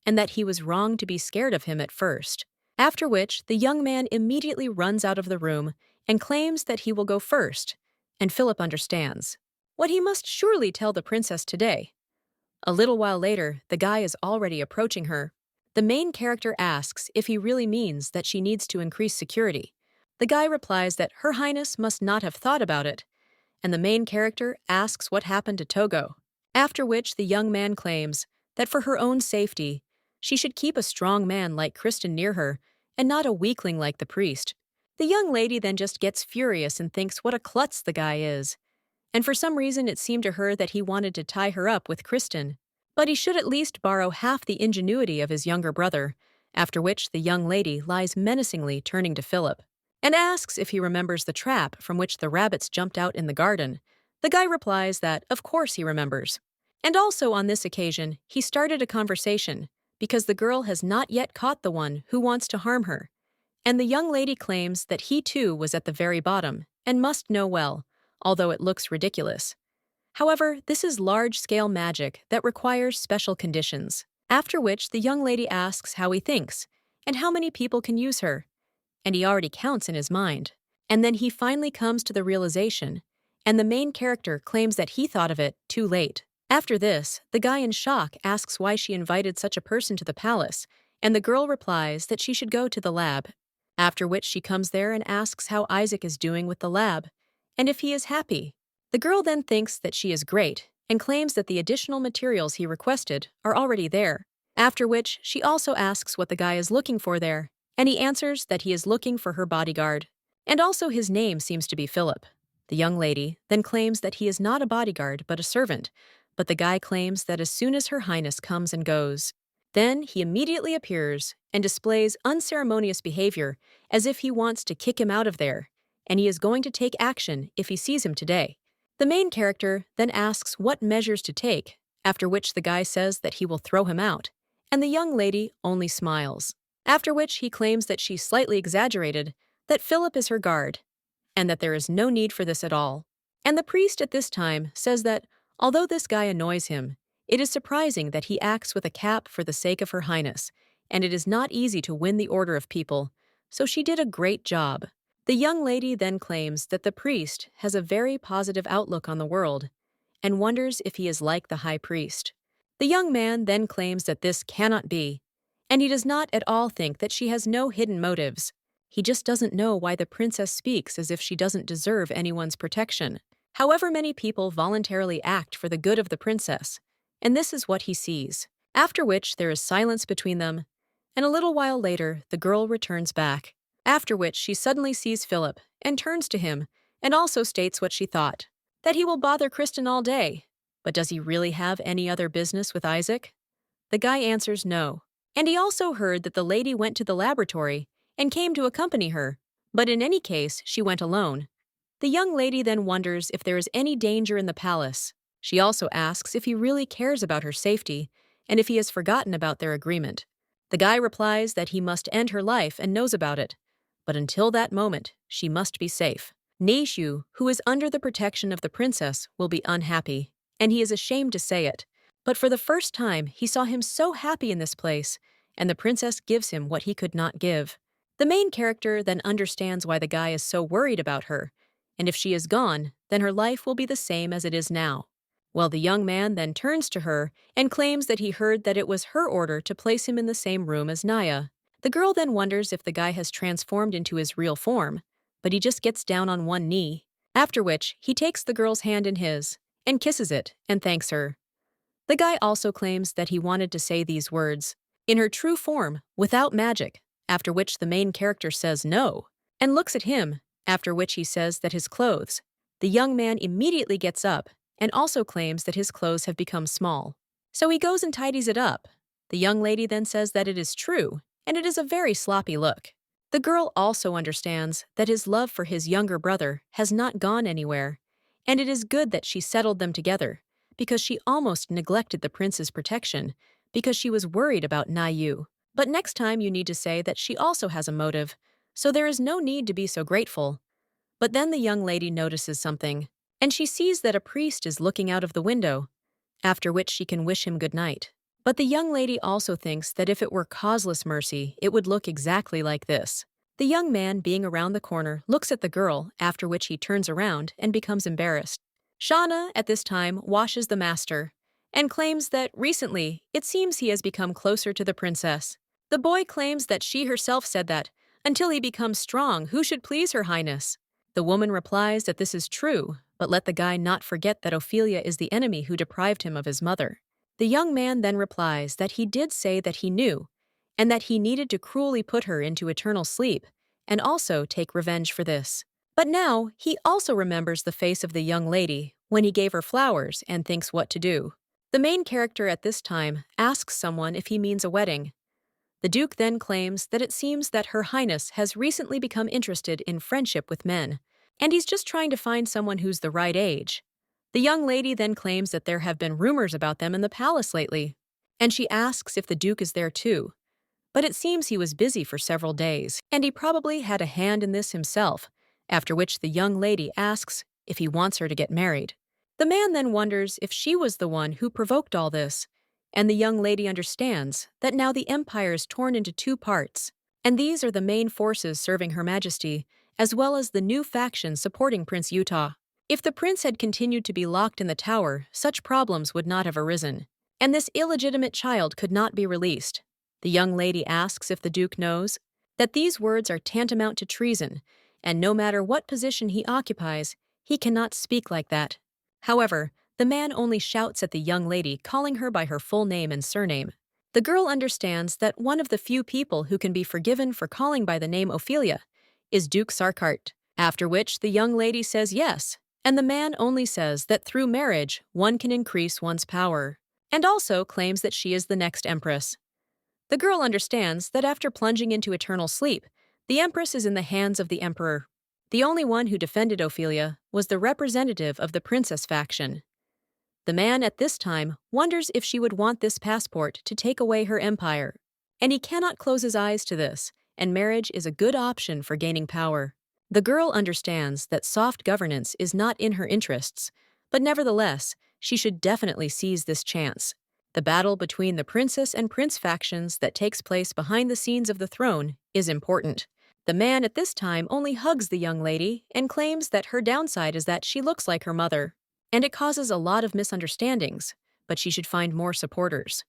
A: and that he was wrong to be scared of him at first. After which, the young man immediately runs out of the room and claims that he will go first, and Philip understands what he must surely tell the princess today. A little while later, the guy is already approaching her. The main character asks if he really means that she needs to increase security. The guy replies that Her Highness must not have thought about it, and the main character asks what happened to Togo, after which the young man claims that for her own safety, she should keep a strong man like Kristen near her and not a weakling like the priest. The young lady then just gets furious and thinks what a klutz the guy is. And for some reason it seemed to her that he wanted to tie her up with Kristen. But he should at least borrow half the ingenuity of his younger brother, after which the young lady lies menacingly turning to Philip and asks if he remembers the trap from which the rabbits jumped out in the garden. The guy replies that, of course, he remembers. And also on this occasion, he started a conversation because the girl has not yet caught the one who wants to harm her. And the young lady claims that he too was at the very bottom and must know well, although it looks ridiculous. However, this is large-scale magic that requires special conditions, after which the young lady asks how he thinks and how many people can use her. And he already counts in his mind. And then he finally comes to the realization, and the main character claims that he thought of it too late. After this, the guy in shock asks why she invited such a person to the palace, and the girl replies that she should go to the lab. After which she comes there and asks how Isaac is doing with the lab, and if he is happy. The girl then thinks that she is great, and claims that the additional materials he requested are already there. After which, she also asks what the guy is looking for there, and he answers that he is looking for her bodyguard. And also his name seems to be Philip. The young lady then claims that he is not a bodyguard but a servant, but the guy claims that as soon as Her Highness comes and goes, then he immediately appears and displays unceremonious behavior as if he wants to kick him out of there, and he is going to take action if he sees him today. The main character then asks what measures to take, after which the guy says that he will throw him out, and the young lady only smiles. After which he claims that she slightly exaggerated, that Philip is her guard, and that there is no need for this at all. And the priest at this time says that, although this guy annoys him, it is surprising that he acts with a cap for the sake of Her Highness, and it is not easy to win the order of people, so she did a great job. The young lady then claims that the priest has a very positive outlook on the world, and wonders if he is like the high priest. The young man then claims that this cannot be, and he does not at all think that she has no hidden motives. He just doesn't know why the princess speaks as if she doesn't deserve anyone's protection. However, many people voluntarily act for the good of the princess, and this is what he sees. After which there is silence between them, and a little while later the girl returns back. After which she suddenly sees Philip and turns to him and also states what she thought, that he will bother Kristen all day. But does he really have any other business with Isaac? The guy answers no. And he also heard that the lady went to the laboratory and came to accompany her, but in any case she went alone. The young lady then wonders if there is any danger in the palace. She also asks if he really cares about her safety and if he has forgotten about their agreement. The guy replies that he must end her life and knows about it, but until that moment, she must be safe. Neishu, who is under the protection of the princess, will be unhappy, and he is ashamed to say it. But for the first time, he saw him so happy in this place, and the princess gives him what he could not give. The main character then understands why the guy is so worried about her, and if she is gone, then her life will be the same as it is now. Well, the young man then turns to her and claims that he heard that it was her order to place him in the same room as Naya. The girl then wonders if the guy has transformed into his real form, but he just gets down on one knee, after which he takes the girl's hand in his and kisses it and thanks her. The guy also claims that he wanted to say these words, in her true form, without magic, after which the main character says no, and looks at him, after which he says that his clothes. The young man immediately gets up and also claims that his clothes have become small. So he goes and tidies it up. The young lady then says that it is true, and it is a very sloppy look. The girl also understands that his love for his younger brother has not gone anywhere, and it is good that she settled them together, because she almost neglected the prince's protection, because she was worried about Nayu. But next time you need to say that she also has a motive, so there is no need to be so grateful. But then the young lady notices something, and she sees that a priest is looking out of the window, after which she can wish him good night. But the young lady also thinks that if it were causeless mercy, it would look exactly like this. The young man, being around the corner, looks at the girl, after which he turns around and becomes embarrassed. Shauna, at this time, washes the master, and claims that recently, it seems he has become closer to the princess. The boy claims that she herself said that, until he becomes strong, who should please Her Highness? The woman replies that this is true, but let the guy not forget that Opilia is the enemy who deprived him of his mother. The young man then replies that he did say that he knew, and that he needed to cruelly put her into eternal sleep, and also take revenge for this. But now, he also remembers the face of the young lady when he gave her flowers and thinks what to do. The main character at this time asks someone if he means a wedding. The Duke then claims that it seems that Her Highness has recently become interested in friendship with men, and he's just trying to find someone who's the right age. The young lady then claims that there have been rumors about them in the palace lately, and she asks if the Duke is there too. But it seems he was busy for several days, and he probably had a hand in this himself, after which the young lady asks if he wants her to get married. The man then wonders if she was the one who provoked all this, and the young lady understands that now the empire is torn into two parts, and these are the main forces serving Her Majesty, as well as the new faction supporting Prince Uthus. If the prince had continued to be locked in the tower, such problems would not have arisen, and this illegitimate child could not be released. The young lady asks if the Duke knows that these words are tantamount to treason, and no matter what position he occupies, he cannot speak like that. However, the man only shouts at the young lady, calling her by her full name and surname. The girl understands that one of the few people who can be forgiven for calling by the name Opilia is Duke Sarkart, after which the young lady says yes, and the man only says that through marriage one can increase one's power, and also claims that she is the next empress. The girl understands that after plunging into eternal sleep, the empress is in the hands of the emperor. The only one who defended Opilia was the representative of the princess faction. The man at this time wonders if she would want this passport to take away her empire, and he cannot close his eyes to this, and marriage is a good option for gaining power. The girl understands that soft governance is not in her interests, but nevertheless, she should definitely seize this chance. The battle between the princess and prince factions that takes place behind the scenes of the throne is important. The man at this time only hugs the young lady and claims that her downside is that she looks like her mother, and it causes a lot of misunderstandings, but she should find more supporters.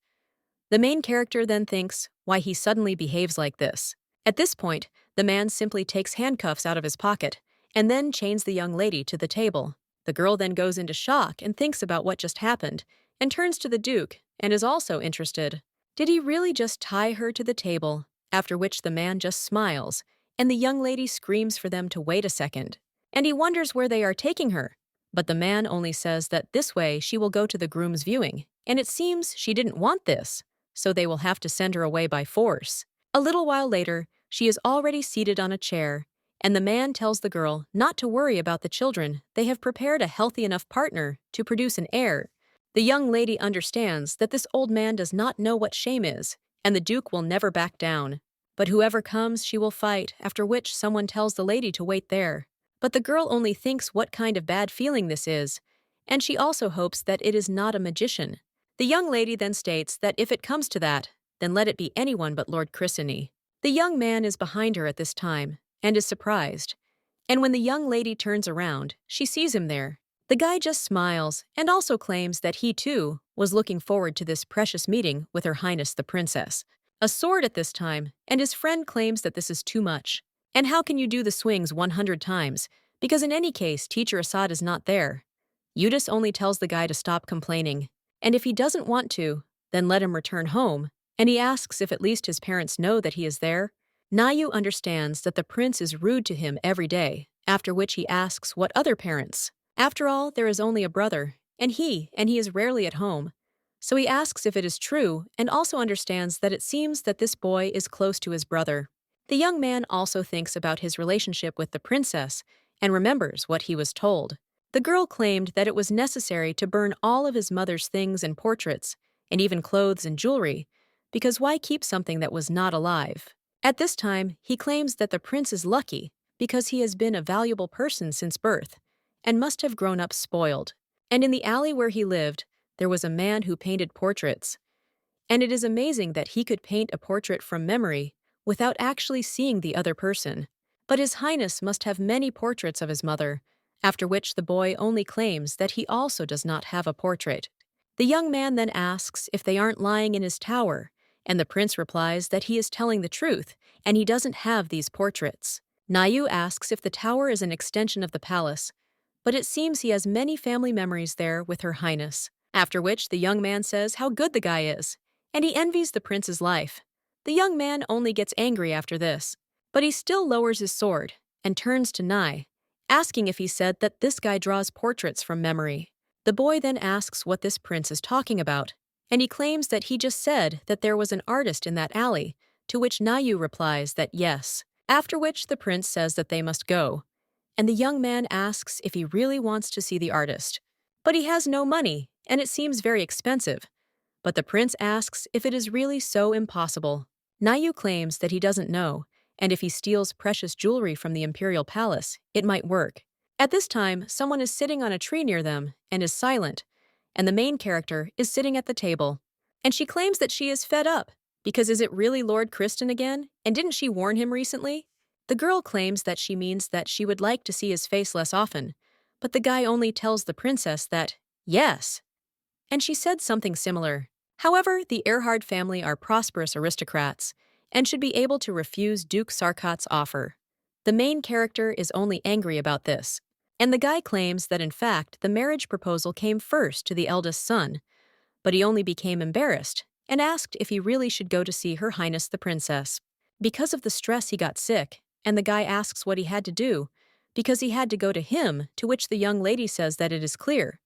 A: The main character then thinks why he suddenly behaves like this. At this point, the man simply takes handcuffs out of his pocket and then chains the young lady to the table. The girl then goes into shock and thinks about what just happened and turns to the Duke and is also interested. Did he really just tie her to the table? After which the man just smiles, and the young lady screams for them to wait a second, and he wonders where they are taking her. But the man only says that this way she will go to the groom's viewing, and it seems she didn't want this, so they will have to send her away by force. A little while later, she is already seated on a chair, and the man tells the girl not to worry about the children. They have prepared a healthy enough partner to produce an heir. The young lady understands that this old man does not know what shame is, and the Duke will never back down. But whoever comes, she will fight, after which someone tells the lady to wait there. But the girl only thinks what kind of bad feeling this is, and she also hopes that it is not a magician. The young lady then states that if it comes to that, then let it be anyone but Lord Kristen. The young man is behind her at this time, and is surprised. And when the young lady turns around, she sees him there. The guy just smiles, and also claims that he too was looking forward to this precious meeting with Her Highness the Princess. A sword at this time, and his friend claims that this is too much. And how can you do the swings 100 times? Because in any case, Teacher Assad is not there. Uthus only tells the guy to stop complaining, and if he doesn't want to, then let him return home, and he asks if at least his parents know that he is there. Nayu understands that the prince is rude to him every day, after which he asks what other parents. After all, there is only a brother, and he is rarely at home. So he asks if it is true, and also understands that it seems that this boy is close to his brother. The young man also thinks about his relationship with the princess and remembers what he was told. The girl claimed that it was necessary to burn all of his mother's things and portraits, and even clothes and jewelry, because why keep something that was not alive? At this time, he claims that the prince is lucky because he has been a valuable person since birth and must have grown up spoiled. And in the alley where he lived, there was a man who painted portraits. And it is amazing that he could paint a portrait from memory without actually seeing the other person. But His Highness must have many portraits of his mother, after which the boy only claims that he also does not have a portrait. The young man then asks if they aren't lying in his tower, and the prince replies that he is telling the truth, and he doesn't have these portraits. Nayu asks if the tower is an extension of the palace, but it seems he has many family memories there with Her Highness. After which the young man says how good the guy is, and he envies the prince's life. The young man only gets angry after this, But he still lowers his sword and turns to Nai, asking if he said that this guy draws portraits from memory. The boy then asks what this prince is talking about, and he claims that he just said that there was an artist in that alley, to which Nayu replies that yes, after which the prince says that they must go, and the young man asks if he really wants to see the artist. But he has no money, and it seems very expensive. But the prince asks if it is really so impossible. Nayu claims that he doesn't know, and if he steals precious jewelry from the Imperial palace, it might work. At this time, someone is sitting on a tree near them and is silent, and the main character is sitting at the table. And she claims that she is fed up, because is it really Lord Kristen again, and didn't she warn him recently? The girl claims that she means that she would like to see his face less often, but the guy only tells the princess that, yes. And she said something similar. However, the Erhard family are prosperous aristocrats and should be able to refuse Duke Sarkat's offer. The main character is only angry about this, and the guy claims that in fact the marriage proposal came first to the eldest son, but he only became embarrassed and asked if he really should go to see Her Highness the Princess. Because of the stress he got sick, and the guy asks what he had to do, because he had to go to him, to which the young lady says that it is clear.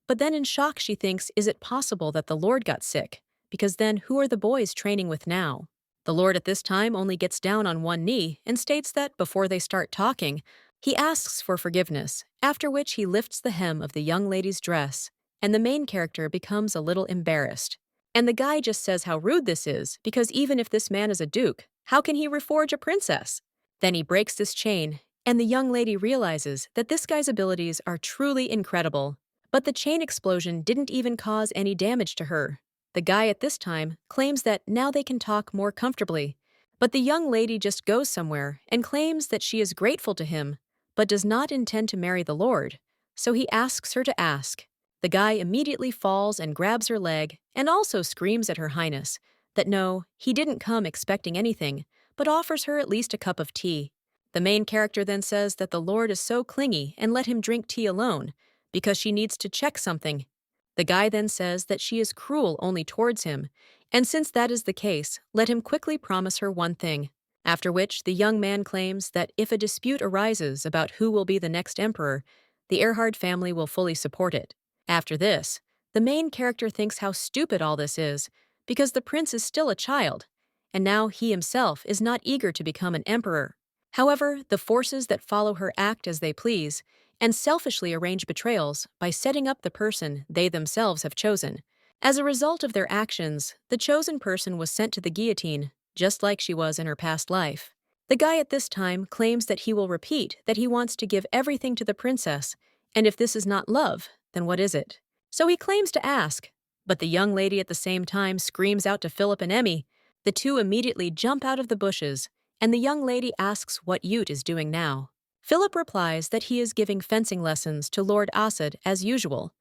A: But then in shock she thinks, is it possible that the Lord got sick? Because then who are the boys training with now? The Lord at this time only gets down on one knee and states that before they start talking, he asks for forgiveness, after which he lifts the hem of the young lady's dress, and the main character becomes a little embarrassed. And the guy just says how rude this is, because even if this man is a duke, how can he reforge a princess? Then he breaks this chain, and the young lady realizes that this guy's abilities are truly incredible. But the chain explosion didn't even cause any damage to her. The guy at this time claims that now they can talk more comfortably, but the young lady just goes somewhere and claims that she is grateful to him, but does not intend to marry the Lord, so he asks her to ask. The guy immediately falls and grabs her leg and also screams at Her Highness that no, he didn't come expecting anything, but offers her at least a cup of tea. The main character then says that the Lord is so clingy and let him drink tea alone, because she needs to check something. The guy then says that she is cruel only towards him, and since that is the case, let him quickly promise her one thing. After which, the young man claims that if a dispute arises about who will be the next emperor, the Erhard family will fully support it. After this, the main character thinks how stupid all this is, because the prince is still a child, and now he himself is not eager to become an emperor. However, the forces that follow her act as they please, and selfishly arrange betrayals by setting up the person they themselves have chosen. As a result of their actions, the chosen person was sent to the guillotine, just like she was in her past life. The guy at this time claims that he will repeat that he wants to give everything to the princess, and if this is not love, then what is it? So he claims to ask, but the young lady at the same time screams out to Philip and Emmy. The two immediately jump out of the bushes, and the young lady asks what Ute is doing now. Philip replies that he is giving fencing lessons to Lord Asad as usual,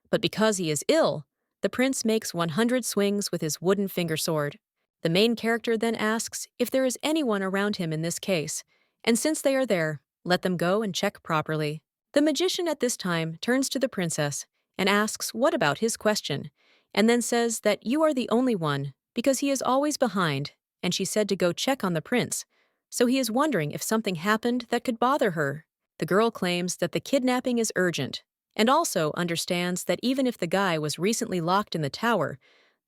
A: but because he is ill, the prince makes 100 swings with his wooden finger sword. The main character then asks if there is anyone around him in this case, and since they are there, let them go and check properly. The magician at this time turns to the princess and asks what about his question, and then says that you are the only one, because he is always behind, and she said to go check on the prince. So he is wondering if something happened that could bother her. The girl claims that the kidnapping is urgent, and also understands that even if the guy was recently locked in the tower,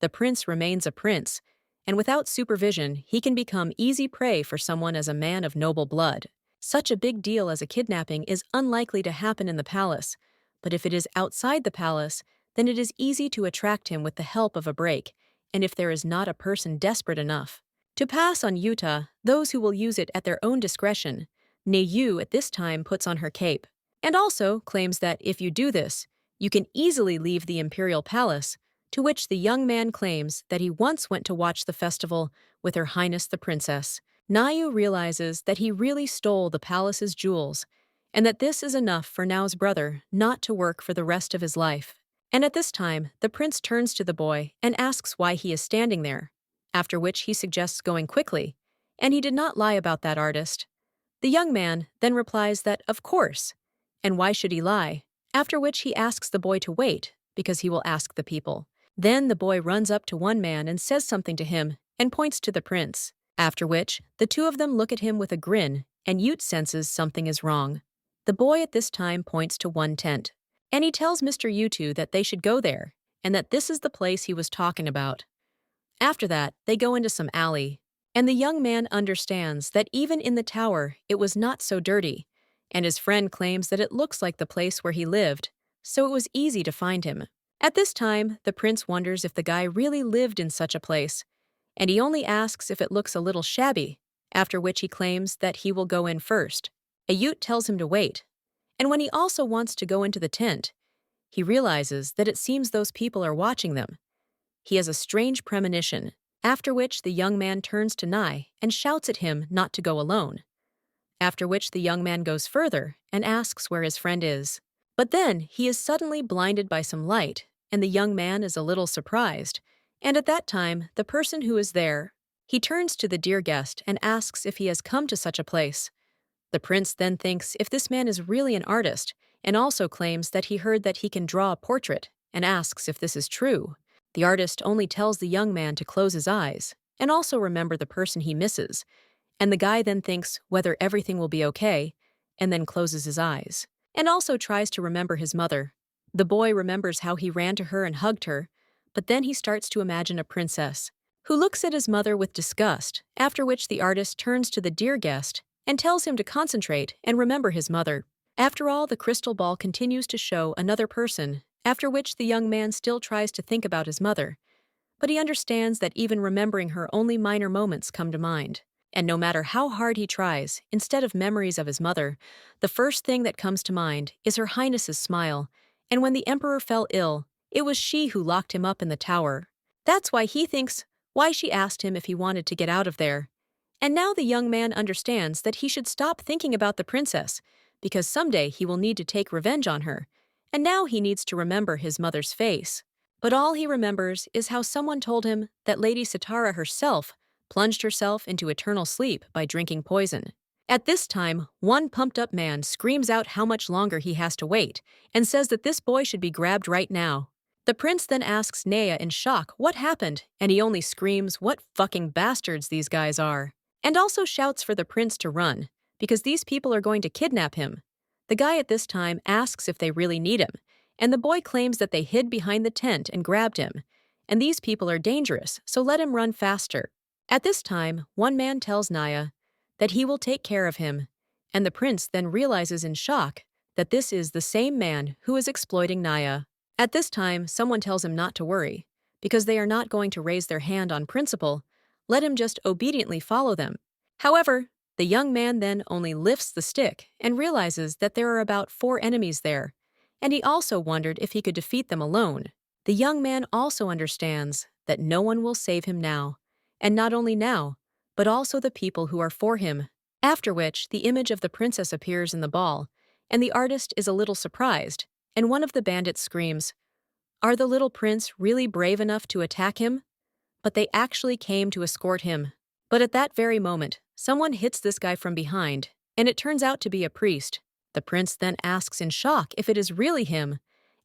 A: the prince remains a prince, and without supervision, he can become easy prey for someone as a man of noble blood. Such a big deal as a kidnapping is unlikely to happen in the palace, but if it is outside the palace, then it is easy to attract him with the help of a break, and if there is not a person desperate enough. To pass on Utah, those who will use it at their own discretion, Neyu at this time puts on her cape, and also claims that if you do this, you can easily leave the Imperial palace, to which the young man claims that he once went to watch the festival with Her Highness the Princess. Nayu realizes that he really stole the palace's jewels, and that this is enough for Nau's brother not to work for the rest of his life. And at this time, the prince turns to the boy and asks why he is standing there, after which he suggests going quickly, and he did not lie about that artist. The young man then replies that of course, and why should he lie, after which he asks the boy to wait, because he will ask the people. Then the boy runs up to one man and says something to him, and points to the prince. After which, the two of them look at him with a grin, and Ute senses something is wrong. The boy at this time points to one tent, and he tells Mr. Utu that they should go there, and that this is the place he was talking about. After that, they go into some alley, and the young man understands that even in the tower, it was not so dirty, and his friend claims that it looks like the place where he lived, so it was easy to find him. At this time, the prince wonders if the guy really lived in such a place, and he only asks if it looks a little shabby, after which he claims that he will go in first. A Ute tells him to wait, and when he also wants to go into the tent, he realizes that it seems those people are watching them. He has a strange premonition, after which the young man turns to Nye and shouts at him not to go alone. After which the young man goes further and asks where his friend is. But then he is suddenly blinded by some light, and the young man is a little surprised, and at that time the person who is there, he turns to the dear guest and asks if he has come to such a place. The prince then thinks if this man is really an artist, and also claims that he heard that he can draw a portrait, and asks if this is true. The artist only tells the young man to close his eyes, and also remember the person he misses, and the guy then thinks whether everything will be okay, and then closes his eyes, and also tries to remember his mother. The boy remembers how he ran to her and hugged her, but then he starts to imagine a princess, who looks at his mother with disgust, after which the artist turns to the dear guest and tells him to concentrate and remember his mother. After all, the crystal ball continues to show another person, after which the young man still tries to think about his mother, but he understands that even remembering her only minor moments come to mind. And no matter how hard he tries, instead of memories of his mother, the first thing that comes to mind is Her Highness's smile, and when the emperor fell ill, it was she who locked him up in the tower. That's why he thinks why she asked him if he wanted to get out of there. And now the young man understands that he should stop thinking about the princess, because someday he will need to take revenge on her, and now he needs to remember his mother's face. But all he remembers is how someone told him that Lady Sitara herself plunged herself into eternal sleep by drinking poison. At this time, one pumped-up man screams out how much longer he has to wait, and says that this boy should be grabbed right now. The prince then asks Naya in shock what happened, and he only screams what fucking bastards these guys are, and also shouts for the prince to run, because these people are going to kidnap him. The guy at this time asks if they really need him, and the boy claims that they hid behind the tent and grabbed him, and these people are dangerous, so let him run faster. At this time, one man tells Naya that he will take care of him, and the prince then realizes in shock that this is the same man who is exploiting Naya. At this time, someone tells him not to worry, because they are not going to raise their hand on principle, let him just obediently follow them. However, the young man then only lifts the stick and realizes that there are about 4 enemies there, and he also wondered if he could defeat them alone. The young man also understands that no one will save him now, and not only now, but also the people who are for him. After which, the image of the princess appears in the ball, and the artist is a little surprised, and one of the bandits screams, "Are the little prince really brave enough to attack him?" But they actually came to escort him. But at that very moment, someone hits this guy from behind, and it turns out to be a priest. The prince then asks in shock if it is really him,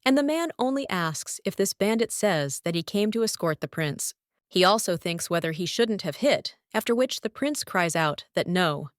A: and the man only asks if this bandit says that he came to escort the prince. He also thinks whether he shouldn't have hit, after which the prince cries out that no,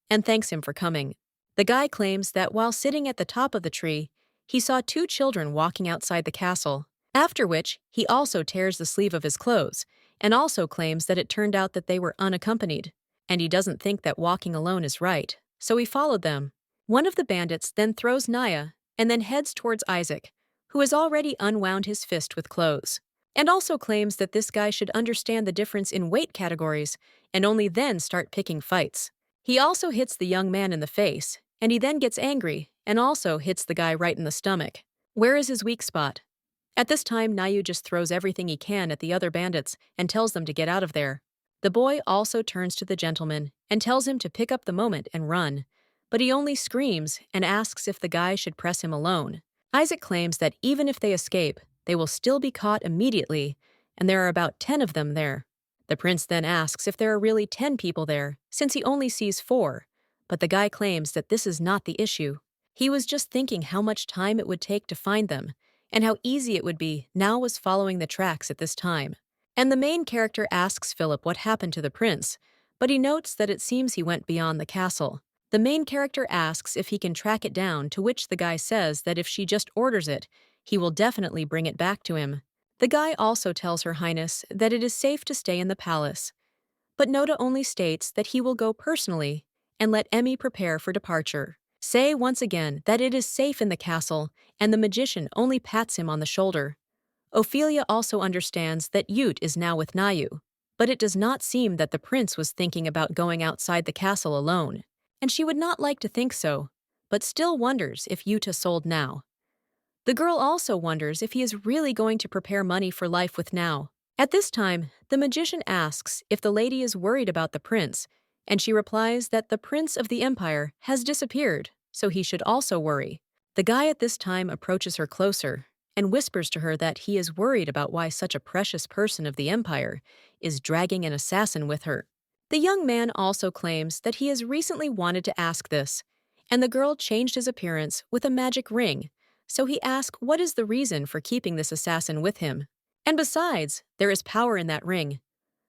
A: and thanks him for coming. The guy claims that while sitting at the top of the tree, he saw 2 children walking outside the castle, after which he also tears the sleeve of his clothes, and also claims that it turned out that they were unaccompanied, and he doesn't think that walking alone is right, so he followed them. One of the bandits then throws Naya and then heads towards Isaac, who has already unwound his fist with clothes, and also claims that this guy should understand the difference in weight categories and only then start picking fights. He also hits the young man in the face, and he then gets angry and also hits the guy right in the stomach. Where is his weak spot? At this time, Nayu just throws everything he can at the other bandits and tells them to get out of there. The boy also turns to the gentleman and tells him to pick up the moment and run, but he only screams and asks if the guy should press him alone. Isaac claims that even if they escape, they will still be caught immediately, and there are about 10 of them there. The prince then asks if there are really 10 people there, since he only sees 4, but the guy claims that this is not the issue. He was just thinking how much time it would take to find them, and how easy it would be now was following the tracks at this time. And the main character asks Philip what happened to the prince, but he notes that it seems he went beyond the castle. The main character asks if he can track it down, to which the guy says that if she just orders it, he will definitely bring it back to him. The guy also tells Her Highness that it is safe to stay in the palace, but Noda only states that he will go personally and let Emmy prepare for departure. Say once again that it is safe in the castle, and the magician only pats him on the shoulder. Opilia also understands that Ute is now with Nayu, but it does not seem that the prince was thinking about going outside the castle alone, and she would not like to think so, but still wonders if Uta sold now. The girl also wonders if he is really going to prepare money for life with now. At this time, the magician asks if the lady is worried about the prince, and she replies that the prince of the empire has disappeared, so he should also worry. The guy at this time approaches her closer and whispers to her that he is worried about why such a precious person of the empire is dragging an assassin with her. The young man also claims that he has recently wanted to ask this, and the girl changed his appearance with a magic ring, so he asks what is the reason for keeping this assassin with him. And besides, there is power in that ring.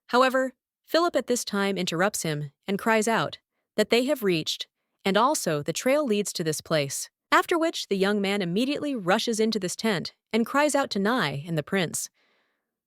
A: However, Philip at this time interrupts him and cries out that they have reached, and also the trail leads to this place. After which, the young man immediately rushes into this tent and cries out to Nai and the prince.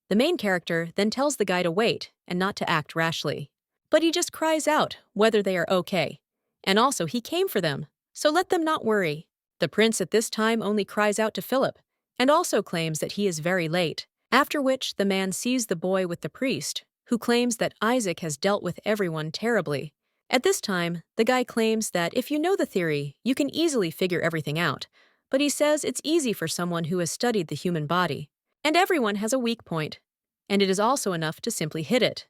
A: The main character then tells the guy to wait and not to act rashly. But he just cries out whether they are okay. And also he came for them, so let them not worry. The prince at this time only cries out to Philip, and also claims that he is very late. After which, the man sees the boy with the priest, who claims that Isaac has dealt with everyone terribly. At this time, the guy claims that if you know the theory, you can easily figure everything out, but he says it's easy for someone who has studied the human body, and everyone has a weak point, and it is also enough to simply hit it.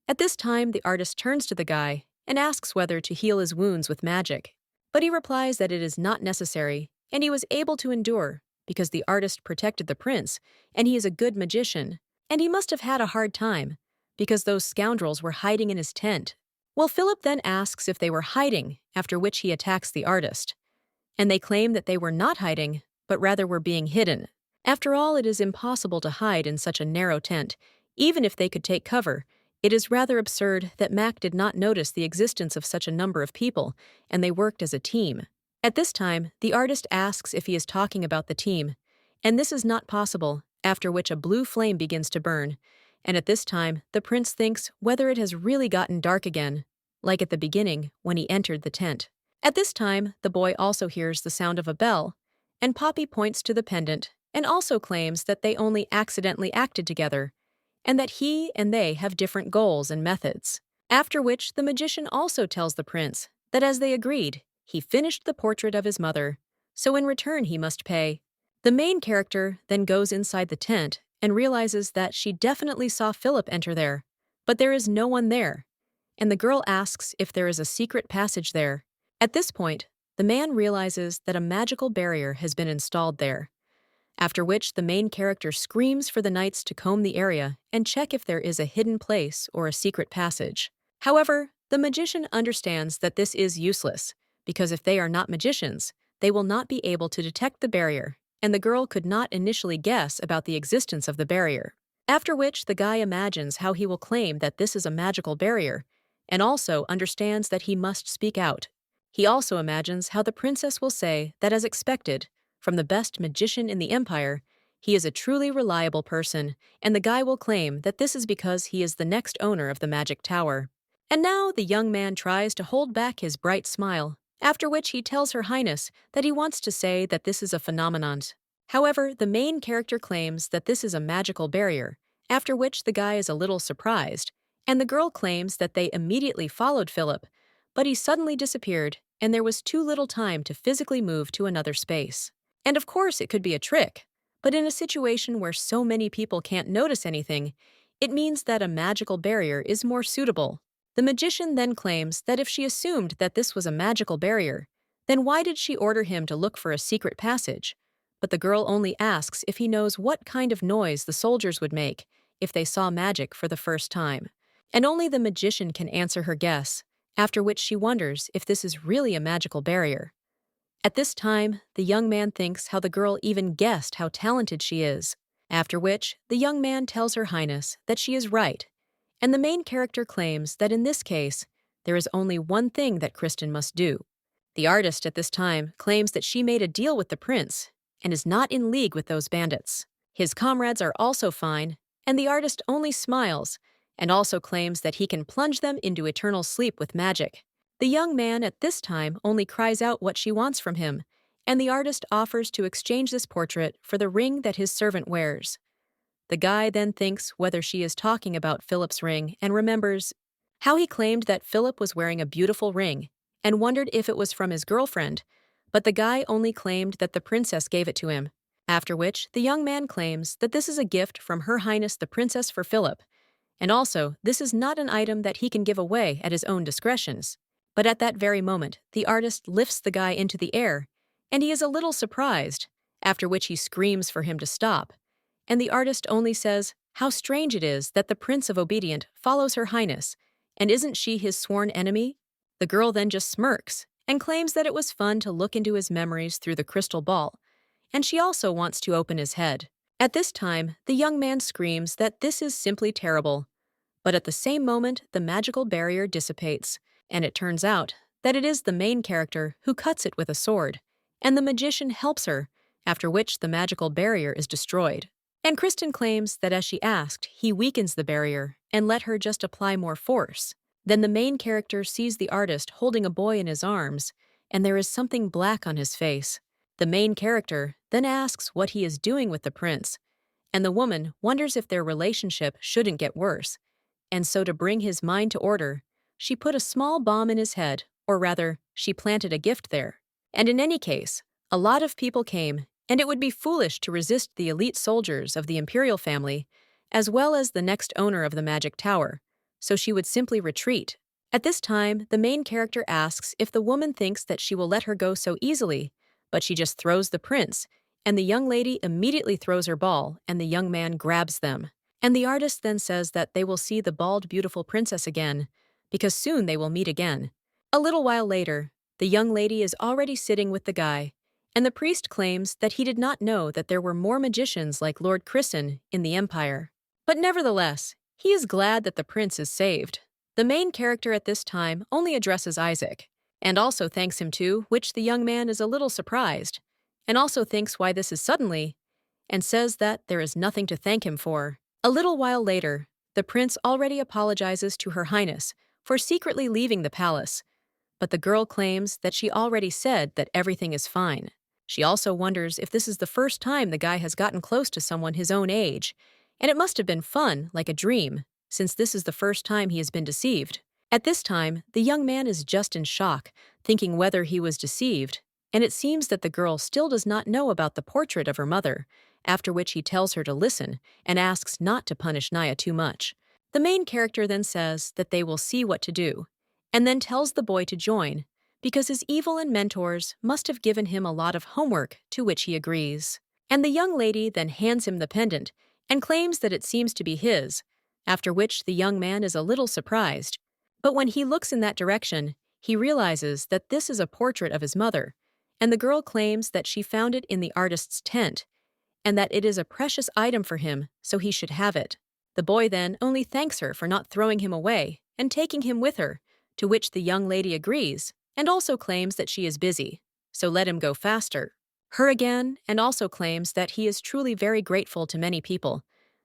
A: At this time, the artist turns to the guy and asks whether to heal his wounds with magic, but he replies that it is not necessary, and he was able to endure, because the artist protected the prince, and he is a good magician, and he must have had a hard time, because those scoundrels were hiding in his tent. Well, Philip then asks if they were hiding, after which he attacks the artist, and they claim that they were not hiding, but rather were being hidden. After all, it is impossible to hide in such a narrow tent. Even if they could take cover, it is rather absurd that Mac did not notice the existence of such a number of people, and they worked as a team. At this time, the artist asks if he is talking about the team, and this is not possible, after which a blue flame begins to burn, and at this time, the prince thinks whether it has really gotten dark again, like at the beginning when he entered the tent. At this time, the boy also hears the sound of a bell, and Poppy points to the pendant and also claims that they only accidentally acted together, and that he and they have different goals and methods. After which, the magician also tells the prince that as they agreed, he finished the portrait of his mother, so in return he must pay. The main character then goes inside the tent and realizes that she definitely saw Philip enter there, but there is no one there, and the girl asks if there is a secret passage there. At this point, the man realizes that a magical barrier has been installed there, after which the main character screams for the knights to comb the area and check if there is a hidden place or a secret passage. However, the magician understands that this is useless, because if they are not magicians, they will not be able to detect the barrier, and the girl could not initially guess about the existence of the barrier. After which, the guy imagines how he will claim that this is a magical barrier, and also understands that he must speak out. He also imagines how the princess will say that, as expected, from the best magician in the empire, he is a truly reliable person, and the guy will claim that this is because he is the next owner of the magic tower. And now the young man tries to hold back his bright smile, after which he tells Her Highness that he wants to say that this is a phenomenon. However, the main character claims that this is a magical barrier, after which the guy is a little surprised, and the girl claims that they immediately followed Philip, but he suddenly disappeared, and there was too little time to physically move to another space. And of course it could be a trick, but in a situation where so many people can't notice anything, it means that a magical barrier is more suitable. The magician then claims that if she assumed that this was a magical barrier, then why did she order him to look for a secret passage? But the girl only asks if he knows what kind of noise the soldiers would make if they saw magic for the first time. And only the magician can answer her guess, after which she wonders if this is really a magical barrier. At this time, the young man thinks how the girl even guessed how talented she is, after which the young man tells Her Highness that she is right, And the main character claims that in this case, there is only one thing that Kristen must do. The artist at this time claims that she made a deal with the prince and is not in league with those bandits. His comrades are also fine, and the artist only smiles and also claims that he can plunge them into eternal sleep with magic. The young man at this time only cries out what she wants from him, and the artist offers to exchange this portrait for the ring that his servant wears. The guy then thinks whether she is talking about Philip's ring and remembers how he claimed that Philip was wearing a beautiful ring and wondered if it was from his girlfriend, but the guy only claimed that the princess gave it to him, after which the young man claims that this is a gift from Her Highness the Princess for Philip, and also this is not an item that he can give away at his own discretions. But at that very moment, the artist lifts the guy into the air, and he is a little surprised, after which he screams for him to stop, and the artist only says how strange it is that the Prince of Obedient follows Her Highness, and isn't she his sworn enemy? The girl then just smirks and claims that it was fun to look into his memories through the crystal ball, and she also wants to open his head. At this time, the young man screams that this is simply terrible, but at the same moment, the magical barrier dissipates, and it turns out that it is the main character who cuts it with a sword, and the magician helps her, after which the magical barrier is destroyed. And Kristen claims that as she asked, he weakens the barrier and let her just apply more force. Then the main character sees the artist holding a boy in his arms, and there is something black on his face. The main character then asks what he is doing with the prince, and the woman wonders if their relationship shouldn't get worse. And so to bring his mind to order, she put a small bomb in his head, or rather, she planted a gift there. And in any case, a lot of people came, and it would be foolish to resist the elite soldiers of the Imperial family, as well as the next owner of the magic tower, so she would simply retreat. At this time, the main character asks if the woman thinks that she will let her go so easily, but she just throws the prince, and the young lady immediately throws her ball, and the young man grabs them. And the artist then says that they will see the bald, beautiful princess again, because soon they will meet again. A little while later, the young lady is already sitting with the guy, and the priest claims that he did not know that there were more magicians like Lord Kristen in the Empire. But nevertheless, he is glad that the prince is saved. The main character at this time only addresses Isaac, and also thanks him too, which the young man is a little surprised, and also thinks why this is suddenly, and says that there is nothing to thank him for. A little while later, the prince already apologizes to Her Highness for secretly leaving the palace, but the girl claims that she already said that everything is fine. She also wonders if this is the first time the guy has gotten close to someone his own age, and it must have been fun, like a dream, since this is the first time he has been deceived. At this time, the young man is just in shock, thinking whether he was deceived, and it seems that the girl still does not know about the portrait of her mother, after which he tells her to listen and asks not to punish Naya too much. The main character then says that they will see what to do, and then tells the boy to join, because his evil mentors must have given him a lot of homework, to which he agrees. And the young lady then hands him the pendant and claims that it seems to be his, after which the young man is a little surprised. But when he looks in that direction, he realizes that this is a portrait of his mother, and the girl claims that she found it in the artist's tent, and that it is a precious item for him, so he should have it. The boy then only thanks her for not throwing him away and taking him with her, to which the young lady agrees, and also claims that she is busy, so let him go faster. Her again, and also claims that he is truly very grateful to many people.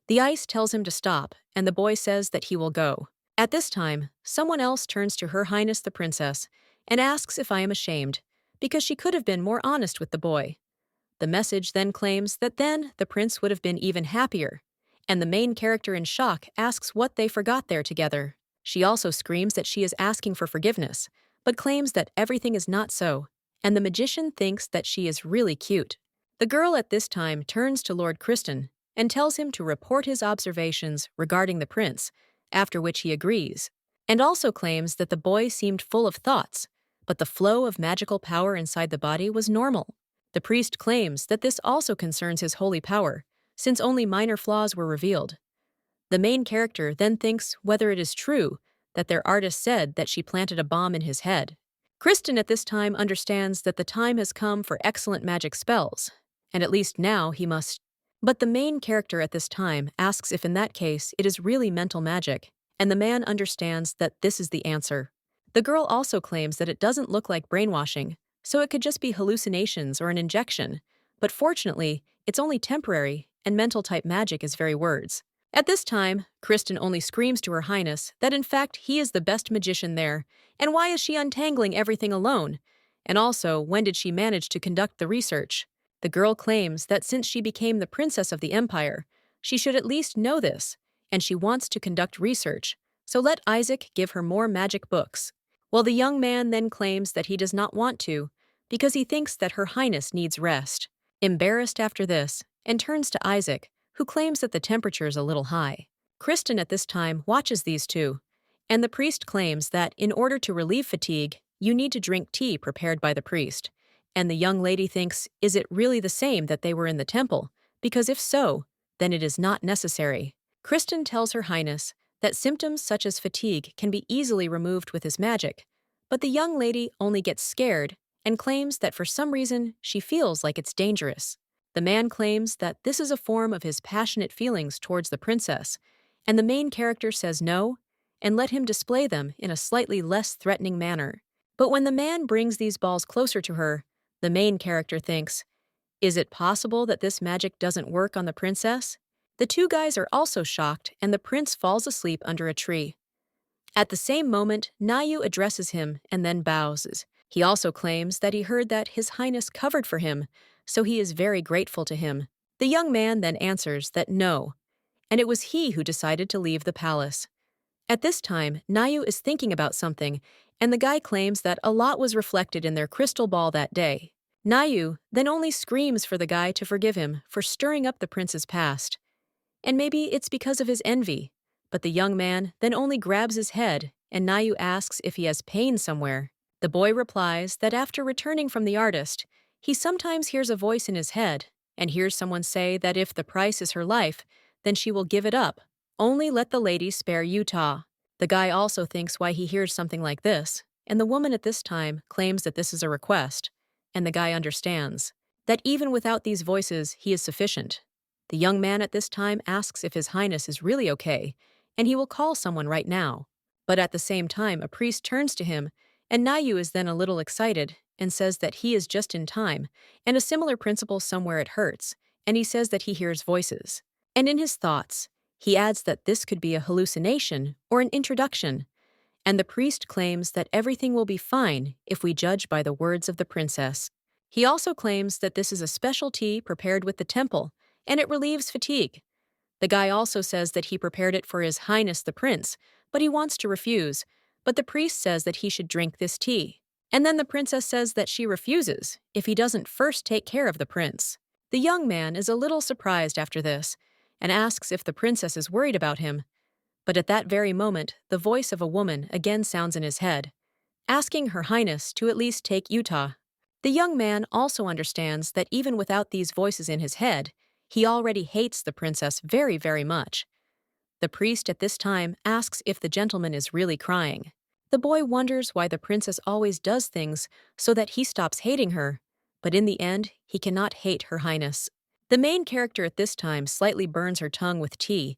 A: The ice tells him to stop, and the boy says that he will go. At this time, someone else turns to Her Highness the Princess and asks if I am ashamed, because she could have been more honest with the boy. The message then claims that then the prince would have been even happier, and the main character in shock asks what they forgot there together. She also screams that she is asking for forgiveness, but claims that everything is not so, and the magician thinks that she is really cute. The girl at this time turns to Lord Kristen and tells him to report his observations regarding the prince, after which he agrees, and also claims that the boy seemed full of thoughts, but the flow of magical power inside the body was normal. The priest claims that this also concerns his holy power, since only minor flaws were revealed. The main character then thinks whether it is true that their artist said that she planted a bomb in his head. Kristen at this time understands that the time has come for excellent magic spells, and at least now he must. But the main character at this time asks if in that case it is really mental magic, and the man understands that this is the answer. The girl also claims that it doesn't look like brainwashing, so it could just be hallucinations or an injection. But fortunately, it's only temporary, and mental-type magic is very words. At this time, Kristen only screams to Her Highness that in fact he is the best magician there, and why is she untangling everything alone? And also, when did she manage to conduct the research? The girl claims that since she became the princess of the empire, she should at least know this, and she wants to conduct research, so let Isaac give her more magic books. Well, the young man then claims that he does not want to, because he thinks that Her Highness needs rest. Embarrassed after this, and turns to Isaac, who claims that the temperature is a little high. Kristen at this time watches these two, and the priest claims that in order to relieve fatigue, you need to drink tea prepared by the priest. And the young lady thinks, is it really the same that they were in the temple? Because if so, then it is not necessary. Kristen tells Her Highness that symptoms such as fatigue can be easily removed with his magic, but the young lady only gets scared and claims that for some reason she feels like it's dangerous. The man claims that this is a form of his passionate feelings towards the princess, and the main character says no, and let him display them in a slightly less threatening manner. But when the man brings these balls closer to her, the main character thinks, is it possible that this magic doesn't work on the princess? The two guys are also shocked, and the prince falls asleep under a tree. At the same moment, Nayu addresses him and then bows. He also claims that he heard that His Highness covered for him, so he is very grateful to him. The young man then answers that no, and it was he who decided to leave the palace. At this time, Nayu is thinking about something, and the guy claims that a lot was reflected in their crystal ball that day. Nayu then only screams for the guy to forgive him for stirring up the prince's past. And maybe it's because of his envy, but the young man then only grabs his head, and Nayu asks if he has pain somewhere. The boy replies that after returning from the artist, he sometimes hears a voice in his head and hears someone say that if the price is her life, then she will give it up. Only let the lady spare Utah. The guy also thinks why he hears something like this, and the woman at this time claims that this is a request, and the guy understands that even without these voices, he is sufficient. The young man at this time asks if His Highness is really okay, and he will call someone right now. But at the same time, a priest turns to him, and Nayu is then a little excited and says that he is just in time, and a similar principle somewhere it hurts, and he says that he hears voices. And in his thoughts, he adds that this could be a hallucination or an introduction, and the priest claims that everything will be fine if we judge by the words of the princess. He also claims that this is a special tea prepared with the temple, and it relieves fatigue. The guy also says that he prepared it for His Highness the Prince, but he wants to refuse, but the priest says that he should drink this tea. And then the princess says that she refuses if he doesn't first take care of the prince. The young man is a little surprised after this and asks if the princess is worried about him. But at that very moment, the voice of a woman again sounds in his head, asking Her Highness to at least take Utah. The young man also understands that even without these voices in his head, he already hates the princess very, very much. The priest at this time asks if the gentleman is really crying. The boy wonders why the princess always does things so that he stops hating her, but in the end, he cannot hate Her Highness. The main character at this time slightly burns her tongue with tea,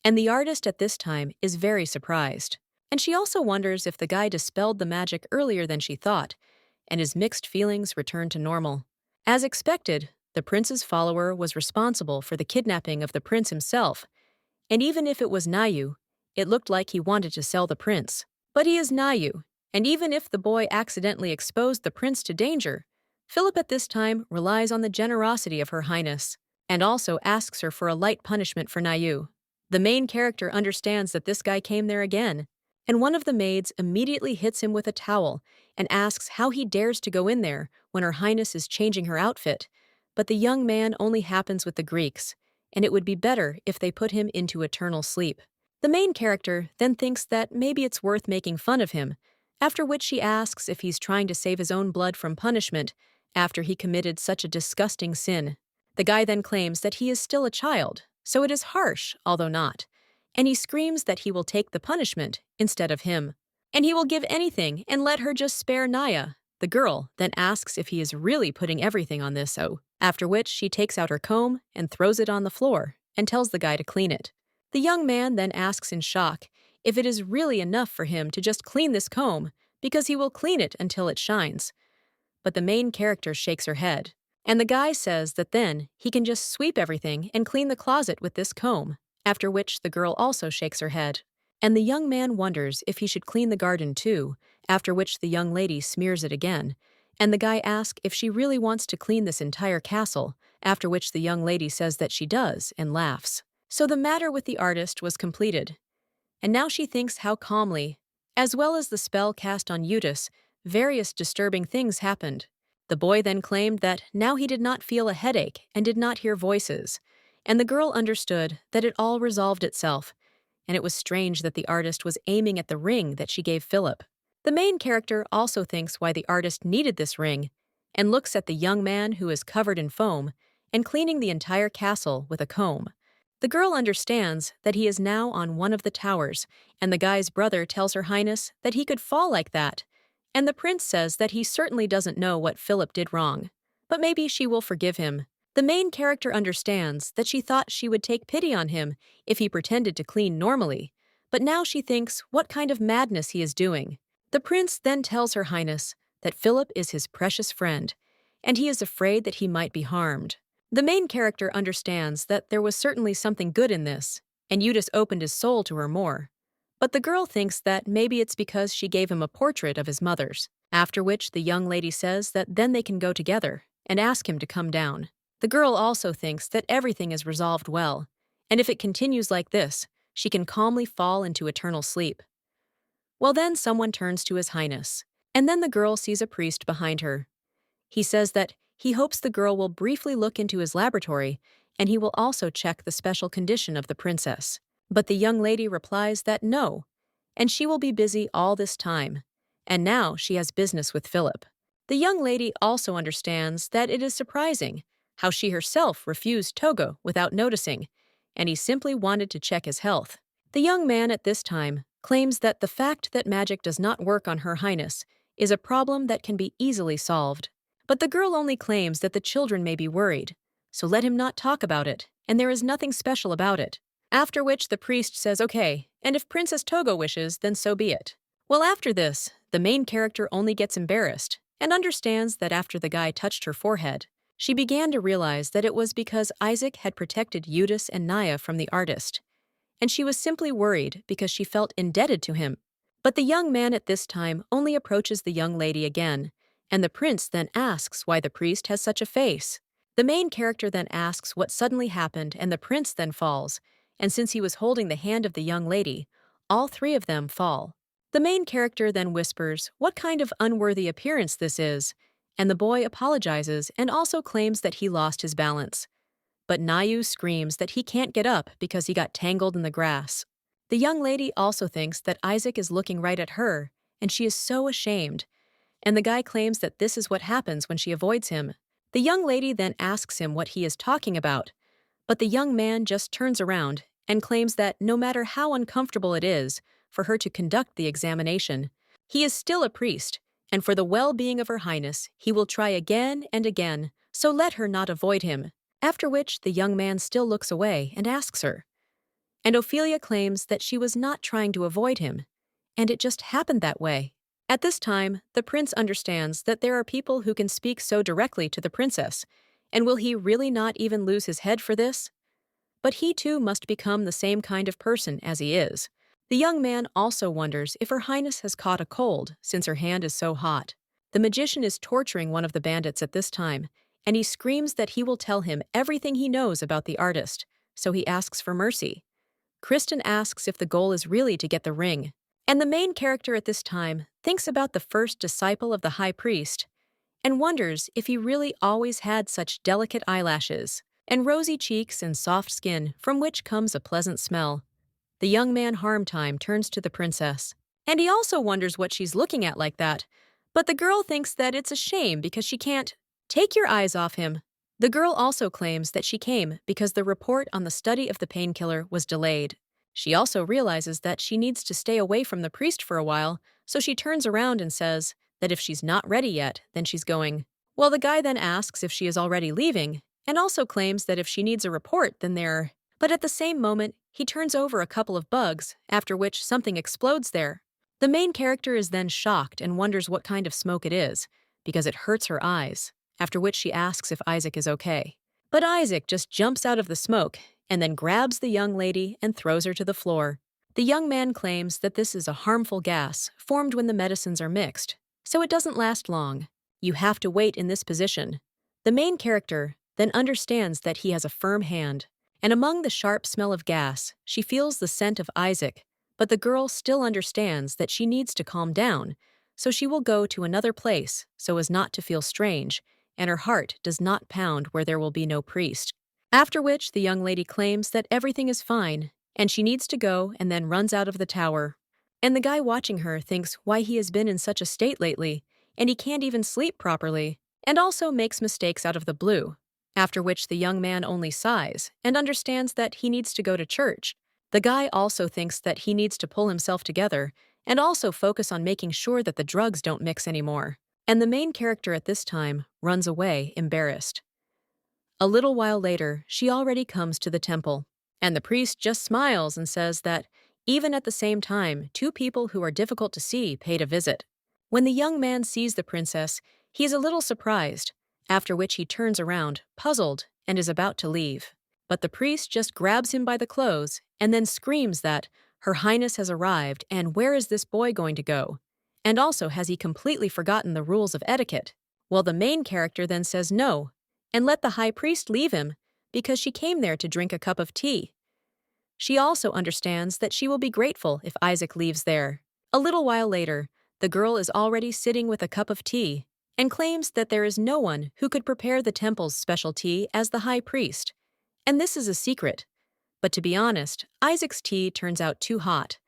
A: and the artist at this time is very surprised. And she also wonders if the guy dispelled the magic earlier than she thought, and his mixed feelings return to normal. As expected, the prince's follower was responsible for the kidnapping of the prince himself, and even if it was Nayu, it looked like he wanted to sell the prince. But he is Nayu, and even if the boy accidentally exposed the prince to danger, Philip at this time relies on the generosity of Her Highness, and also asks her for a light punishment for Nayu. The main character understands that this guy came there again, and one of the maids immediately hits him with a towel and asks how he dares to go in there when Her Highness is changing her outfit. But the young man only happens with the Greeks, and it would be better if they put him into eternal sleep. The main character then thinks that maybe it's worth making fun of him, after which she asks if he's trying to save his own blood from punishment after he committed such a disgusting sin. The guy then claims that he is still a child, so it is harsh, although not, and he screams that he will take the punishment instead of him. And he will give anything and let her just spare Naya. The girl then asks if he is really putting everything on this, after which she takes out her comb and throws it on the floor and tells the guy to clean it. The young man then asks in shock if it is really enough for him to just clean this comb, because he will clean it until it shines. But the main character shakes her head. And the guy says that then he can just sweep everything and clean the closet with this comb, after which the girl also shakes her head. And the young man wonders if he should clean the garden too, after which the young lady smears it again. And the guy asks if she really wants to clean this entire castle, after which the young lady says that she does and laughs. So the matter with the artist was completed. And now she thinks how calmly, as well as the spell cast on Uthus, various disturbing things happened. The boy then claimed that now he did not feel a headache and did not hear voices, and the girl understood that it all resolved itself, and it was strange that the artist was aiming at the ring that she gave Philip. The main character also thinks why the artist needed this ring, and looks at the young man who is covered in foam and cleaning the entire castle with a comb. The girl understands that he is now on one of the towers, and the guy's brother tells Her Highness that he could fall like that, and the prince says that he certainly doesn't know what Philip did wrong, but maybe she will forgive him. The main character understands that she thought she would take pity on him if he pretended to clean normally, but now she thinks what kind of madness he is doing. The prince then tells Her Highness that Philip is his precious friend, and he is afraid that he might be harmed. The main character understands that there was certainly something good in this, and Uthus opened his soul to her more. But the girl thinks that maybe it's because she gave him a portrait of his mother's, after which the young lady says that then they can go together and ask him to come down. The girl also thinks that everything is resolved well, and if it continues like this, she can calmly fall into eternal sleep. Well, then someone turns to His Highness, and then the girl sees a priest behind her. He says that he hopes the girl will briefly look into his laboratory, and he will also check the special condition of the princess. But the young lady replies that no, and she will be busy all this time, and now she has business with Philip. The young lady also understands that it is surprising how she herself refused Togo without noticing, and he simply wanted to check his health. The young man at this time claims that the fact that magic does not work on Her Highness is a problem that can be easily solved. But the girl only claims that the children may be worried, so let him not talk about it, and there is nothing special about it. After which the priest says okay, and if Princess Togo wishes, then so be it. Well, after this, the main character only gets embarrassed and understands that after the guy touched her forehead, she began to realize that it was because Isaac had protected Uthus and Naya from the artist, and she was simply worried because she felt indebted to him. But the young man at this time only approaches the young lady again, and the prince then asks why the priest has such a face. The main character then asks what suddenly happened, and the prince then falls, and since he was holding the hand of the young lady, all three of them fall. The main character then whispers what kind of unworthy appearance this is, and the boy apologizes and also claims that he lost his balance. But Nayu screams that he can't get up because he got tangled in the grass. The young lady also thinks that Isaac is looking right at her, and she is so ashamed, and the guy claims that this is what happens when she avoids him. The young lady then asks him what he is talking about, but the young man just turns around and claims that no matter how uncomfortable it is for her to conduct the examination, he is still a priest, and for the well-being of Her Highness, he will try again and again, so let her not avoid him. After which the young man still looks away and asks her. And Opilia claims that she was not trying to avoid him, and it just happened that way. At this time, the prince understands that there are people who can speak so directly to the princess, and will he really not even lose his head for this? But he too must become the same kind of person as he is. The young man also wonders if Her Highness has caught a cold since her hand is so hot. The magician is torturing one of the bandits at this time, and he screams that he will tell him everything he knows about the artist, so he asks for mercy. Kristen asks if the goal is really to get the ring, and the main character at this time thinks about the first disciple of the high priest and wonders if he really always had such delicate eyelashes and rosy cheeks and soft skin from which comes a pleasant smell. The young man Harmtime turns to the princess, and he also wonders what she's looking at like that, but the girl thinks that it's a shame because she can't take your eyes off him. The girl also claims that she came because the report on the study of the painkiller was delayed. She also realizes that she needs to stay away from the priest for a while, so she turns around and says that if she's not ready yet, then she's going. Well, the guy then asks if she is already leaving, and also claims that if she needs a report, then they're. But at the same moment, he turns over a couple of bugs, after which something explodes there. The main character is then shocked and wonders what kind of smoke it is, because it hurts her eyes, after which she asks if Isaac is okay. But Isaac just jumps out of the smoke and then grabs the young lady and throws her to the floor. The young man claims that this is a harmful gas formed when the medicines are mixed, so it doesn't last long. You have to wait in this position. The main character then understands that he has a firm hand, and among the sharp smell of gas, she feels the scent of Isaac, but the girl still understands that she needs to calm down, so she will go to another place so as not to feel strange, and her heart does not pound where there will be no priest. After which, the young lady claims that everything is fine, and she needs to go and then runs out of the tower. And the guy watching her thinks why he has been in such a state lately, and he can't even sleep properly, and also makes mistakes out of the blue. After which the young man only sighs and understands that he needs to go to church. The guy also thinks that he needs to pull himself together and also focus on making sure that the drugs don't mix anymore. And the main character at this time runs away, embarrassed. A little while later, she already comes to the temple, and the priest just smiles and says that, even at the same time, two people who are difficult to see paid a visit. When the young man sees the princess, he is a little surprised, after which he turns around, puzzled, and is about to leave. But the priest just grabs him by the clothes and then screams that Her Highness has arrived, and where is this boy going to go? And also, has he completely forgotten the rules of etiquette? Well, the main character then says no, and let the high priest leave him, because she came there to drink a cup of tea. She also understands that she will be grateful if Isaac leaves there. A little while later, the girl is already sitting with a cup of tea, and claims that there is no one who could prepare the temple's special tea as the high priest. And this is a secret. But to be honest, Isaac's tea turns out too hot.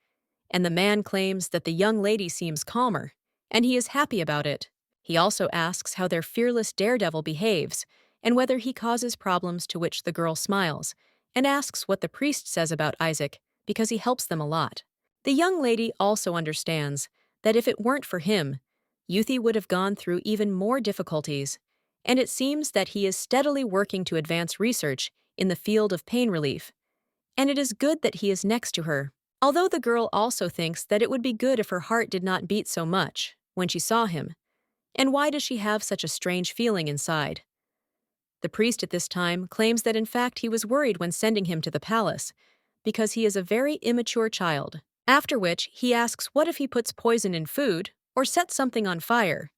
A: And the man claims that the young lady seems calmer, and he is happy about it. He also asks how their fearless daredevil behaves, and whether he causes problems, to which the girl smiles, and asks what the priest says about Isaac, because he helps them a lot. The young lady also understands that if it weren't for him, Uthus would have gone through even more difficulties, and it seems that he is steadily working to advance research in the field of pain relief. And it is good that he is next to her, although the girl also thinks that it would be good if her heart did not beat so much when she saw him. And why does she have such a strange feeling inside? The priest at this time claims that in fact he was worried when sending him to the palace, because he is a very immature child. After which, he asks what if he puts poison in food or sets something on fire,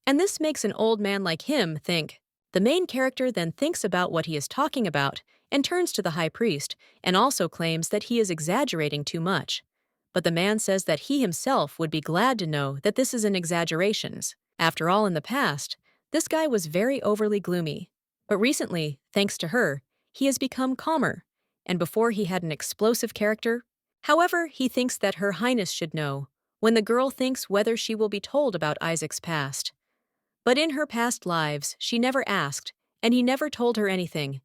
A: and this makes an old man like him think. The main character then thinks about what he is talking about and turns to the high priest and also claims that he is exaggerating too much. But the man says that he himself would be glad to know that this is an exaggeration. After all, in the past, this guy was very overly gloomy. But recently, thanks to her, he has become calmer, and before he had an explosive character. However, he thinks that Her Highness should know, when the girl thinks whether she will be told about Isaac's past. But in her past lives, she never asked, and he never told her anything.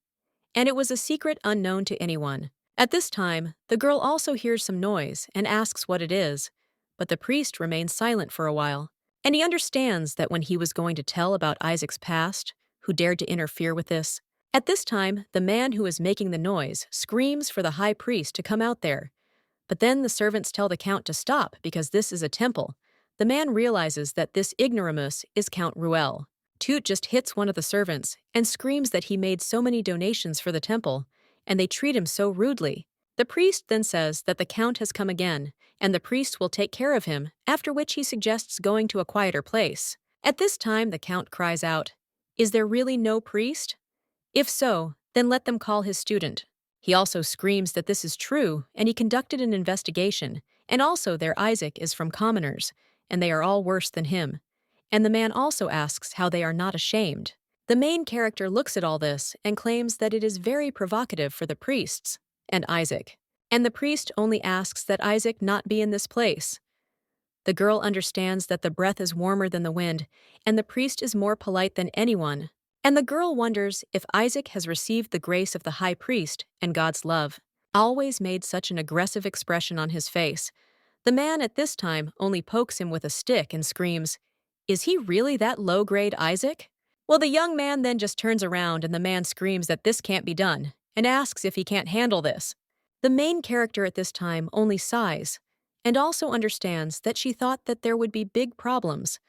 A: And it was a secret unknown to anyone. At this time, the girl also hears some noise and asks what it is, but the priest remains silent for a while, and he understands that when he was going to tell about Isaac's past, who dared to interfere with this. At this time, the man who is making the noise screams for the high priest to come out there. But then the servants tell the count to stop because this is a temple. The man realizes that this ignoramus is Count Ruel. Toot just hits one of the servants and screams that he made so many donations for the temple, and they treat him so rudely. The priest then says that the count has come again, and the priest will take care of him, after which he suggests going to a quieter place. At this time, the count cries out, "Is there really no priest? If so, then let them call his student." He also screams that this is true, and he conducted an investigation, and also their Isaac is from commoners, and they are all worse than him. And the man also asks how they are not ashamed. The main character looks at all this and claims that it is very provocative for the priests and Isaac. And the priest only asks that Isaac not be in this place. The girl understands that the breath is warmer than the wind, and the priest is more polite than anyone. And the girl wonders if Isaac has received the grace of the high priest and God's love. Always made such an aggressive expression on his face. The man at this time only pokes him with a stick and screams, "Is he really that low-grade Isaac?" Well, the young man then just turns around and the man screams that this can't be done, and asks if he can't handle this. The main character at this time only sighs, and also understands that she thought that there would be big problems.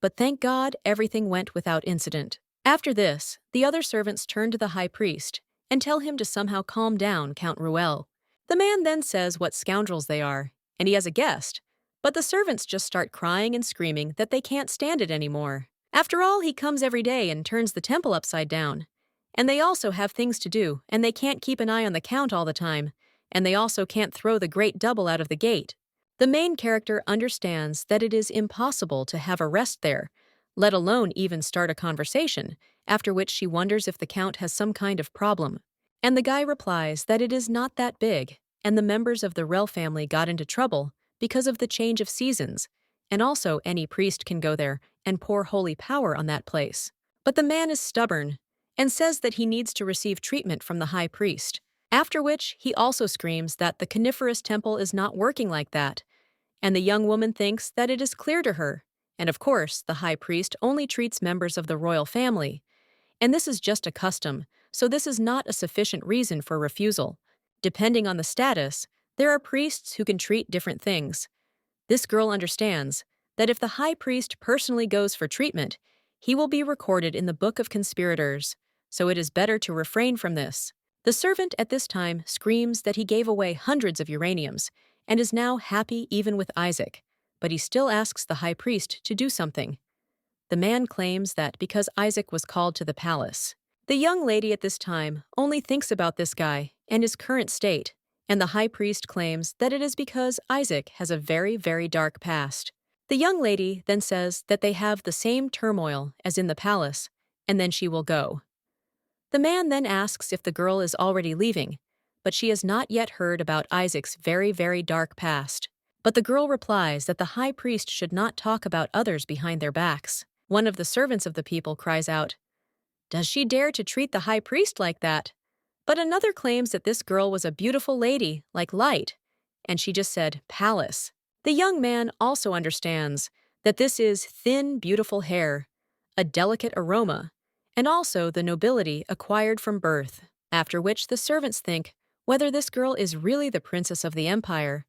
A: But thank God everything went without incident. After this, the other servants turn to the high priest and tell him to somehow calm down Count Ruel. The man then says what scoundrels they are, and he has a guest, but the servants just start crying and screaming that they can't stand it anymore. After all, he comes every day and turns the temple upside down. And they also have things to do, and they can't keep an eye on the count all the time, and they also can't throw the great double out of the gate. The main character understands that it is impossible to have a rest there, let alone even start a conversation, after which she wonders if the count has some kind of problem. And the guy replies that it is not that big, and the members of the Rel family got into trouble because of the change of seasons, and also any priest can go there and pour holy power on that place. But the man is stubborn and says that he needs to receive treatment from the high priest, after which he also screams that the coniferous temple is not working like that, and the young woman thinks that it is clear to her. And of course, the high priest only treats members of the royal family, and this is just a custom, so this is not a sufficient reason for refusal. Depending on the status, there are priests who can treat different things. This girl understands that if the high priest personally goes for treatment, he will be recorded in the book of conspirators, so it is better to refrain from this. The servant at this time screams that he gave away hundreds of uraniums and is now happy even with Isaac, but he still asks the high priest to do something. The man claims that because Isaac was called to the palace. The young lady at this time only thinks about this guy and his current state, and the high priest claims that it is because Isaac has a very, very dark past. The young lady then says that they have the same turmoil as in the palace, and then she will go. The man then asks if the girl is already leaving, but she has not yet heard about Isaac's very, very dark past. But the girl replies that the high priest should not talk about others behind their backs. One of the servants of the people cries out, "Does she dare to treat the high priest like that?" But another claims that this girl was a beautiful lady, like light, and she just said palace. The young man also understands that this is thin, beautiful hair, a delicate aroma, and also the nobility acquired from birth, after which the servants think whether this girl is really the princess of the empire.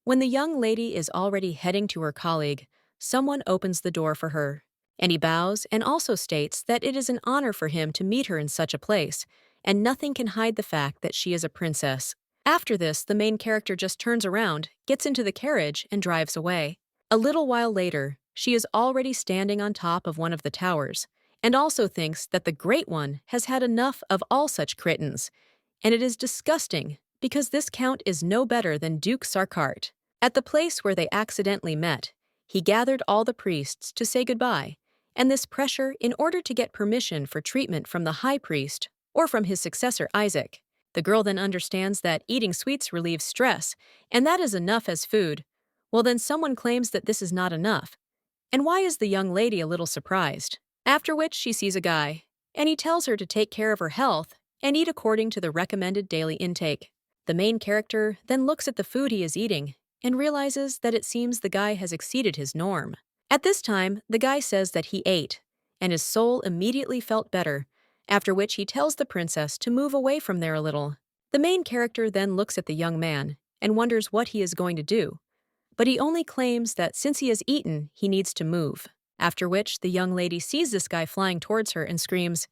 A: When the young lady is already heading to her colleague, someone opens the door for her, and he bows and also states that it is an honor for him to meet her in such a place, and nothing can hide the fact that she is a princess. After this, the main character just turns around, gets into the carriage, and drives away. A little while later, she is already standing on top of one of the towers, and also thinks that the Great One has had enough of all such cretins, and it is disgusting because this count is no better than Duke Sarkart. At the place where they accidentally met, he gathered all the priests to say goodbye, and this pressure in order to get permission for treatment from the high priest or from his successor Isaac. The girl then understands that eating sweets relieves stress, and that is enough as food. Well, then someone claims that this is not enough. And why is the young lady a little surprised? After which she sees a guy, and he tells her to take care of her health and eat according to the recommended daily intake. The main character then looks at the food he is eating and realizes that it seems the guy has exceeded his norm. At this time, the guy says that he ate, and his soul immediately felt better, after which he tells the princess to move away from there a little. The main character then looks at the young man and wonders what he is going to do, but he only claims that since he has eaten, he needs to move. After which, the young lady sees this guy flying towards her and screams,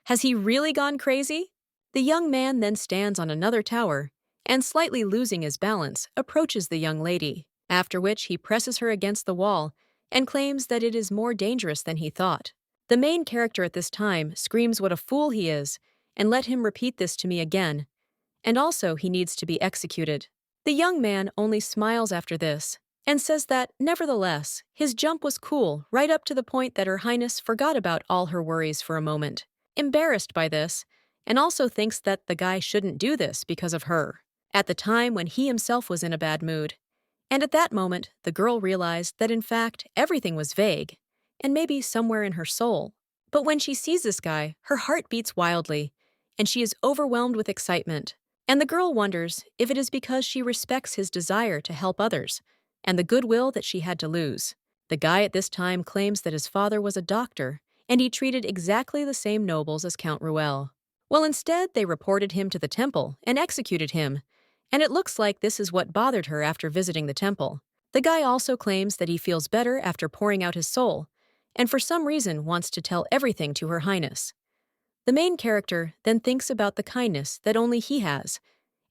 A: "Has he really gone crazy?" The young man then stands on another tower and, slightly losing his balance, approaches the young lady, after which he presses her against the wall and claims that it is more dangerous than he thought. The main character at this time screams what a fool he is and let him repeat this to me again, and also he needs to be executed. The young man only smiles after this and says that, nevertheless, his jump was cool right up to the point that Her Highness forgot about all her worries for a moment, embarrassed by this, and also thinks that the guy shouldn't do this because of her, at the time when he himself was in a bad mood. And at that moment, the girl realized that in fact everything was vague, and maybe somewhere in her soul. But when she sees this guy, her heart beats wildly, and she is overwhelmed with excitement. And the girl wonders if it is because she respects his desire to help others, and the goodwill that she had to lose. The guy at this time claims that his father was a doctor, and he treated exactly the same nobles as Count Ruel. Well, instead, they reported him to the temple and executed him, and it looks like this is what bothered her after visiting the temple. The guy also claims that he feels better after pouring out his soul, and for some reason wants to tell everything to Her Highness. The main character then thinks about the kindness that only he has,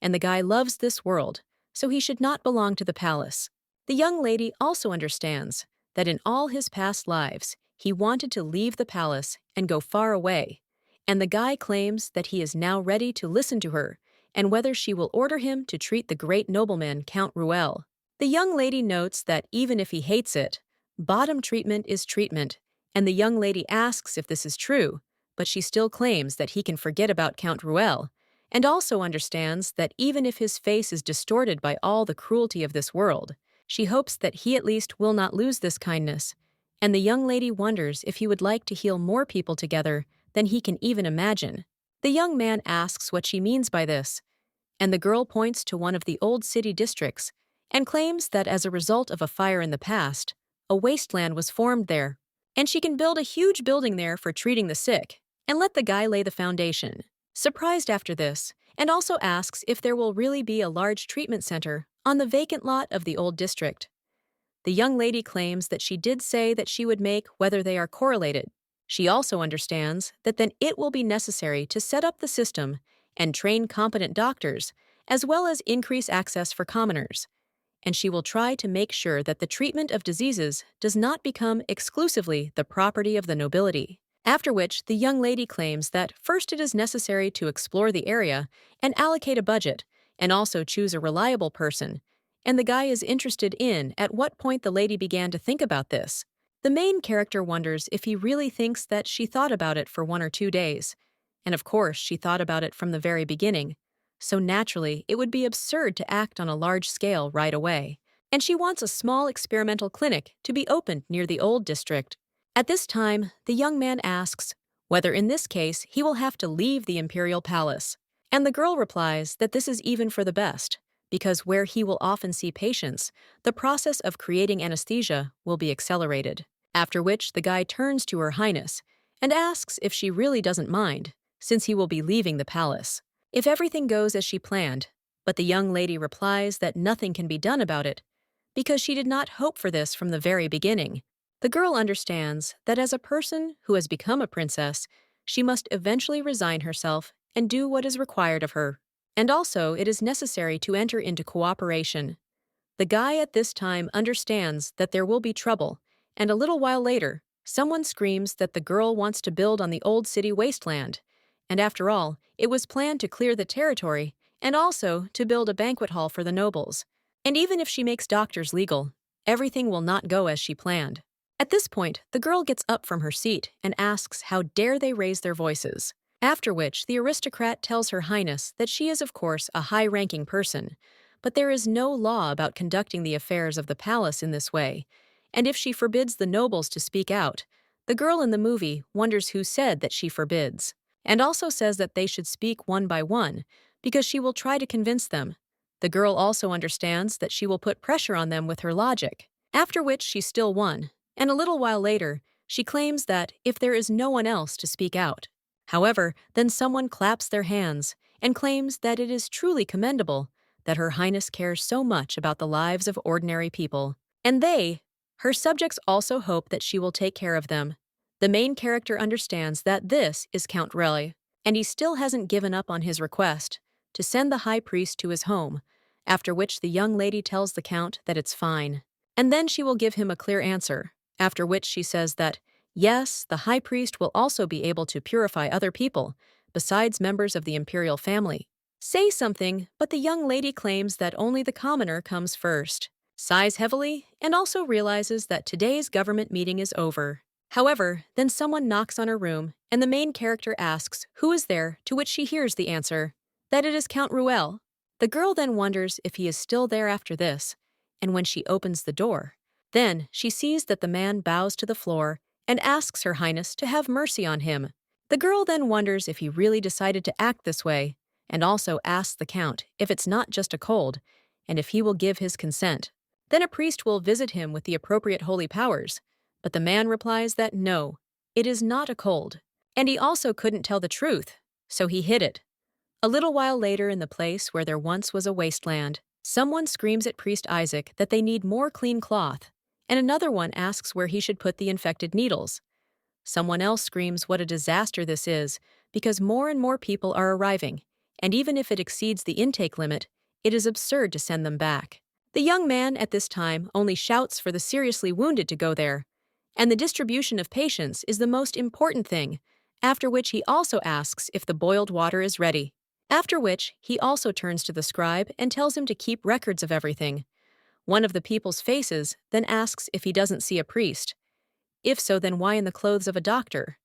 A: and the guy loves this world, so he should not belong to the palace. The young lady also understands that in all his past lives, he wanted to leave the palace and go far away, and the guy claims that he is now ready to listen to her and whether she will order him to treat the great nobleman Count Ruel. The young lady notes that even if he hates it, bottom treatment is treatment, and the young lady asks if this is true, but she still claims that he can forget about Count Ruel, and also understands that even if his face is distorted by all the cruelty of this world, she hopes that he at least will not lose this kindness, and the young lady wonders if he would like to heal more people together than he can even imagine. The young man asks what she means by this, and the girl points to one of the old city districts and claims that as a result of a fire in the past, a wasteland was formed there, and she can build a huge building there for treating the sick, and let the guy lay the foundation. Surprised after this, and also asks if there will really be a large treatment center on the vacant lot of the old district. The young lady claims that she did say that she would make whether they are correlated. She also understands that then it will be necessary to set up the system and train competent doctors, as well as increase access for commoners, and she will try to make sure that the treatment of diseases does not become exclusively the property of the nobility. After which, the young lady claims that first it is necessary to explore the area and allocate a budget, and also choose a reliable person, and the guy is interested in at what point the lady began to think about this. The main character wonders if he really thinks that she thought about it for 1 or 2 days, and of course she thought about it from the very beginning, so naturally it would be absurd to act on a large scale right away, and she wants a small experimental clinic to be opened near the old district. At this time, the young man asks whether in this case he will have to leave the Imperial Palace, and the girl replies that this is even for the best, because where he will often see patients, the process of creating anesthesia will be accelerated. After which, the guy turns to Her Highness and asks if she really doesn't mind, since he will be leaving the palace, if everything goes as she planned, but the young lady replies that nothing can be done about it, because she did not hope for this from the very beginning. The girl understands that as a person who has become a princess, she must eventually resign herself and do what is required of her. And also, it is necessary to enter into cooperation. The guy at this time understands that there will be trouble, and a little while later, someone screams that the girl wants to build on the old city wasteland. And after all, it was planned to clear the territory and also to build a banquet hall for the nobles. And even if she makes doctors legal, everything will not go as she planned. At this point, the girl gets up from her seat and asks how dare they raise their voices. After which, the aristocrat tells Her Highness that she is of course a high-ranking person, but there is no law about conducting the affairs of the palace in this way, and if she forbids the nobles to speak out, the girl in the movie wonders who said that she forbids, and also says that they should speak one by one, because she will try to convince them. The girl also understands that she will put pressure on them with her logic, after which she still won, and a little while later, she claims that if there is no one else to speak out. However, then someone claps their hands and claims that it is truly commendable that Her Highness cares so much about the lives of ordinary people. And they, her subjects, also hope that she will take care of them. The main character understands that this is Count Raleigh, and he still hasn't given up on his request to send the high priest to his home, after which the young lady tells the count that it's fine. And then she will give him a clear answer, after which she says that, yes, the high priest will also be able to purify other people, besides members of the imperial family. Say something, but the young lady claims that only the commoner comes first, sighs heavily, and also realizes that today's government meeting is over. However, then someone knocks on her room, and the main character asks who is there, to which she hears the answer, that it is Count Ruel. The girl then wonders if he is still there after this, and when she opens the door, then she sees that the man bows to the floor and asks Her Highness to have mercy on him. The girl then wonders if he really decided to act this way, and also asks the count if it's not just a cold, and if he will give his consent. Then a priest will visit him with the appropriate holy powers, but the man replies that no, it is not a cold, and he also couldn't tell the truth, so he hid it. A little while later, in the place where there once was a wasteland, someone screams at Priest Isaac that they need more clean cloth, and another one asks where he should put the infected needles. Someone else screams what a disaster this is, because more and more people are arriving, and even if it exceeds the intake limit, it is absurd to send them back. The young man at this time only shouts for the seriously wounded to go there, and the distribution of patients is the most important thing, after which he also asks if the boiled water is ready. After which, he also turns to the scribe and tells him to keep records of everything. One of the people's faces then asks if he doesn't see a priest. If so, then why in the clothes of a doctor?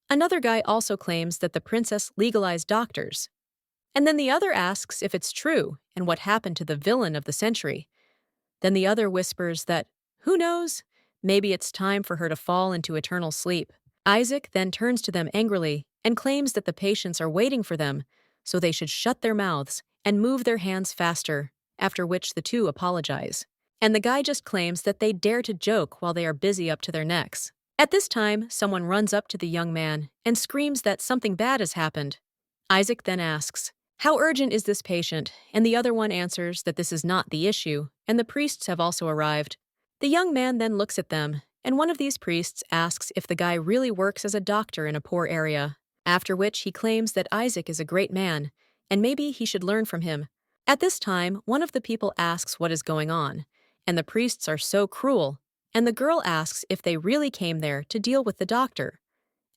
A: Another guy also claims that the princess legalized doctors. And then the other asks if it's true and what happened to the villain of the century. Then the other whispers that, who knows, maybe it's time for her to fall into eternal sleep. Isaac then turns to them angrily and claims that the patients are waiting for them, so they should shut their mouths and move their hands faster, after which the two apologize. And the guy just claims that they dare to joke while they are busy up to their necks. At this time, someone runs up to the young man and screams that something bad has happened. Isaac then asks, "How urgent is this patient?" And the other one answers that this is not the issue, and the priests have also arrived. The young man then looks at them, and one of these priests asks if the guy really works as a doctor in a poor area, after which he claims that Isaac is a great man, and maybe he should learn from him. At this time, one of the people asks what is going on, and the priests are so cruel, and the girl asks if they really came there to deal with the doctor,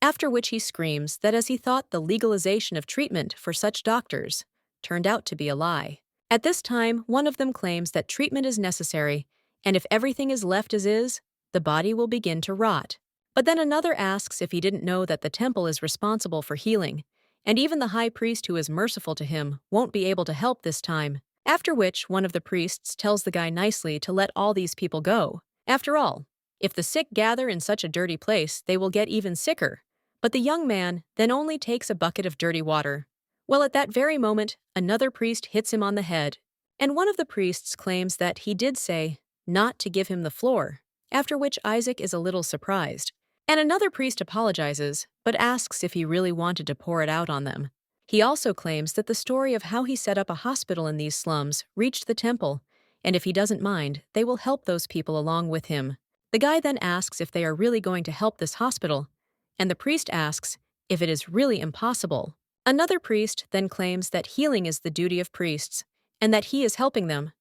A: after which he screams that as he thought the legalization of treatment for such doctors turned out to be a lie. At this time, one of them claims that treatment is necessary, and if everything is left as is, the body will begin to rot. But then another asks if he didn't know that the temple is responsible for healing, and even the high priest who is merciful to him won't be able to help this time. After which, one of the priests tells the guy nicely to let all these people go. After all, if the sick gather in such a dirty place, they will get even sicker. But the young man then only takes a bucket of dirty water. Well, at that very moment, another priest hits him on the head, and one of the priests claims that he did say not to give him the floor, after which Isaac is a little surprised. And another priest apologizes, but asks if he really wanted to pour it out on them. He also claims that the story of how he set up a hospital in these slums reached the temple, and if he doesn't mind, they will help those people along with him. The guy then asks if they are really going to help this hospital, and the priest asks if it is really impossible. Another priest then claims that healing is the duty of priests, and that he is helping them.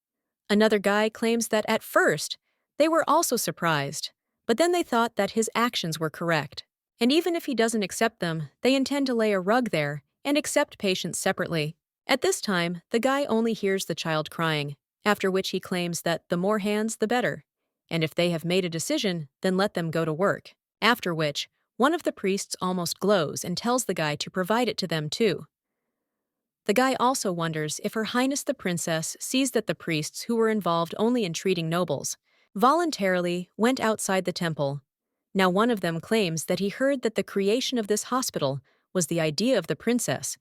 A: Another guy claims that at first, they were also surprised, but then they thought that his actions were correct. And even if he doesn't accept them, they intend to lay a rug there and accept patients separately. At this time, the guy only hears the child crying, after which he claims that the more hands, the better. And if they have made a decision, then let them go to work. After which, one of the priests almost glows and tells the guy to provide it to them too. The guy also wonders if Her Highness the Princess sees that the priests who were involved only in treating nobles voluntarily went outside the temple. Now one of them claims that he heard that the creation of this hospital was the idea of the princess,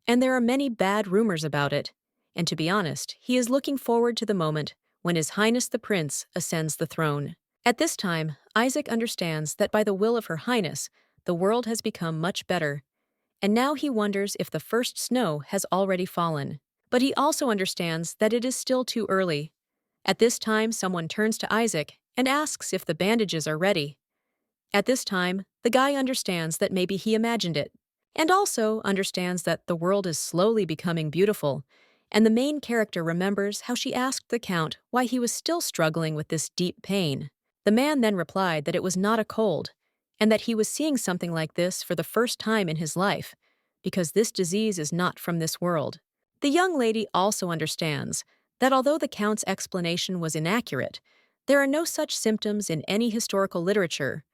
A: and there are many bad rumors about it. And to be honest, he is looking forward to the moment when His Highness the Prince ascends the throne. At this time, Isaac understands that by the will of Her Highness, the world has become much better, and now he wonders if the first snow has already fallen. But he also understands that it is still too early. At this time, someone turns to Isaac and asks if the bandages are ready. At this time, the guy understands that maybe he imagined it, and also understands that the world is slowly becoming beautiful, and the main character remembers how she asked the Count why he was still struggling with this deep pain. The man then replied that it was not a cold, and that he was seeing something like this for the first time in his life, because this disease is not from this world. The young lady also understands that although the Count's explanation was inaccurate, there are no such symptoms in any historical literature,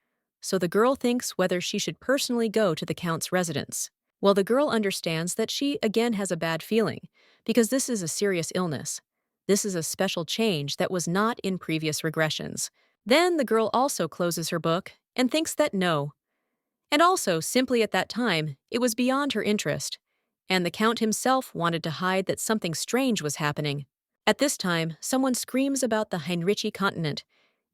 A: so the girl thinks whether she should personally go to the Count's residence. Well, the girl understands that she again has a bad feeling, because this is a serious illness. This is a special change that was not in previous regressions. Then the girl also closes her book and thinks that no. And also, simply at that time, it was beyond her interest, and the Count himself wanted to hide that something strange was happening. At this time, someone screams about the Heinrichi continent,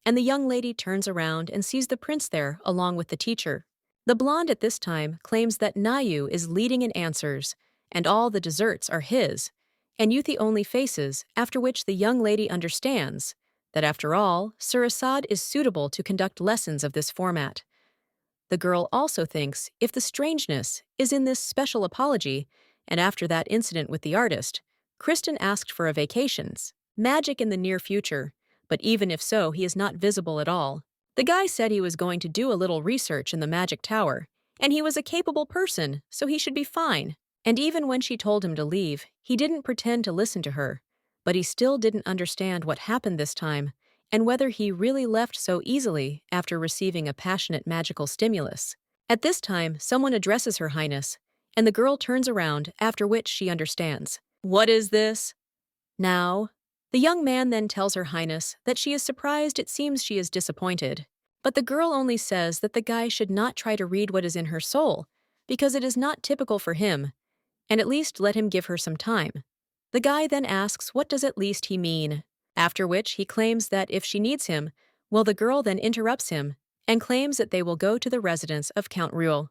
A: and the young lady turns around and sees the prince there along with the teacher. The blonde at this time claims that Nayu is leading in answers, and all the desserts are his, and Yuthi only faces, after which the young lady understands that after all, Sir Assad is suitable to conduct lessons of this format. The girl also thinks if the strangeness is in this special apology, and after that incident with the artist, Kristen asked for a vacations, magic in the near future, but even if so, he is not visible at all. The guy said he was going to do a little research in the magic tower, and he was a capable person, so he should be fine. And even when she told him to leave, he didn't pretend to listen to her. But he still didn't understand what happened this time, and whether he really left so easily after receiving a passionate magical stimulus. At this time, someone addresses Her Highness, and the girl turns around, after which she understands. What is this? Now, the young man then tells Her Highness that she is surprised. It seems she is disappointed. But the girl only says that the guy should not try to read what is in her soul, because it is not typical for him, and at least let him give her some time. The guy then asks what does at least he mean, after which he claims that if she needs him, well, the girl then interrupts him and claims that they will go to the residence of Count Ruel.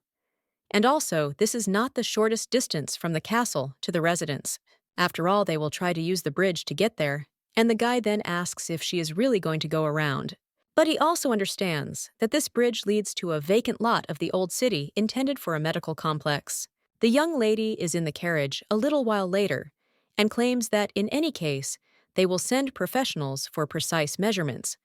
A: And also, this is not the shortest distance from the castle to the residence. After all, they will try to use the bridge to get there, and the guy then asks if she is really going to go around. But he also understands that this bridge leads to a vacant lot of the old city intended for a medical complex. The young lady is in the carriage a little while later and claims that in any case, they will send professionals for precise measurements.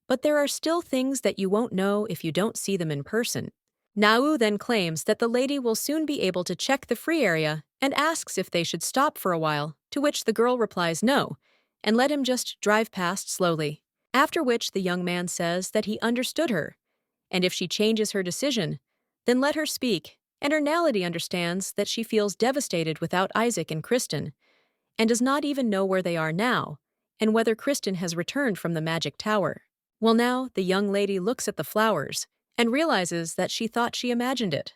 A: But there are still things that you won't know if you don't see them in person. Nau then claims that the lady will soon be able to check the free area and asks if they should stop for a while, to which the girl replies no, and let him just drive past slowly. After which the young man says that he understood her, and if she changes her decision, then let her speak, and Ernality understands that she feels devastated without Isaac and Kristen, and does not even know where they are now, and whether Kristen has returned from the magic tower. Well, now the young lady looks at the flowers and realizes that she thought she imagined it.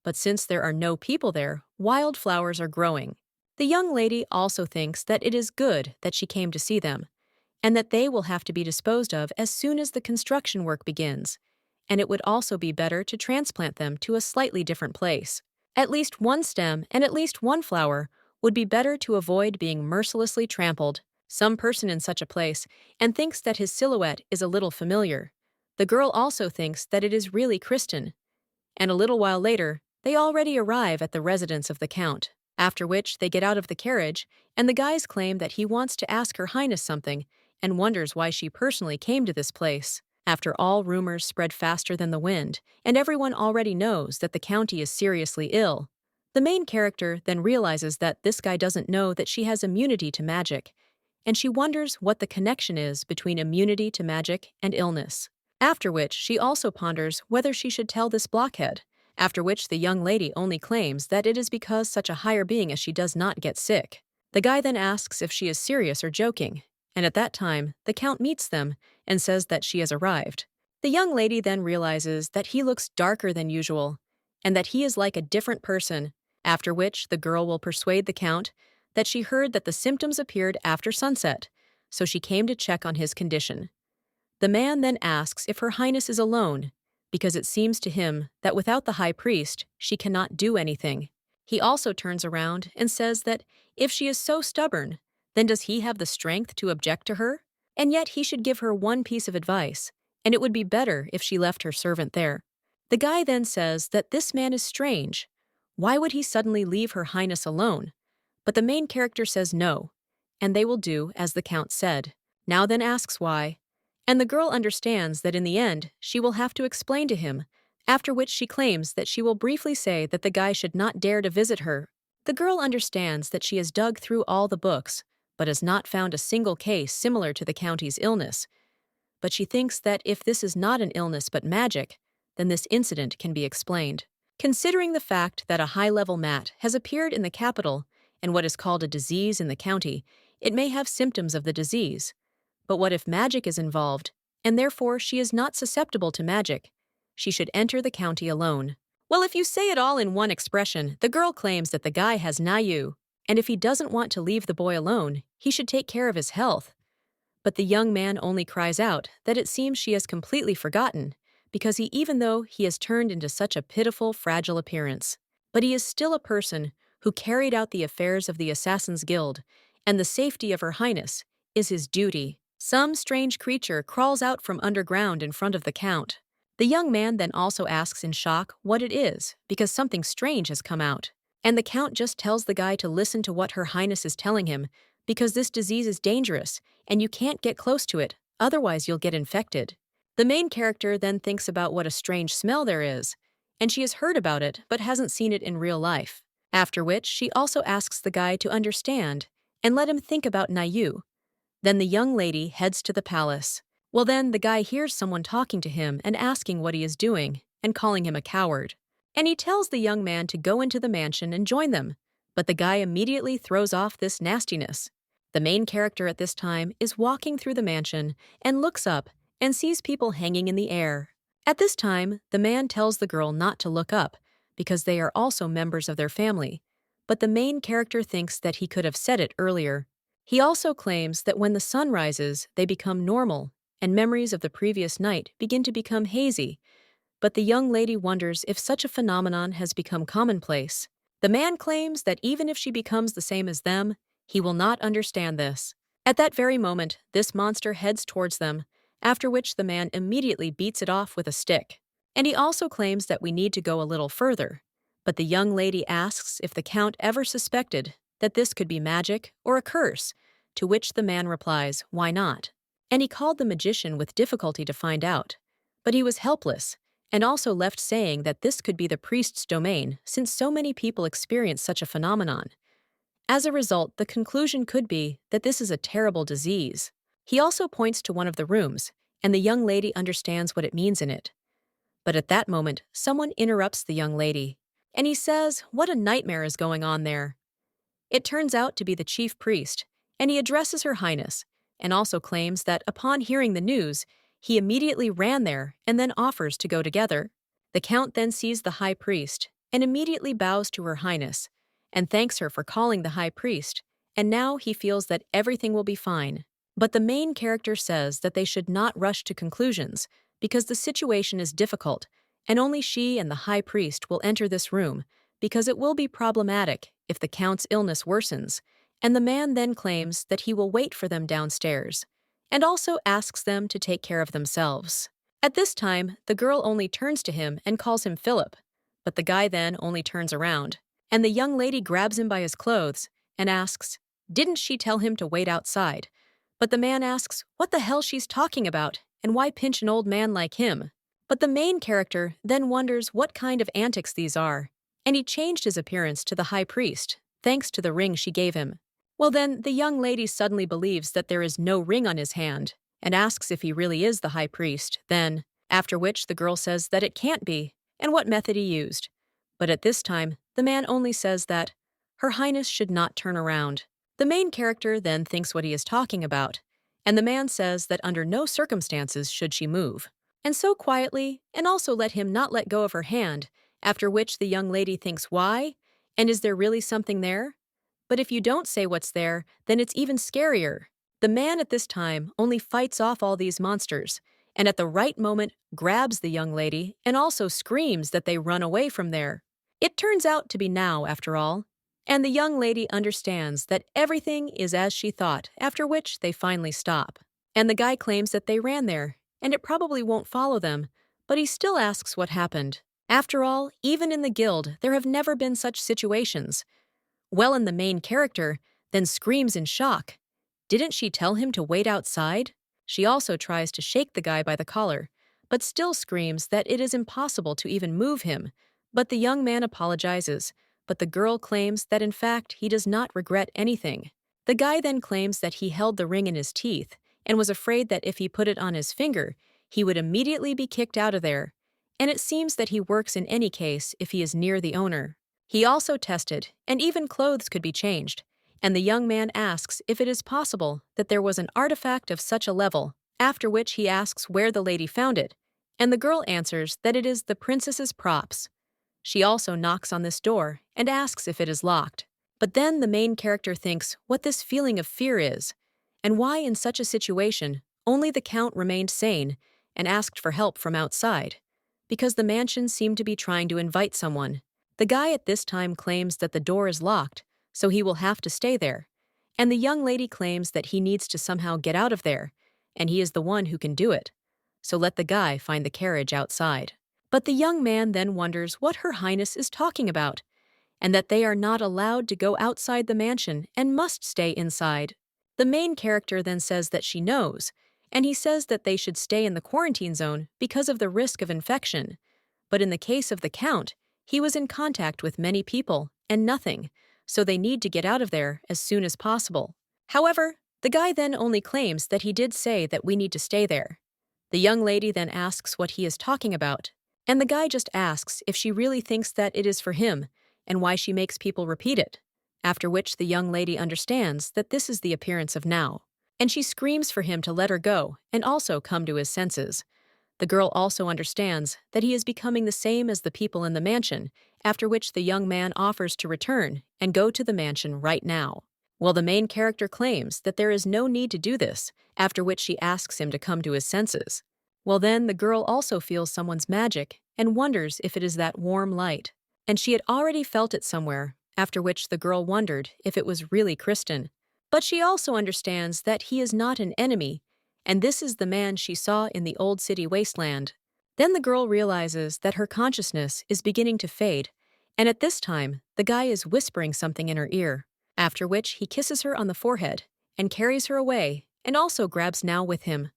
A: But since there are no people there, wild flowers are growing. The young lady also thinks that it is good that she came to see them, and that they will have to be disposed of as soon as the construction work begins, and it would also be better to transplant them to a slightly different place. At least one stem and at least one flower would be better to avoid being mercilessly trampled. Some person in such a place, and thinks that his silhouette is a little familiar. The girl also thinks that it is really Kristen, and a little while later, they already arrive at the residence of the Count, after which they get out of the carriage, and the guys claim that he wants to ask Her Highness something and wonders why she personally came to this place. After all, rumors spread faster than the wind, and everyone already knows that the county is seriously ill. The main character then realizes that this guy doesn't know that she has immunity to magic, and she wonders what the connection is between immunity to magic and illness. After which, she also ponders whether she should tell this blockhead, after which the young lady only claims that it is because such a higher being as she does not get sick. The guy then asks if she is serious or joking, and at that time, the Count meets them and says that she has arrived. The young lady then realizes that he looks darker than usual, and that he is like a different person, after which the girl will persuade the Count that she heard that the symptoms appeared after sunset, so she came to check on his condition. The man then asks if Her Highness is alone, because it seems to him that without the high priest, she cannot do anything. He also turns around and says that if she is so stubborn, then does he have the strength to object to her? And yet he should give her one piece of advice, and it would be better if she left her servant there. The guy then says that this man is strange. Why would he suddenly leave Her Highness alone? But the main character says no, and they will do as the Count said. Now then asks why, and the girl understands that in the end she will have to explain to him, after which she claims that she will briefly say that the guy should not dare to visit her. The girl understands that she has dug through all the books, but has not found a single case similar to the county's illness. But she thinks that if this is not an illness but magic, then this incident can be explained. Considering the fact that a high-level mat has appeared in the capital and what is called a disease in the county, it may have symptoms of the disease. But what if magic is involved, and therefore she is not susceptible to magic? She should enter the county alone. Well, if you say it all in one expression, the girl claims that the guy has Nayu, and if he doesn't want to leave the boy alone, he should take care of his health. But the young man only cries out that it seems she has completely forgotten, because even though he has turned into such a pitiful, fragile appearance, but he is still a person who carried out the affairs of the Assassin's Guild, and the safety of Her Highness is his duty. Some strange creature crawls out from underground in front of the Count. The young man then also asks in shock what it is, because something strange has come out. And the Count just tells the guy to listen to what Her Highness is telling him, because this disease is dangerous, and you can't get close to it, otherwise you'll get infected. The main character then thinks about what a strange smell there is, and she has heard about it but hasn't seen it in real life. After which, she also asks the guy to understand and let him think about Nayu. Then the young lady heads to the palace. Well, then the guy hears someone talking to him and asking what he is doing and calling him a coward. And he tells the young man to go into the mansion and join them, but the guy immediately throws off this nastiness. The main character at this time is walking through the mansion and looks up and sees people hanging in the air. At this time, the man tells the girl not to look up because they are also members of their family, but the main character thinks that he could have said it earlier. He also claims that when the sun rises, they become normal, and memories of the previous night begin to become hazy, but the young lady wonders if such a phenomenon has become commonplace. The man claims that even if she becomes the same as them, he will not understand this. At that very moment, this monster heads towards them, after which the man immediately beats it off with a stick. And he also claims that we need to go a little further, but the young lady asks if the Count ever suspected that this could be magic or a curse, to which the man replies, why not? And he called the magician with difficulty to find out, but he was helpless, and also left saying that this could be the priest's domain since so many people experience such a phenomenon. As a result, the conclusion could be that this is a terrible disease. He also points to one of the rooms, and the young lady understands what it means in it. But at that moment, someone interrupts the young lady, and he says, what a nightmare is going on there. It turns out to be the chief priest, and he addresses Her Highness, and also claims that upon hearing the news, he immediately ran there and then offers to go together. The Count then sees the high priest and immediately bows to Her Highness and thanks her for calling the high priest, and now he feels that everything will be fine. But the main character says that they should not rush to conclusions because the situation is difficult, and only she and the high priest will enter this room because it will be problematic if the Count's illness worsens, and the man then claims that he will wait for them downstairs, and also asks them to take care of themselves. At this time, the girl only turns to him and calls him Philip, but the guy then only turns around, and the young lady grabs him by his clothes and asks, didn't she tell him to wait outside? But the man asks what the hell she's talking about and why pinch an old man like him. But the main character then wonders what kind of antics these are, and he changed his appearance to the high priest, thanks to the ring she gave him. Well then, the young lady suddenly believes that there is no ring on his hand, and asks if he really is the high priest, then, after which the girl says that it can't be, and what method he used. But at this time, the man only says that Her Highness should not turn around. The main character then thinks what he is talking about, and the man says that under no circumstances should she move. And so quietly, and also let him not let go of her hand, after which the young lady thinks why, and is there really something there? But if you don't say what's there, then it's even scarier. The man at this time only fights off all these monsters, and at the right moment grabs the young lady and also screams that they run away from there. It turns out to be now, after all, and the young lady understands that everything is as she thought, after which they finally stop. And the guy claims that they ran there, and it probably won't follow them, but he still asks what happened. After all, even in the guild, there have never been such situations. Well, and the main character then screams in shock. Didn't she tell him to wait outside? She also tries to shake the guy by the collar, but still screams that it is impossible to even move him. But the young man apologizes, but the girl claims that in fact he does not regret anything. The guy then claims that he held the ring in his teeth and was afraid that if he put it on his finger, he would immediately be kicked out of there, and it seems that he works in any case if he is near the owner. He also tested, and even clothes could be changed, and the young man asks if it is possible that there was an artifact of such a level, after which he asks where the lady found it, and the girl answers that it is the princess's props. She also knocks on this door and asks if it is locked. But then the main character thinks what this feeling of fear is, and why in such a situation only the Count remained sane, and asked for help from outside, because the mansion seemed to be trying to invite someone. The guy at this time claims that the door is locked, so he will have to stay there, and the young lady claims that he needs to somehow get out of there, and he is the one who can do it, so let the guy find the carriage outside. But the young man then wonders what Her Highness is talking about, and that they are not allowed to go outside the mansion and must stay inside. The main character then says that she knows, and he says that they should stay in the quarantine zone because of the risk of infection. But in the case of the Count, he was in contact with many people and nothing, so they need to get out of there as soon as possible. However, the guy then only claims that he did say that we need to stay there. The young lady then asks what he is talking about, and the guy just asks if she really thinks that it is for him and why she makes people repeat it, after which the young lady understands that this is the appearance of now, and she screams for him to let her go and also come to his senses. The girl also understands that he is becoming the same as the people in the mansion, after which the young man offers to return and go to the mansion right now. Well, the main character claims that there is no need to do this, after which she asks him to come to his senses. Well, then the girl also feels someone's magic and wonders if it is that warm light. And she had already felt it somewhere, after which the girl wondered if it was really Kristen. But she also understands that he is not an enemy, and this is the man she saw in the old city wasteland. Then the girl realizes that her consciousness is beginning to fade, and at this time, the guy is whispering something in her ear, after which he kisses her on the forehead and carries her away and also grabs Now with him.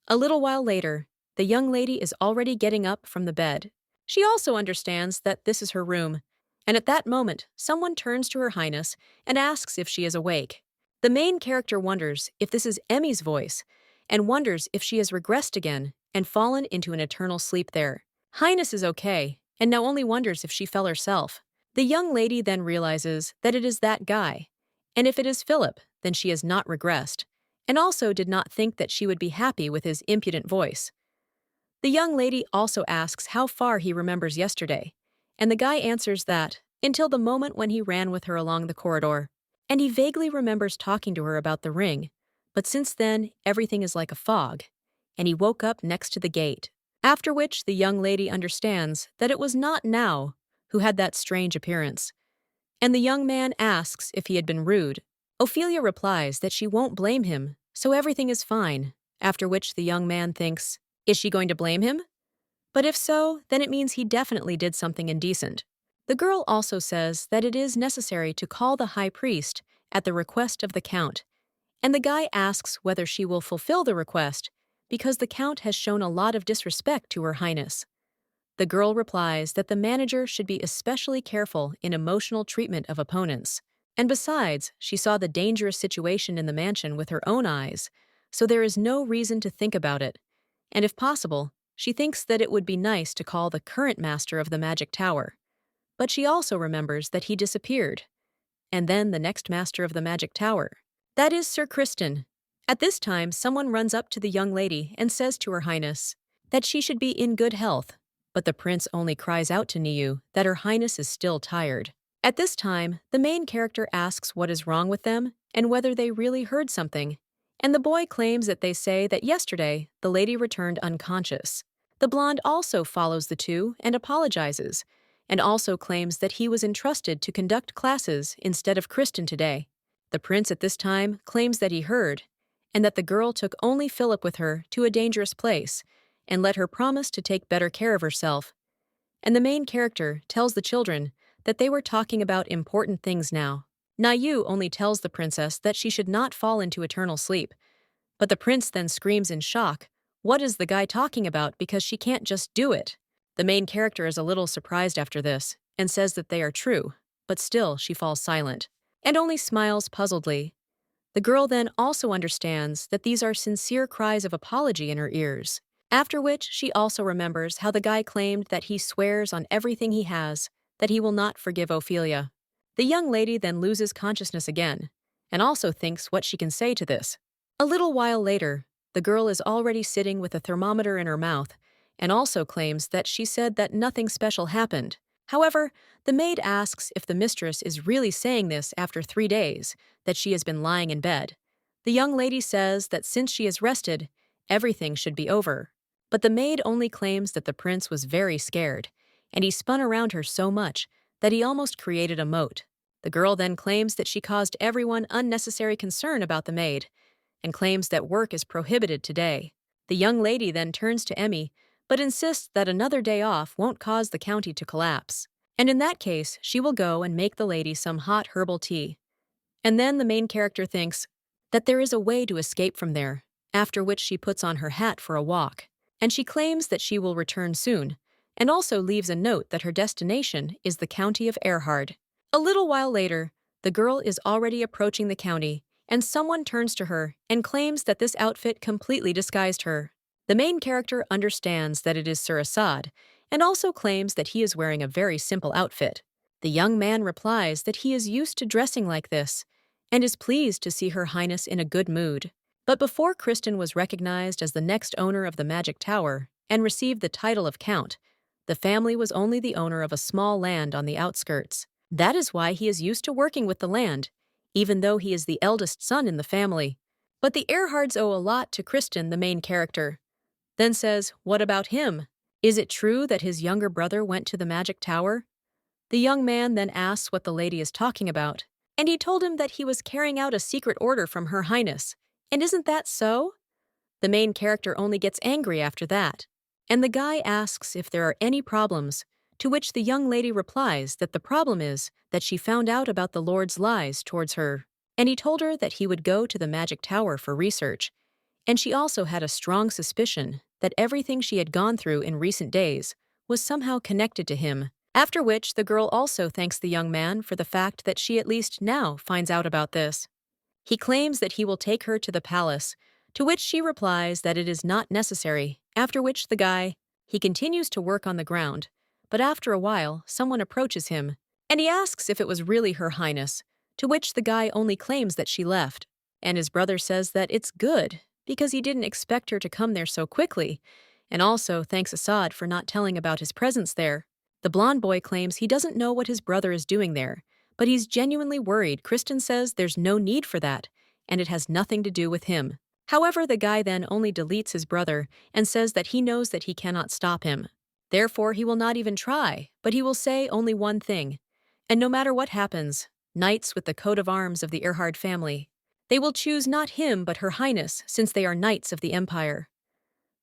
A: A little while later, the young lady is already getting up from the bed. She also understands that this is her room, and at that moment, someone turns to Her Highness and asks if she is awake. The main character wonders if this is Emmy's voice, and wonders if she has regressed again and fallen into an eternal sleep there. Highness is okay, and now only wonders if she fell herself. The young lady then realizes that it is that guy, and if it is Philip, then she has not regressed, and also did not think that she would be happy with his impudent voice. The young lady also asks how far he remembers yesterday, and the guy answers that, until the moment when he ran with her along the corridor, and he vaguely remembers talking to her about the ring, but since then, everything is like a fog, and he woke up next to the gate. After which, the young lady understands that it was not Now who had that strange appearance, and the young man asks if he had been rude. Opilia replies that she won't blame him, so everything is fine, after which the young man thinks, is she going to blame him? But if so, then it means he definitely did something indecent. The girl also says that it is necessary to call the high priest at the request of the Count, and the guy asks whether she will fulfill the request because the Count has shown a lot of disrespect to Her Highness. The girl replies that the manager should be especially careful in emotional treatment of opponents, and besides, she saw the dangerous situation in the mansion with her own eyes, so there is no reason to think about it, and if possible, she thinks that it would be nice to call the current master of the magic tower. But she also remembers that he disappeared, and then the next master of the magic tower. That is Sir Kristen. At this time, someone runs up to the young lady and says to Her Highness that she should be in good health, but the prince only cries out to Niu that Her Highness is still tired. At this time, the main character asks what is wrong with them and whether they really heard something, and the boy claims that they say that yesterday the lady returned unconscious. The blonde also follows the two and apologizes, and also claims that he was entrusted to conduct classes instead of Kristen today. The prince at this time claims that he heard, and that the girl took only Philip with her to a dangerous place, and let her promise to take better care of herself. And the main character tells the children that they were talking about important things now. Niu only tells the princess that she should not fall into eternal sleep, but the prince then screams in shock, what is the guy talking about, because she can't just do it. The main character is a little surprised after this, and says that they are true, but still she falls silent, and only smiles puzzledly. The girl then also understands that these are sincere cries of apology in her ears, after which she also remembers how the guy claimed that he swears on everything he has that he will not forgive Opilia. The young lady then loses consciousness again, and also thinks what she can say to this. A little while later, the girl is already sitting with a thermometer in her mouth, and also claims that she said that nothing special happened. However, the maid asks if the mistress is really saying this after 3 days, that she has been lying in bed. The young lady says that since she is rested, everything should be over. But the maid only claims that the prince was very scared, and he spun around her so much that he almost created a moat. The girl then claims that she caused everyone unnecessary concern about the maid, and claims that work is prohibited today. The young lady then turns to Emmy, but insists that another day off won't cause the county to collapse. And in that case, she will go and make the lady some hot herbal tea. And then the main character thinks that there is a way to escape from there, after which she puts on her hat for a walk. And she claims that she will return soon, and also leaves a note that her destination is the county of Erhard. A little while later, the girl is already approaching the county, and someone turns to her and claims that this outfit completely disguised her. The main character understands that it is Sir Assad, and also claims that he is wearing a very simple outfit. The young man replies that he is used to dressing like this, and is pleased to see Her Highness in a good mood. But before Kristen was recognized as the next owner of the Magic Tower and received the title of Count, the family was only the owner of a small land on the outskirts. That is why he is used to working with the land, even though he is the eldest son in the family. But the Erhards owe a lot to Kristen, the main character. Then says, what about him? Is it true that his younger brother went to the Magic Tower? The young man then asks what the lady is talking about, and he told him that he was carrying out a secret order from Her Highness. And isn't that so? The main character only gets angry after that, and the guy asks if there are any problems, to which the young lady replies that the problem is that she found out about the Lord's lies towards her, and he told her that he would go to the Magic Tower for research, and she also had a strong suspicion that everything she had gone through in recent days was somehow connected to him, after which the girl also thanks the young man for the fact that she at least now finds out about this. He claims that he will take her to the palace, to which she replies that it is not necessary, after which the guy, he continues to work on the ground, but after a while someone approaches him, and he asks if it was really Her Highness, to which the guy only claims that she left, and his brother says that it's good, because he didn't expect her to come there so quickly, and also thanks Assad for not telling about his presence there. The blonde boy claims he doesn't know what his brother is doing there, but he's genuinely worried. Kristen says there's no need for that, and it has nothing to do with him. However, the guy then only deletes his brother and says that he knows that he cannot stop him. Therefore, he will not even try, but he will say only one thing. And no matter what happens, knights with the coat of arms of the Erhard family, they will choose not him but Her Highness, since they are knights of the Empire.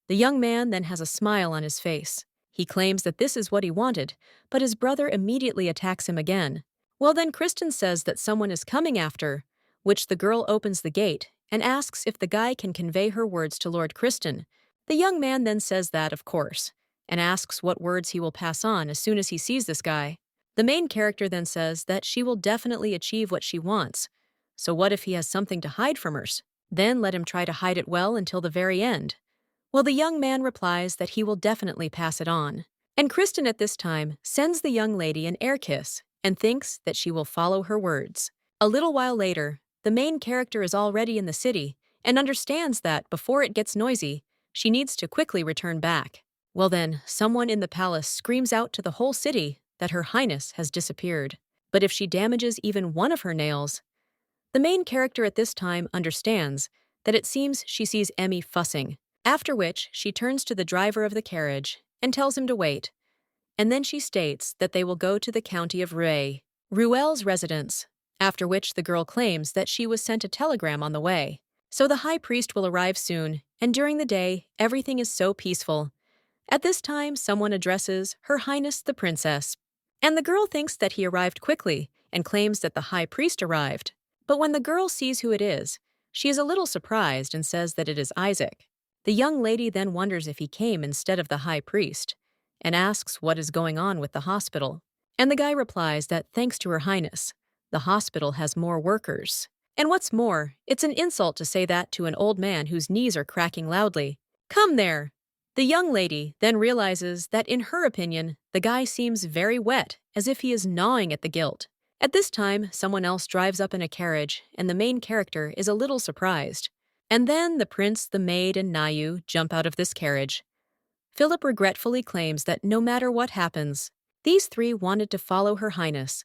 A: The young man then has a smile on his face. He claims that this is what he wanted, but his brother immediately attacks him again. Well, then Kristen says that someone is coming after, which the girl opens the gate and asks if the guy can convey her words to Lord Kristen. The young man then says that, of course, and asks what words he will pass on as soon as he sees this guy. The main character then says that she will definitely achieve what she wants. So what if he has something to hide from her? Then let him try to hide it well until the very end. Well, the young man replies that he will definitely pass it on. And Kristen at this time sends the young lady an air kiss and thinks that she will follow her words. A little while later, the main character is already in the city and understands that before it gets noisy, she needs to quickly return back. Well then, someone in the palace screams out to the whole city that Her Highness has disappeared. But if she damages even one of her nails, the main character at this time understands that it seems she sees Emmy fussing, after which she turns to the driver of the carriage and tells him to wait. And then she states that they will go to the county of Ruel's residence, after which the girl claims that she was sent a telegram on the way. So the high priest will arrive soon, and during the day, everything is so peaceful. At this time, someone addresses Her Highness the Princess, and the girl thinks that he arrived quickly and claims that the high priest arrived. But when the girl sees who it is, she is a little surprised and says that it is Isaac. The young lady then wonders if he came instead of the high priest, and asks what is going on with the hospital. And the guy replies that thanks to Her Highness, the hospital has more workers. And what's more, it's an insult to say that to an old man whose knees are cracking loudly. Come there! The young lady then realizes that in her opinion, the guy seems very wet, as if he is gnawing at the guilt. At this time, someone else drives up in a carriage, and the main character is a little surprised. And then the prince, the maid, and Nayu jump out of this carriage. Philip regretfully claims that no matter what happens, these three wanted to follow Her Highness,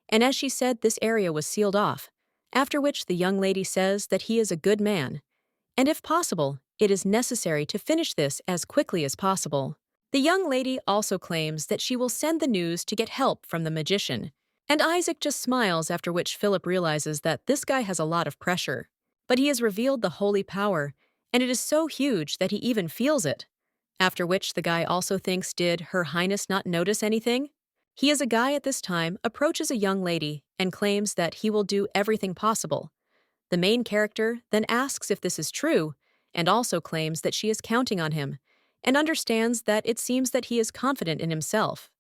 A: and as she said, this area was sealed off, after which the young lady says that he is a good man, and if possible, it is necessary to finish this as quickly as possible. The young lady also claims that she will send the news to get help from the magician, and Isaac just smiles, after which Philip realizes that this guy has a lot of pressure. But he has revealed the holy power, and it is so huge that he even feels it. After which the guy also thinks, did Her Highness not notice anything? He is a guy at this time, approaches a young lady, and claims that he will do everything possible. The main character then asks if this is true, and also claims that she is counting on him, and understands that it seems that he is confident in himself.